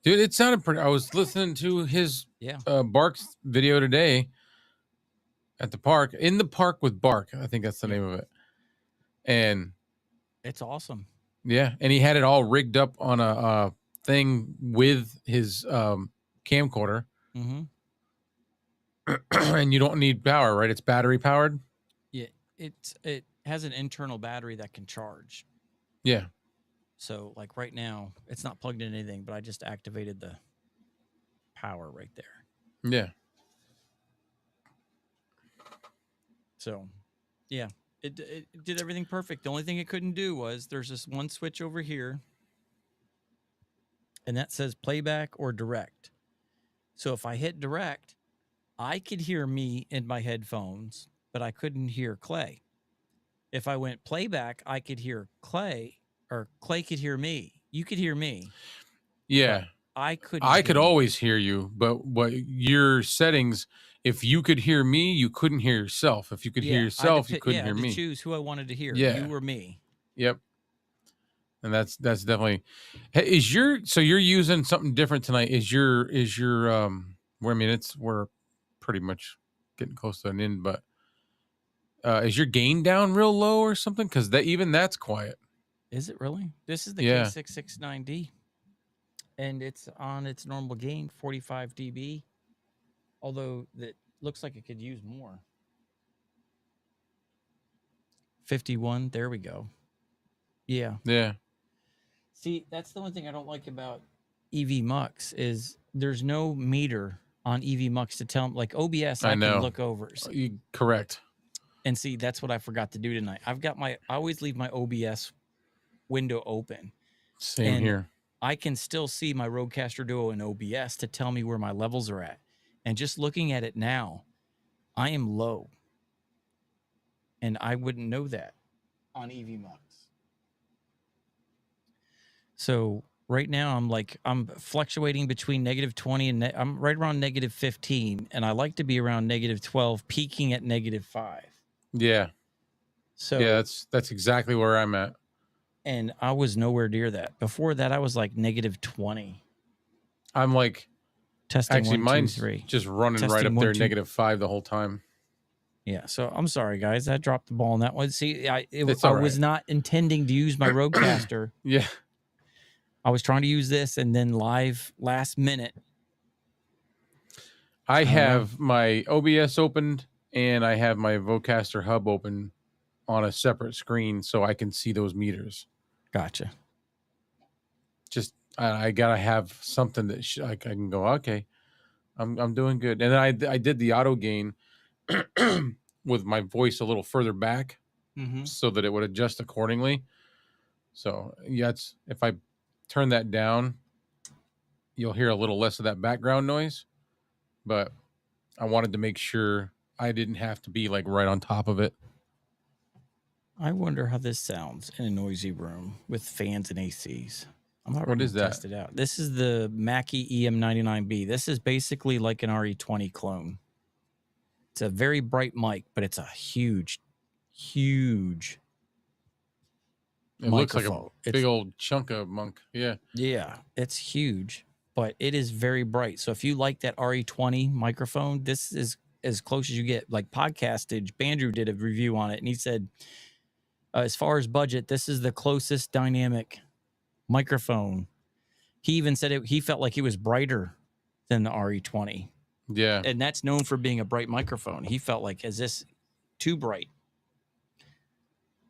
dude, it sounded pretty. I was listening to his Yeah. Bark's video today at the park, in the park with Bark. I think that's the Yeah. name of it. And It's awesome. yeah, and he had it all rigged up on a thing with his camcorder. Mm-hmm. And you don't need power, right? It's battery powered. Yeah, it has an internal battery that can charge. Yeah. So like right now, it's not plugged in anything, but I just activated the power right there. Yeah. So, yeah, it did everything perfect. The only thing it couldn't do was there's this one switch over here, and that says playback or direct. So if I hit direct, I could hear me in my headphones, but I couldn't hear Clay. If I went playback, I could hear Clay, or Clay could hear me. You could hear me. Yeah. I couldn't. I hear could you. always hear you, but what your settings, if you could hear me, you couldn't hear yourself. If you could hear yourself, you couldn't hear I had to me. choose who I wanted to hear. Yeah. You or me. Yep. And that's definitely. Hey, so you're using something different tonight. Is your I mean, we're pretty much getting close to an end, but is your gain down real low or something? Because that's quiet. Is it really? This is the Yeah. K669D, and it's on its normal gain, 45 dB. Although that looks like it could use more. 51. There we go. Yeah. Yeah. See, that's the one thing I don't like about EV Mux is there's no meter on EV Mux to tell them, like OBS. I know. can look over. Correct. And see, that's what I forgot to do tonight. I always leave my OBS window open. Same here. I can still see my Rodecaster Duo in OBS to tell me where my levels are at. And just looking at it now, I am low. And I wouldn't know that on EV Mux. So right now I'm fluctuating between -20 and I'm right around -15. And I like to be around -12, peaking at -5. Yeah. So yeah, that's exactly where I'm at. And I was nowhere near that. Before that, I was like -20. I'm like, testing. Actually, 1, 2, mine's 3. just running Testing, right up 1, there, 2. -5 the whole time. Yeah, so I'm sorry, guys. I dropped the ball on that one. See, I It's all was right. not intending to use my Rodecaster. Yeah. I was trying to use this, and then live last minute. I have my OBS opened, and I have my Vocaster Hub open on a separate screen so I can see those meters. Gotcha. Just I gotta have something that I can go, okay, I'm doing good. And then I did the auto gain with my voice a little further back, so that it would adjust accordingly. So yeah, if I turn that down, you'll hear a little less of that background noise. But I wanted to make sure I didn't have to be like right on top of it. I wonder how this sounds in a noisy room with fans and ACs. I'm not What ready is to that? test it out. This is the Mackie EM99B. This is basically like an RE20 clone. It's a very bright mic, but it's a huge It looks like a microphone. big old chunk of monk. Yeah. Yeah, it's huge, but it is very bright. So if you like that RE20 microphone, this is as close as you get. Like Podcastage, Bandrew did a review on it, and he said, as far as budget, this is the closest dynamic microphone. He even said he felt like it was brighter than the RE20. Yeah. And that's known for being a bright microphone. He felt like, is this too bright?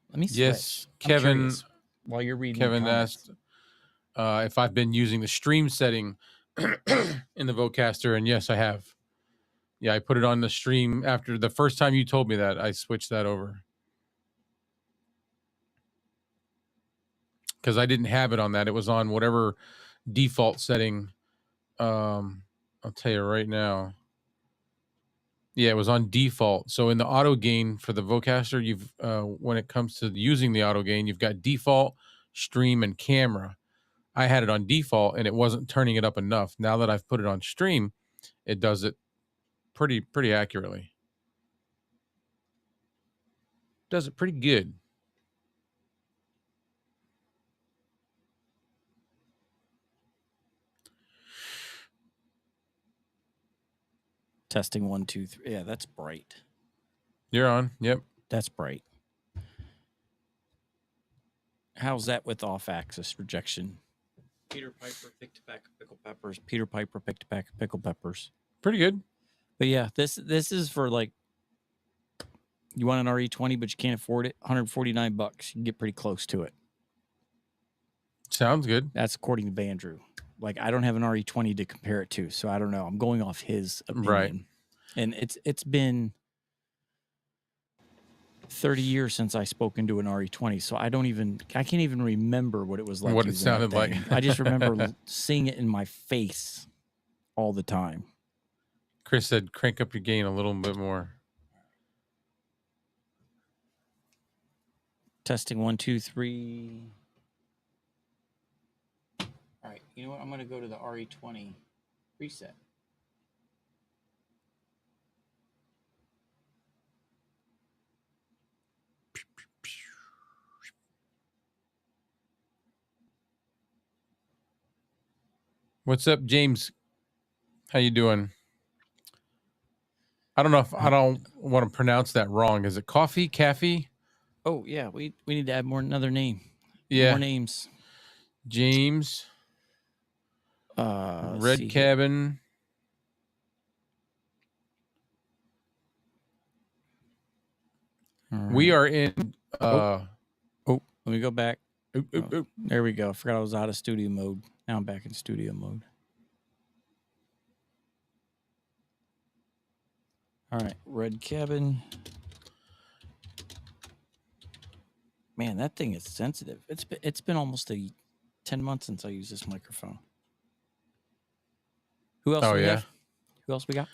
Let me switch. Yes, I'm Kevin. curious while you're reading. Kevin asked if I've been using the stream setting in the Vocaster, and yes, I have. Yeah, I put it on the stream after the first time you told me that. I switched that over because I didn't have it on that. It was on whatever default setting. I'll tell you right now. Yeah, it was on default. So in the auto gain for the Vocaster, you've when it comes to using the auto gain, you've got default, stream, and camera. I had it on default and it wasn't turning it up enough. Now that I've put it on stream, it does it pretty accurately. Does it pretty good. Testing 1, 2, 3. Yeah, that's bright. You're on. Yep. That's bright. How's that with off-axis projection? Peter Piper picked a pack of pickled peppers. Peter Piper picked a pack of pickled peppers. Pretty good. But yeah, this is for like, you want an RE20, but you can't afford it. $149. You can get pretty close to it. Sounds good. That's according to Bandrew. Like, I don't have an RE20 to compare it to, so I don't know. I'm going off his opinion. Right. And it's been 30 years since I spoke into an RE20, so I can't even remember what it was like. What it sounded like. I just remember seeing it in my face all the time. Chris said, crank up your gain a little bit more. Testing 1, 2, 3. All right, you know what? I'm going to go to the RE20 preset. What's up, James? How you doing? I don't know if I don't want to pronounce that wrong. Is it coffee, caffey? Oh yeah, we need to add another name. Yeah, more names. James. Red Cabin. Right. We are in. Let me go back. There we go. I forgot I was out of studio mode. Now I'm back in studio mode. All right, Red Cabin. Man, that thing is sensitive. It's been almost 10 months since I used this microphone. Who else? Have? Who else we got?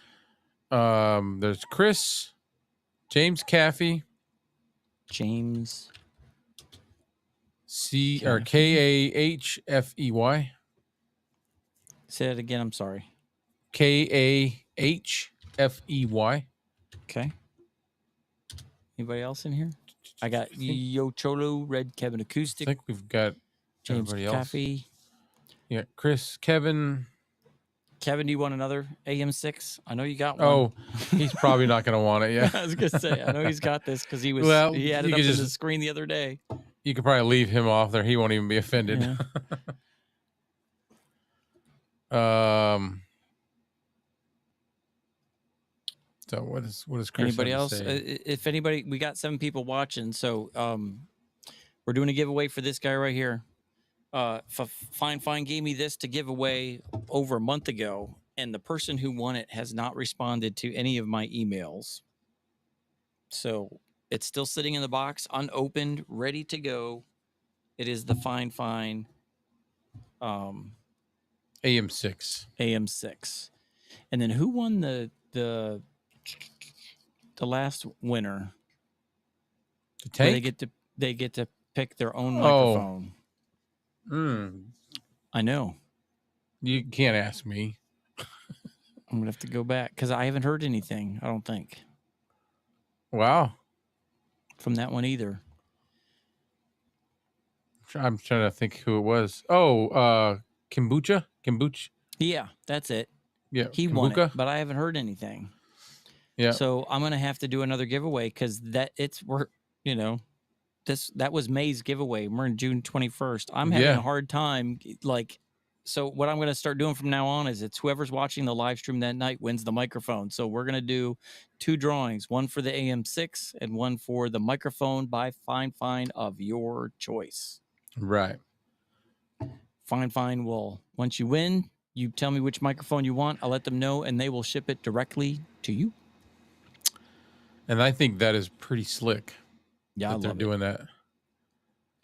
There's Chris, James Caffey, James or Kahfey. Say that again. I'm sorry. Kahfey. Okay. Anybody else in here? I got Yo Cholo, Red Cabin Acoustic. I think we've got James Caffey. Yeah, Chris, Kevin. Kevin, do you want another AM6? I know you got one. Oh, he's probably not going to want it. Yeah, I was going to say, I know he's got this because he had it up on the screen the other day. You could probably leave him off there. He won't even be offended. Yeah. So what is Chris? Anybody else? If anybody, we got 7 people watching, so we're doing a giveaway for this guy right here. Fine gave me this to give away over a month ago, and the person who won it has not responded to any of my emails. So it's still sitting in the box, unopened, ready to go. It is the Fine AM6. AM6. And then who won the last winner? The tank? They get to pick their own microphone. I know. You can't ask me. I'm gonna have to go back because I haven't heard anything. I don't think. Wow. From that one either. I'm trying to think who it was. Oh, Kombucha. Yeah, that's it. Yeah, he won it, but I haven't heard anything. Yeah. So I'm gonna have to do another giveaway because that was May's giveaway. We're in June 21st. I'm having a hard time. So what I'm going to start doing from now on is it's whoever's watching the live stream that night wins the microphone. So we're going to do 2 drawings, one for the AM6 and one for the microphone by Fine of your choice. Right. Fine will, once you win, you tell me which microphone you want. I'll let them know and they will ship it directly to you. And I think that is pretty slick. Yeah, they're doing that.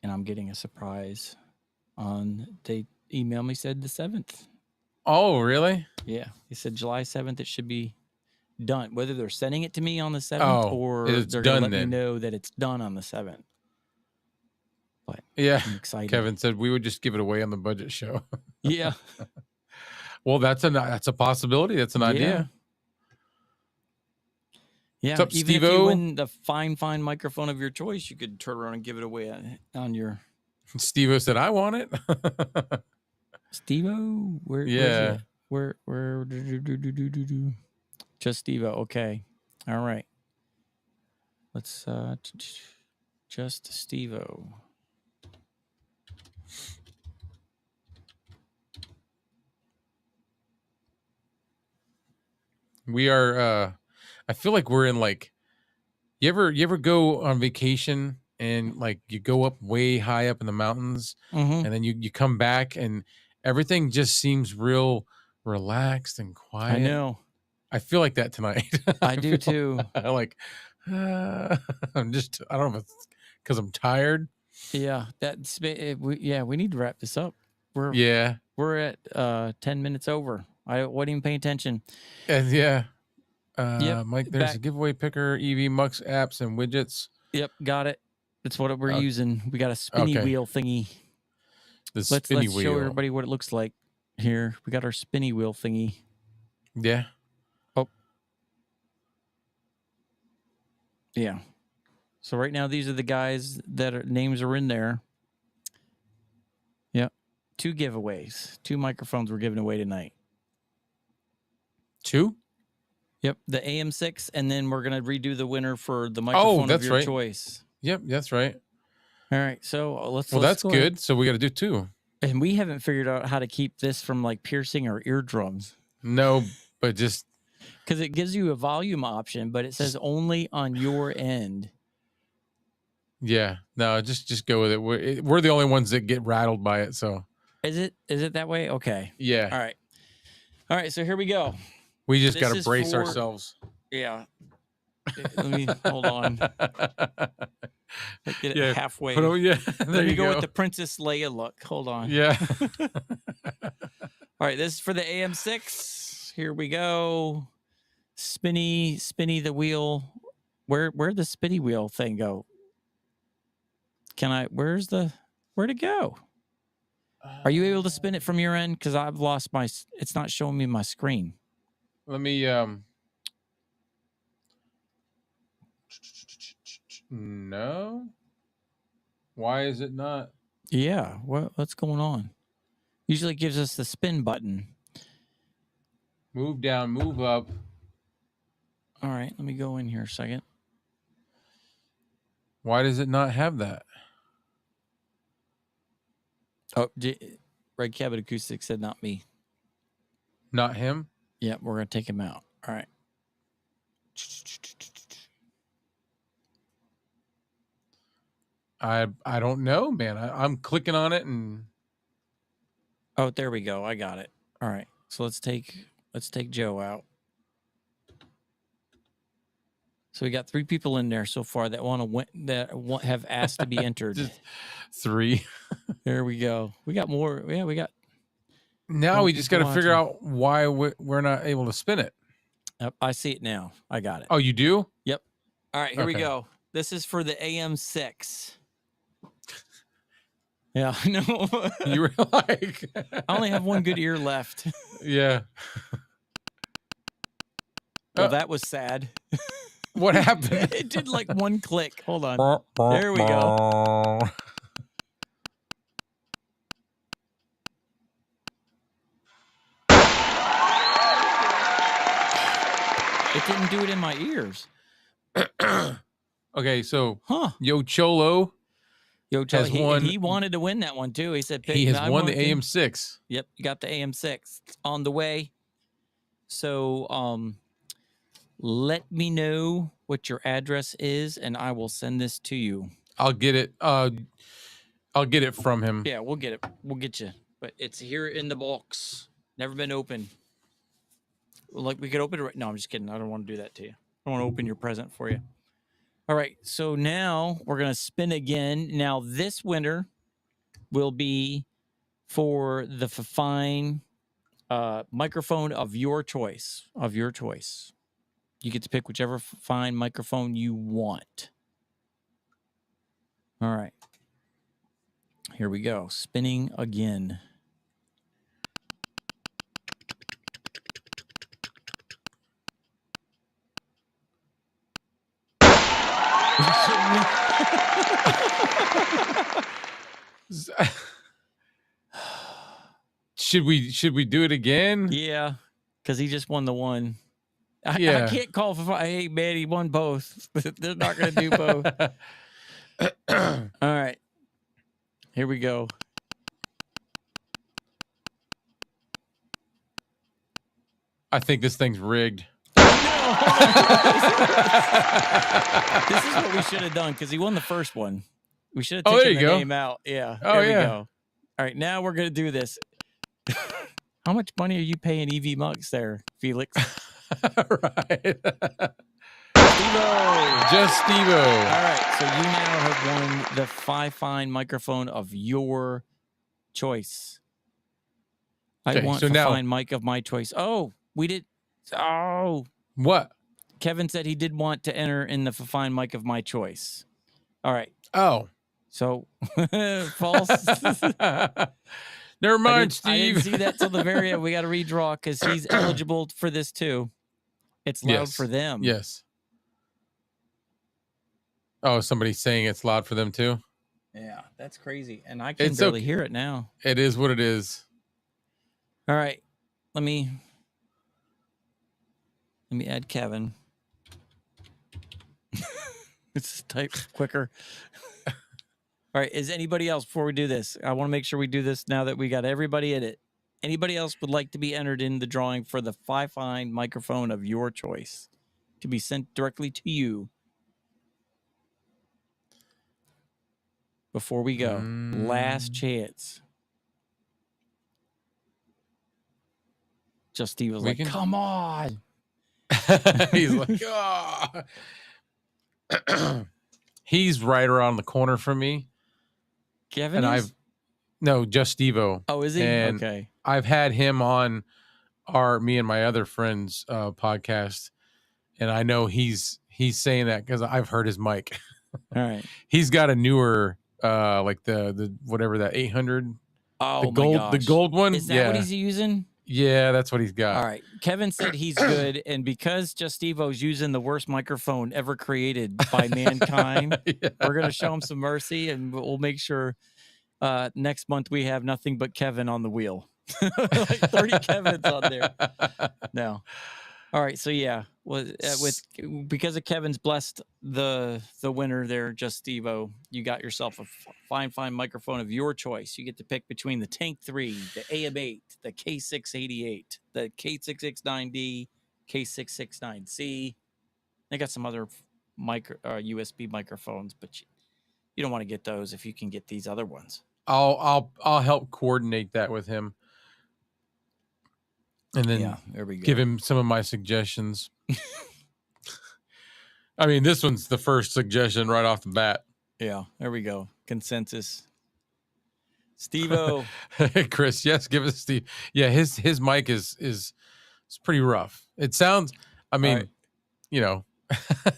And I'm getting a surprise they emailed me, said the 7th. Oh, really? Yeah. He said July 7th. It should be done, whether they're sending it to me on the 7th or it's they're going to done let me then. know that it's done on the 7th. But Yeah, I'm excited. Kevin said we would just give it away on the budget show. Yeah. Well, that's a possibility. That's an idea. Yeah, What's up, even Steve-O? if you win the fine microphone of your choice, you could turn around and give it away on your. Steve-O said, "I want it." Steve-O, where is it? Where? Just Steve-O. Okay, all right. Let's just Steve-O. We are. I feel like we're in like. You ever go on vacation and like you go up way high up in the mountains, and then you come back and everything just seems real relaxed and quiet. I know. I feel like that tonight. I do too. Like I'm just. I don't know if it's because I'm tired. Yeah, we need to wrap this up. We're at 10 minutes over. I wasn't even paying attention. And Mike, there's back. a giveaway picker, EV Mux apps and widgets. Yep, got it. That's what we're using. We got a spinny wheel thingy. Let's show everybody what it looks like here. We got our spinny wheel thingy. Yeah. Oh. Yeah. So right now, these are the guys that names are in there. Yep. 2 giveaways. 2 microphones we're giving away tonight. 2? Yep. The AM6, and then we're going to redo the winner for the microphone of your choice. Yep, that's right. All right. So let's that's good. Ahead. So we got to do 2. And we haven't figured out how to keep this from like piercing our eardrums. No, but just because it gives you a volume option, but it says only on your end. Yeah, no, just go with it. We're the only ones that get rattled by it. So is it that way? Okay. Yeah. All right. So here we go. We just got to brace ourselves. Yeah. Let me hold on. Get it halfway. There you go with the Princess Leia look. Hold on. Yeah. All right. This is for the AM6. Here we go. Spinny the wheel. Where'd the spinny wheel thing go? Where'd it go? Are you able to spin it from your end? Because I've lost it's not showing me my screen. Let me, no. Why is it not? Yeah. What's going on? Usually it gives us the spin button. Move down, move up. All right. Let me go in here a second. Why does it not have that? Oh, Red Cabot Acoustics said not me. Not him? Yeah, we're going to take him out. All right. I don't know, man. I'm clicking on it and... Oh, there we go. I got it. All right. So let's take Joe out. So we got 3 people in there so far that have asked to be entered. Just 3. There we go. We got more. Yeah, we got. Now we just got to figure out why we're not able to spin it. Yep, I see it now. I got it. Oh, you do? Yep. All right, here we go. This is for the AM6. Yeah, no. You were like... I only have one good ear left. Yeah. Well, that was sad. What happened? It did like one click. Hold on. There we go. It didn't do it in my ears. Okay, so Yo Cholo has won. He wanted to win that one too. He said he has won the AM6. Yep, you got the AM6 on the way. So let me know what your address is, and I will send this to you. I'll get it. I'll get it from him. Yeah, we'll get it. We'll get you. But it's here in the box. Never been opened. Like we could open it right. No, I'm just kidding. I don't want to do that to you. I want to open your present for you. All right. So now we're going to spin again. Now this winner will be for the fine microphone of your choice. You get to pick whichever fine microphone you want. All right. Here we go. Spinning again. Should we do it again? Yeah, because he just won the one. I can't call for. Hey, man, he won both. They're not going to do both. All right. Here we go. I think this thing's rigged. No. This is what we should have done because he won the first one. We should have taken the name out. Yeah. Oh, there we go. All right. Now we're going to do this. How much money are you paying EV Mugs there, Felix? Right. Steve-O. Just Steve-O. All right. So you now have won the fine microphone of your choice. I want a fine mic of my choice. Oh, we did. Oh. What? Kevin said he did want to enter in the fine mic of my choice. All right. Oh. So, false. Never mind, Steve. I didn't see that till the very end. We got to redraw because he's eligible for this too. It's loud for them. Yes. Oh, somebody's saying it's loud for them too? Yeah, that's crazy. And I can barely hear it now. It is what it is. All right. Let me add Kevin. Let's type quicker. All right. Is anybody else, before we do this, I want to make sure we do this now that we got everybody in it. Anybody else would like to be entered in the drawing for the fine microphone of your choice to be sent directly to you? Before we go, last chance. Just Steve was like, come on. He's like, oh. He's right around the corner from me. Kevin and No, just Steve-O. Oh, is he? And okay. I've had him on me and my other friends podcast, and I know he's saying that because I've heard his mic. All right. He's got a newer like the whatever that 800. Oh, the gold one. Is that what he's using? Yeah, that's what he's got. All right. Kevin said he's good, and because Just Steve-O's using the worst microphone ever created by mankind, we're gonna show him some mercy, and we'll make sure next month we have nothing but Kevin on the wheel. Like 30 Kevins on there. No. All right. So yeah, because of Kevin's blessed the winner there, Just Steve-O, you got yourself a fine microphone of your choice. You get to pick between the Tank 3, the AM8, the K688, the K669D, K669C. They got some other USB microphones, but you don't want to get those if you can get these other ones. I'll help coordinate that with him. And then there we go. Give him some of my suggestions. I mean, this one's the first suggestion right off the bat. Yeah, there we go. Consensus. Steve-O. Chris, yes, give us Steve. Yeah, his mic is pretty rough. It sounds, I mean, you know.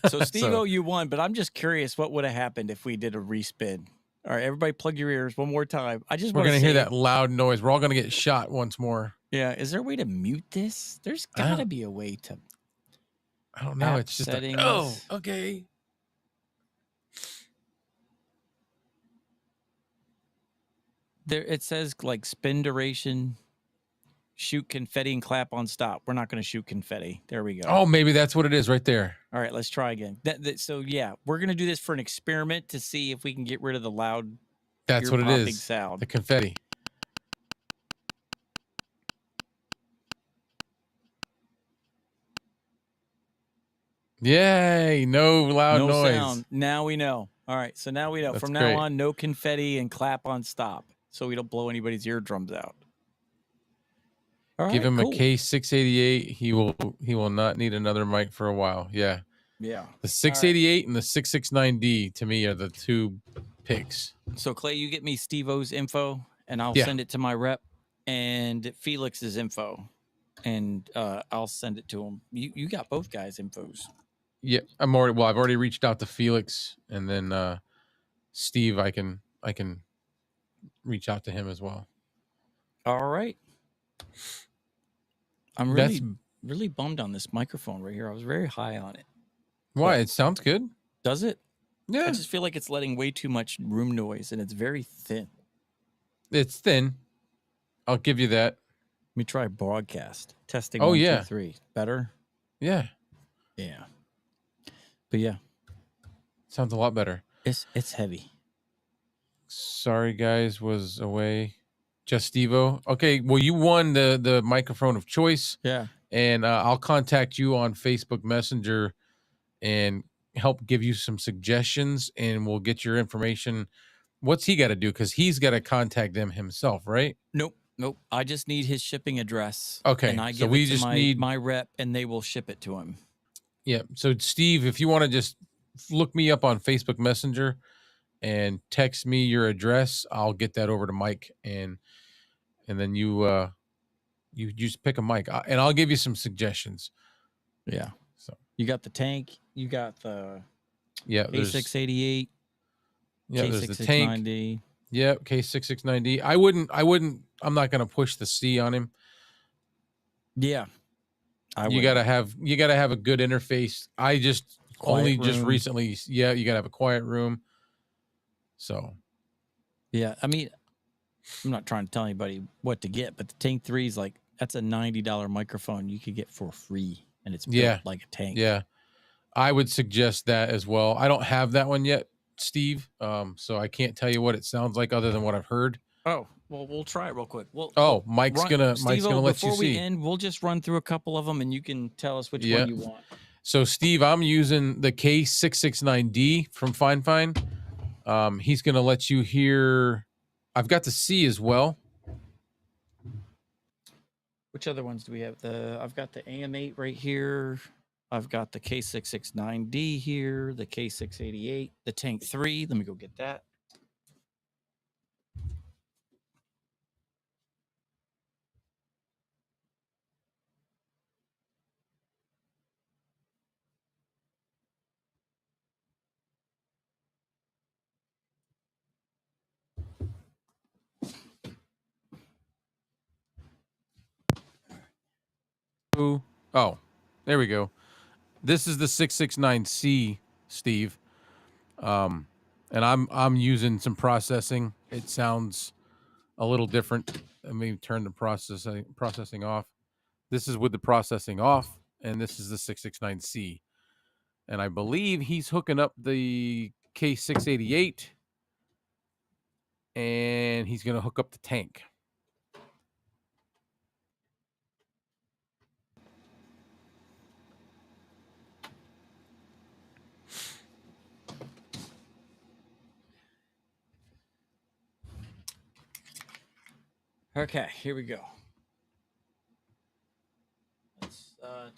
So Steve-O, you won, but I'm just curious what would have happened if we did a respin. All right, everybody plug your ears one more time. We're going to hear that loud noise. We're all going to get shot once more. Yeah. Is there a way to mute this? There's got to be a way to. I don't know. It's just settings. Oh, okay. There, it says like spin duration, shoot confetti, and clap on stop. We're not going to shoot confetti. There we go. Oh, maybe that's what it is right there. All right, let's try again. So yeah, we're going to do this for an experiment to see if we can get rid of the loud. That's what it is. Sound. The confetti. Yay! No loud noise. Sound. Now we know. All right, so now we know. From now on, no confetti and clap on stop, so we don't blow anybody's eardrums out. All Give right, him cool. a K688. He will not need another mic for a while. Yeah. Yeah. The 688 and the 669D to me are the two picks. So Clay, you get me Steve-O's info, and I'll send it to my rep, and Felix's info, and I'll send it to him. You got both guys' infos. Yeah, I've already reached out to Felix, and then Steve. I can reach out to him as well. All right. I'm really bummed on this microphone right here. I was very high on it. Why? It sounds good. Does it? Yeah. I just feel like it's letting way too much room noise, and it's very thin. It's thin. I'll give you that. Let me try broadcast. Testing. Oh, 1, yeah. 2, 3. Better? Yeah. Yeah. But yeah. Sounds a lot better. It's heavy. Sorry, guys, was away. Just Stevo. Okay, well, you won the microphone of choice. Yeah. And I'll contact you on Facebook Messenger and help give you some suggestions, and we'll get your information. What's he got to do? Because he's got to contact them himself, right? Nope. I just need his shipping address. Okay, And I so give we it to just need my rep, and they will ship it to him. Yeah. So Steve, if you want to just look me up on Facebook Messenger and text me your address, I'll get that over to Mike, and then you just pick a mic, and I'll give you some suggestions. Yeah. So you got the tank. You got the K688. Yeah, there's the tank. Yeah, K669D. I'm not going to push the C on him. Yeah. You gotta have a good interface. I just just recently, you gotta have a quiet room. So yeah, I mean, I'm not trying to tell anybody what to get, but the Tank 3 is that's a $90 microphone you could get for free, and it's built like a tank. Yeah, I would suggest that as well. I don't have that one yet, Steve. So I can't tell you what it sounds like other than what I've heard. Oh, well, we'll try it real quick. Mike's gonna let you see. Before we end, we'll just run through a couple of them, and you can tell us which one you want. So, Steve, I'm using the K669D from Fine. He's gonna let you hear. I've got the C as well. Which other ones do we have? I've got the AM8 right here. I've got the K669D here, the K688, the Tank 3. Let me go get that. Oh, there we go. This is the 669C, Steve. And I'm using some processing. It sounds a little different. Let me turn the processing off. This is with the processing off, and this is the 669C. And I believe he's hooking up the K688, and he's going to hook up the tank. Okay, here we go. Let's go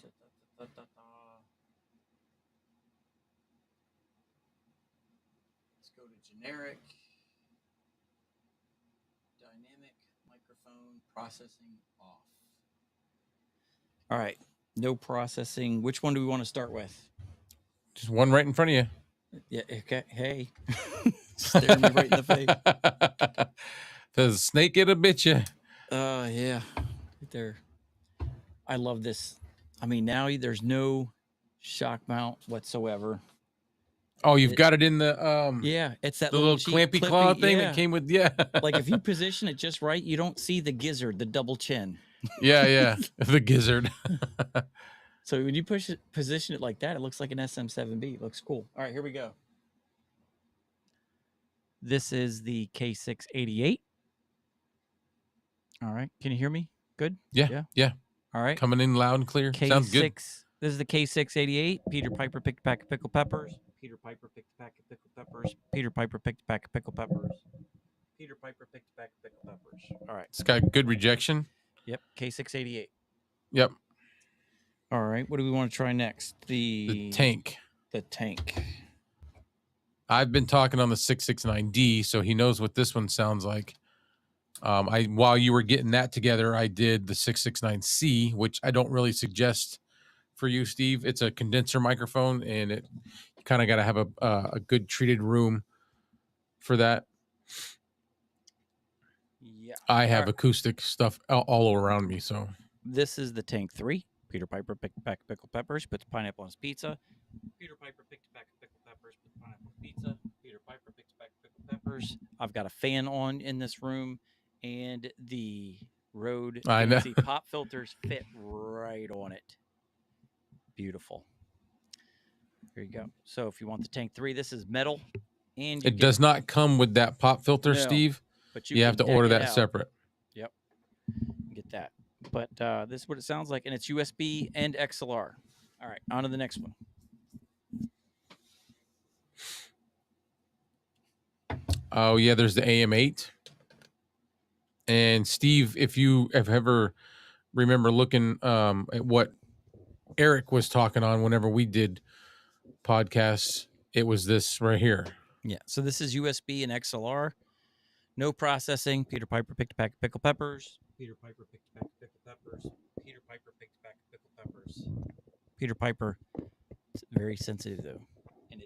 to generic, dynamic, microphone, processing off. All right, no processing. Which one do we want to start with? Just one right in front of you. Yeah, okay. Hey, staring me right in the face. The snake it'll bit you. Yeah, right there. I love this. I mean, now there's no shock mount whatsoever. Oh, you've got it in the yeah, it's that the little clampy claw thing that came with like if you position it just right, you don't see the gizzard, the double chin. Yeah, the gizzard. So when you position it like that, it looks like an SM7B. It looks cool. All right, here we go. This is the K688. All right, can you hear me? Good. Yeah. All right, coming in loud and clear. Sounds good. This is the K688. Peter Piper picked a pack of pickled peppers. Peter Piper picked a pack of pickled peppers. Peter Piper picked a pack of pickled peppers. Peter Piper picked a pack of pickled peppers. All right. It's got good rejection. Yep, K688. Yep. All right, what do we want to try next? The tank. The tank. I've been talking on the 669D, so he knows what this one sounds like. While you were getting that together, I did the 669C, which I don't really suggest for you, Steve. It's a condenser microphone, and you kind of got to have a good treated room for that. Yeah. I have acoustic stuff all around me, so. This is the Tank 3. Peter Piper picked a pack of pickled peppers, puts pineapple on his pizza. Peter Piper picked a pack of pickled peppers, puts pineapple on pizza. Peter Piper picked a pack of pickled peppers. I've got a fan on in this room, and the Rode fancy pop filters fit right on it. Beautiful. Here you go. So if you want the Tank 3, this is metal. And it does not come with that pop filter, No, Steve. But you have to order that separate. Yep. Get that. But this is what it sounds like, and it's USB and XLR. All right, on to the next one. Oh, yeah, there's the AM8. And Steve, if you have ever remember looking at what Eric was talking on whenever we did podcasts, it was this right here. Yeah, so this is USB and XLR. No processing. Peter Piper picked a pack of pickled peppers. Peter Piper picked a pack of pickled peppers. Peter Piper picked a pack of pickled peppers. Peter Piper is very sensitive, though. And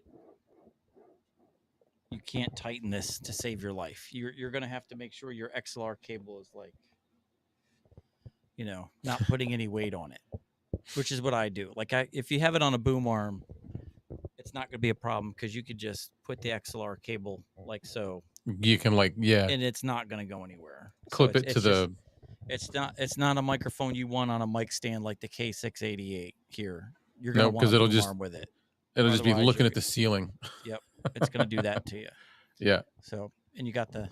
you can't tighten this to save your life. You're going to have to make sure your XLR cable is like, not putting any weight on it, which is what I do. Like if you have it on a boom arm, it's not going to be a problem because you could just put the XLR cable like so. You can and it's not going to go anywhere. Clip so it to the. It's not a microphone you want on a mic stand like the K688 here. You're going to want because a it'll boom just arm with it. It'll just be looking at the ceiling. Yep, it's going to do that to you. Yeah. So, and you got the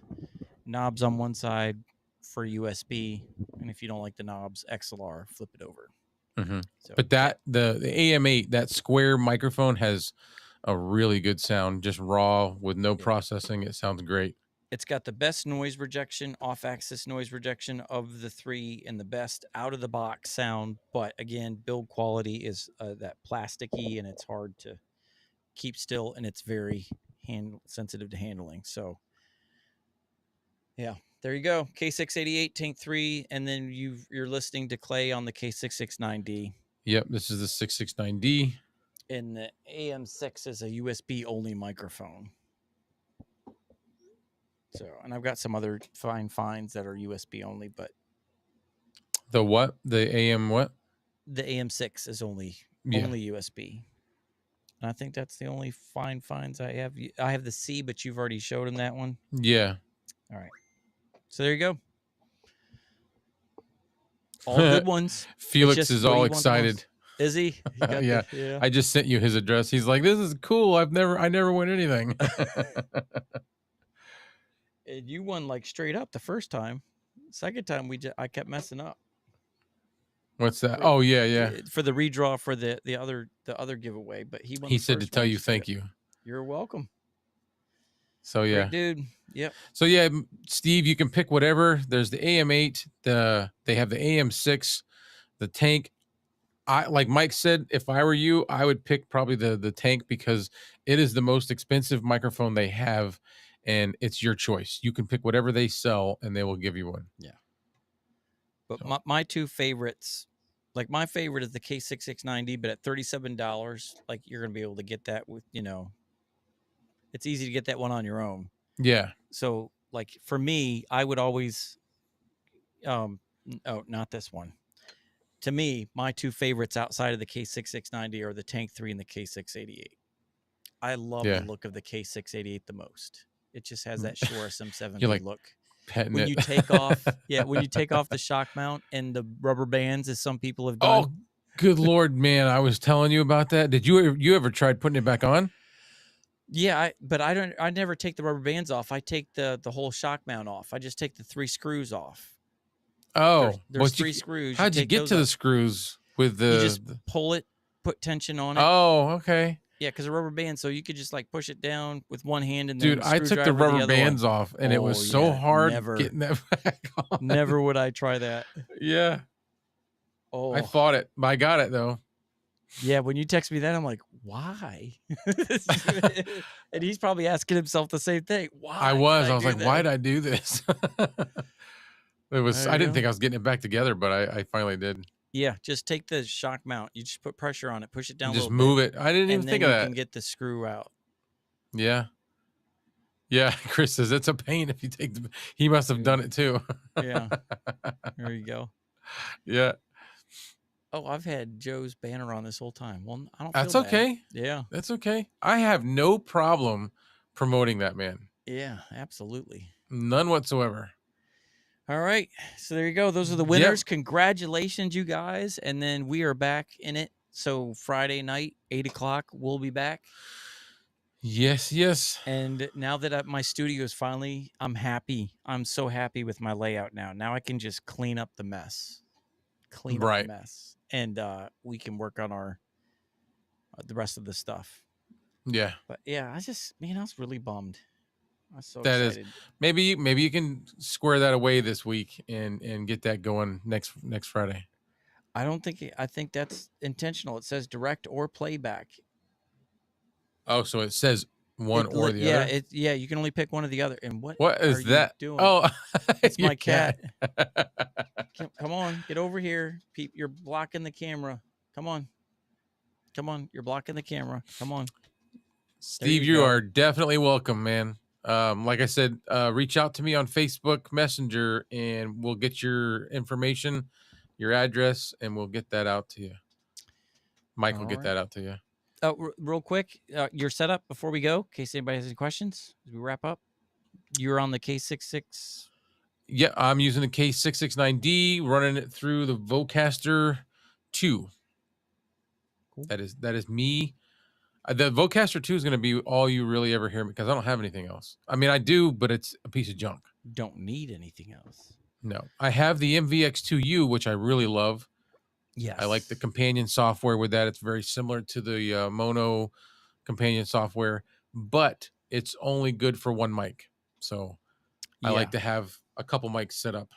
knobs on one side for USB, and if you don't like the knobs, XLR, flip it over. Mm-hmm. So, but the AM8, that square microphone has a really good sound, just raw with no processing. It sounds great. It's got the best noise rejection, off-axis noise rejection of the three, and the best out-of-the-box sound. But again, build quality is that plasticky, and it's hard to keep still, and it's very sensitive to handling. So, yeah, there you go. K688 Tank 3, and then you're listening to Clay on the K669D. Yep, this is the 669D. And the AM6 is a USB only microphone. So, and I've got some other fine finds that are USB only, but the what? The AM what? The AM6 is only USB. And I think that's the only fine finds I have. I have the C, but you've already showed him that one. Yeah. All right. So there you go. All good ones. Felix is all excited. Is he? Yeah. I just sent you his address. He's like, "This is cool. I never win anything." And you won like straight up the first time. Second time I kept messing up. What's that? Oh yeah. For the redraw for the other giveaway, but he won. He said to tell you thank you. You're welcome. So yeah, great dude. Yep. So yeah, Steve, you can pick whatever. There's the AM8. They have the AM6, the Tank. Like Mike said, if I were you, I would pick probably the Tank because it is the most expensive microphone they have, and it's your choice. You can pick whatever they sell, and they will give you one. Yeah. But so. my two favorites, like my favorite is the K669D, but at $37, like you're gonna be able to get that with it's easy to get that one on your own. Yeah. So like for me, I would always, not this one. To me, my two favorites outside of the K669D are the Tank 3 and the K688. I love the look of the K688 the most. It just has that Shure SM7B look. When you take off, when you take off the shock mount and the rubber bands, as some people have done. Oh, good Lord, man! I was telling you about that. Did you ever tried putting it back on? Yeah, but I never take the rubber bands off. I take the whole shock mount off. I just take the 3 screws off. Oh, there's 3 screws. How'd you get to the screws with the? You just pull it, put tension on it. Oh, okay. Yeah, because a rubber band, so you could just like push it down with one hand and then. Dude, I took the rubber bands off, and it was so hard getting that back on. Never would I try that. Yeah. Oh, I fought it. I got it though. Yeah, when you text me that, I'm like, why? And he's probably asking himself the same thing. Why? I was like, why did I do this? It was. There I you didn't go. think I was getting it back together, but I finally did. Yeah, just take the shock mount. You just put pressure on it, push it down a Just little bit, move it. I didn't even and think then of you that. can get the screw out. Yeah. Yeah. Chris says it's a pain if you take the. He must have done it too. Yeah. There you go. Yeah. Oh, I've had Joe's banner on this whole time. Well, I don't That's feel bad. okay. Yeah. That's okay. I have no problem promoting that man. Yeah, absolutely. None whatsoever. All right. So there you go. Those are the winners. Congratulations, you guys. And then we are back in it. So Friday night, 8:00, we'll be back. Yes, yes. And now that my studio is finally, I'm happy. I'm so happy with my layout now. Now I can just clean up the mess. Right. And we can work on our the rest of the stuff. Yeah. But yeah, I was really bummed. I was so That excited. is maybe you can square that away this week and get that going next Friday. I think that's intentional. It says direct or playback. Oh, so it says one or the other? Yeah, you can only pick one or the other. And what is are that? you doing? Oh, it's your my cat. Come on, get over here. Peep, you're blocking the camera. Come on. You're blocking the camera. Come on. Steve, you are definitely welcome, man. Like I said, reach out to me on Facebook Messenger and we'll get your information, your address, and we'll get that out to you. Mike will get that out to you. Oh, real quick, your setup before we go, in case anybody has any questions as we wrap up. You're on the K66. Yeah, I'm using the K669D, running it through the Vocaster 2. Cool. That is me. The Vocaster 2 is going to be all you really ever hear because I don't have anything else. I mean, I do, but it's a piece of junk. Don't need anything else. No. I have the MVX2U, which I really love. Yes. I like the companion software with that. It's very similar to the Mono companion software, but it's only good for one mic. So I like to have a couple mics set up.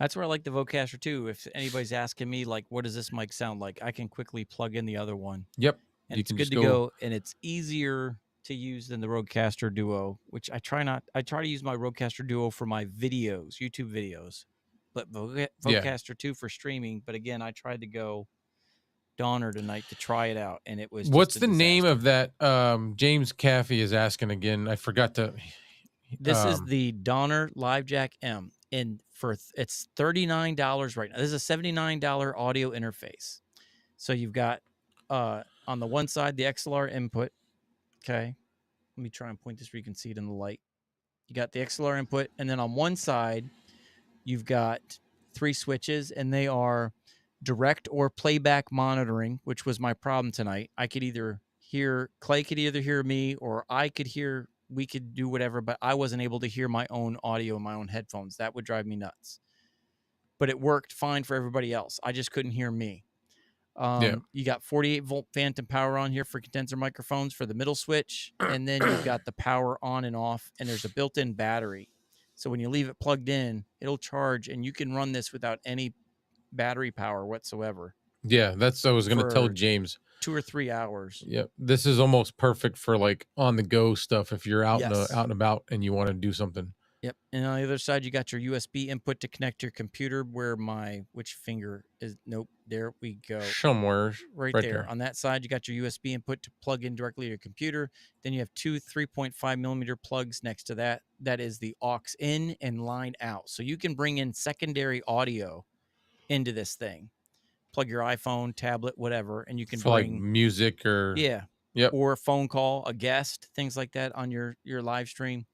That's where I like the Vocaster too. If anybody's asking me, like, what does this mic sound like? I can quickly plug in the other one. Yep. And it's good to go, and it's easier to use than the Rodecaster Duo, which I try to use my Rodecaster Duo for my videos, YouTube videos, but Vocaster 2 for streaming. But again, I tried to go Donner tonight to try it out, and it was What's just the name of that? James Caffey is asking again. I forgot to. This is the Donner Live Jack M, and it's $39 right now. This is a $79 audio interface. So you've got on the one side the XLR input. Okay, let me try and point this where you can see it in the light. You got the XLR input, and then on one side you've got 3 switches, and they are direct or playback monitoring, which was my problem tonight. I could either hear Clay could either hear me, or we could do whatever, but I wasn't able to hear my own audio in my own headphones. That would drive me nuts. But it worked fine for everybody else. I just couldn't hear me. You got 48-volt phantom power on here for condenser microphones for the middle switch, and then you've got the power on and off, and there's a built-in battery. So when you leave it plugged in, it'll charge, and you can run this without any battery power whatsoever. Yeah, that's what I was going to tell James. 2 or 3 hours. Yeah, this is almost perfect for like on the go stuff if you're out and about and you want to do something. Yep. And on the other side, you got your USB input to connect your computer. Where which finger is? Nope. There we go. Somewhere. Right there. On that side, you got your USB input to plug in directly to your computer. Then you have 2 3.5 millimeter plugs next to that. That is the aux in and line out. So you can bring in secondary audio into this thing. Plug your iPhone, tablet, whatever, and you can bring like music or or a phone call, a guest, things like that on your live stream.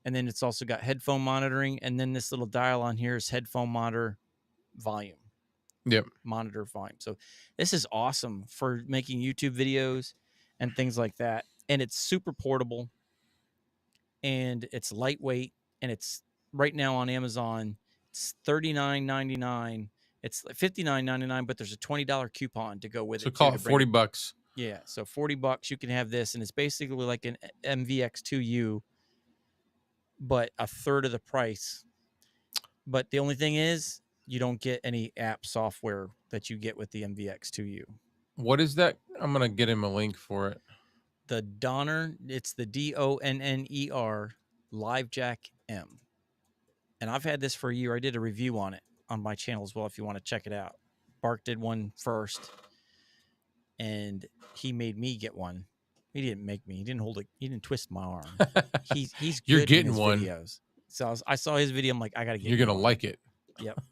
And then it's also got headphone monitoring, and then this little dial on here is headphone monitor volume. Yep. Monitor volume. So this is awesome for making YouTube videos and things like that. And it's super portable, and it's lightweight, and it's right now on Amazon. It's $39.99. It's $59.99, but there's a $20 coupon to go with it. So call it $40. Yeah, so $40 you can have this, and it's basically like an MVX2U, but a third of the price. But the only thing is, you don't get any app software that you get with the MVX2U. What is that? I'm going to get him a link for it. The Donner, it's the DONNER Live Jack M. and I've had this for a year. I did a review on it on my channel as well if you want to check it out. Bark did one first, and he made me get one. He didn't make me. He didn't hold it. He didn't twist my arm. He's You're good in getting his one. videos. So I saw his video. I'm like, I got to get. You're gonna like it. Yep.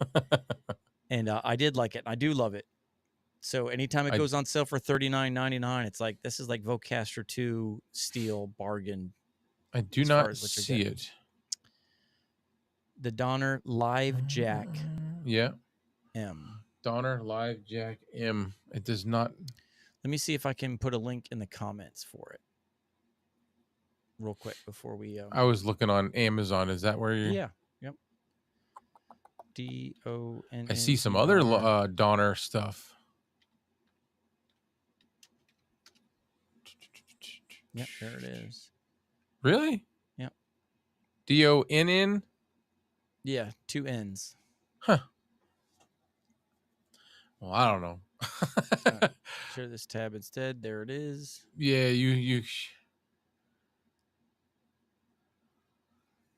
And I did like it. I do love it. So anytime it goes on sale for $39.99, it's like this is like Vocaster 2 steel bargain. I do not see it. The Donner Live Jack. Yeah. M. Donner Live Jack M. It does not. Let me see if I can put a link in the comments for it real quick before we. I was looking on Amazon. Is that where you're? Yeah. Yep. DONN. I see some other Donner stuff. Yep, there it is. Really? Yep. DONN? Yeah, 2 N's. Huh. Well, I don't know. Right. Share this tab instead. There it is. Yeah, you.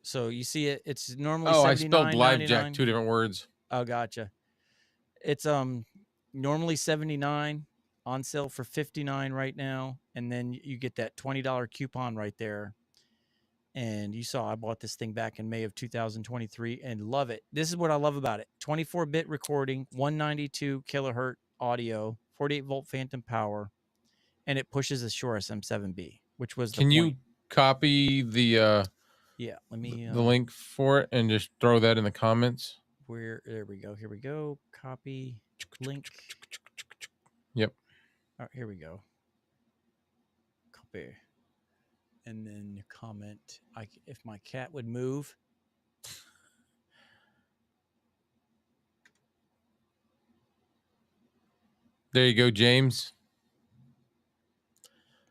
So you see it. It's normally. Oh, I spelled Live $79.99. Jack 2 different words. Oh, gotcha. It's normally $79, on sale for $59 right now, and then you get that $20 coupon right there. And you saw I bought this thing back in May of 2023 and love it. This is what I love about it: 24-bit recording, 192 kilohertz audio, 48-volt phantom power, and it pushes the Shure SM7B, which was the Can you point. copy the Yeah, let me the link for it and just throw that in the comments? There we go. Here we go. Copy link. Yep. All right, here we go. Copy. And then comment. If my cat would move. There you go, James.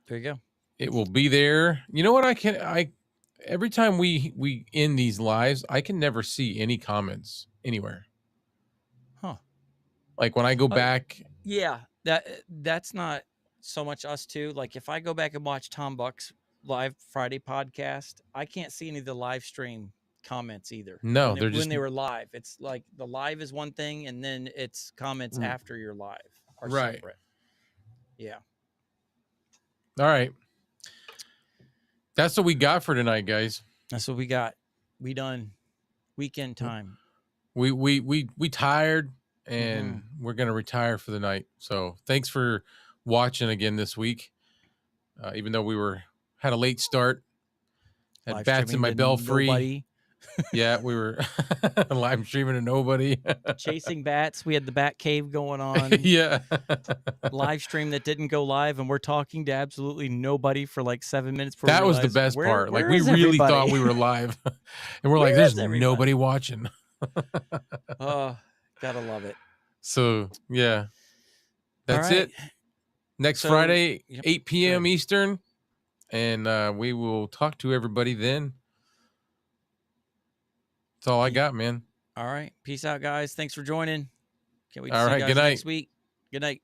There you go. It will be there. You know what? Every time we end these lives, I can never see any comments anywhere. Huh. Like when I go back. Yeah, that's not so much us too. Like if I go back and watch Tom Buck's live Friday podcast, I can't see any of the live stream comments either. No, when they were live. It's like the live is one thing, and then it's comments after you're live are separate. Yeah. All right. That's what we got for tonight, guys. That's what we got. We done. Weekend time. We tired, and we're gonna retire for the night. So thanks for watching again this week. Even though we had a late start, had Live bats in my belfry. Nobody. Yeah, we were live streaming to nobody. Chasing bats. We had the bat cave going on. Yeah. Live stream that didn't go live, and we're talking to absolutely nobody for like 7 minutes. That was the best part. Like we really thought we were live, and we're like, "There's nobody watching." Oh, gotta love it. So yeah, that's it. Next Friday, 8 p.m. Eastern, and we will talk to everybody then. That's all I got, man. All right. Peace out, guys. Thanks for joining. Can't wait to see you guys good night. next week. Good night.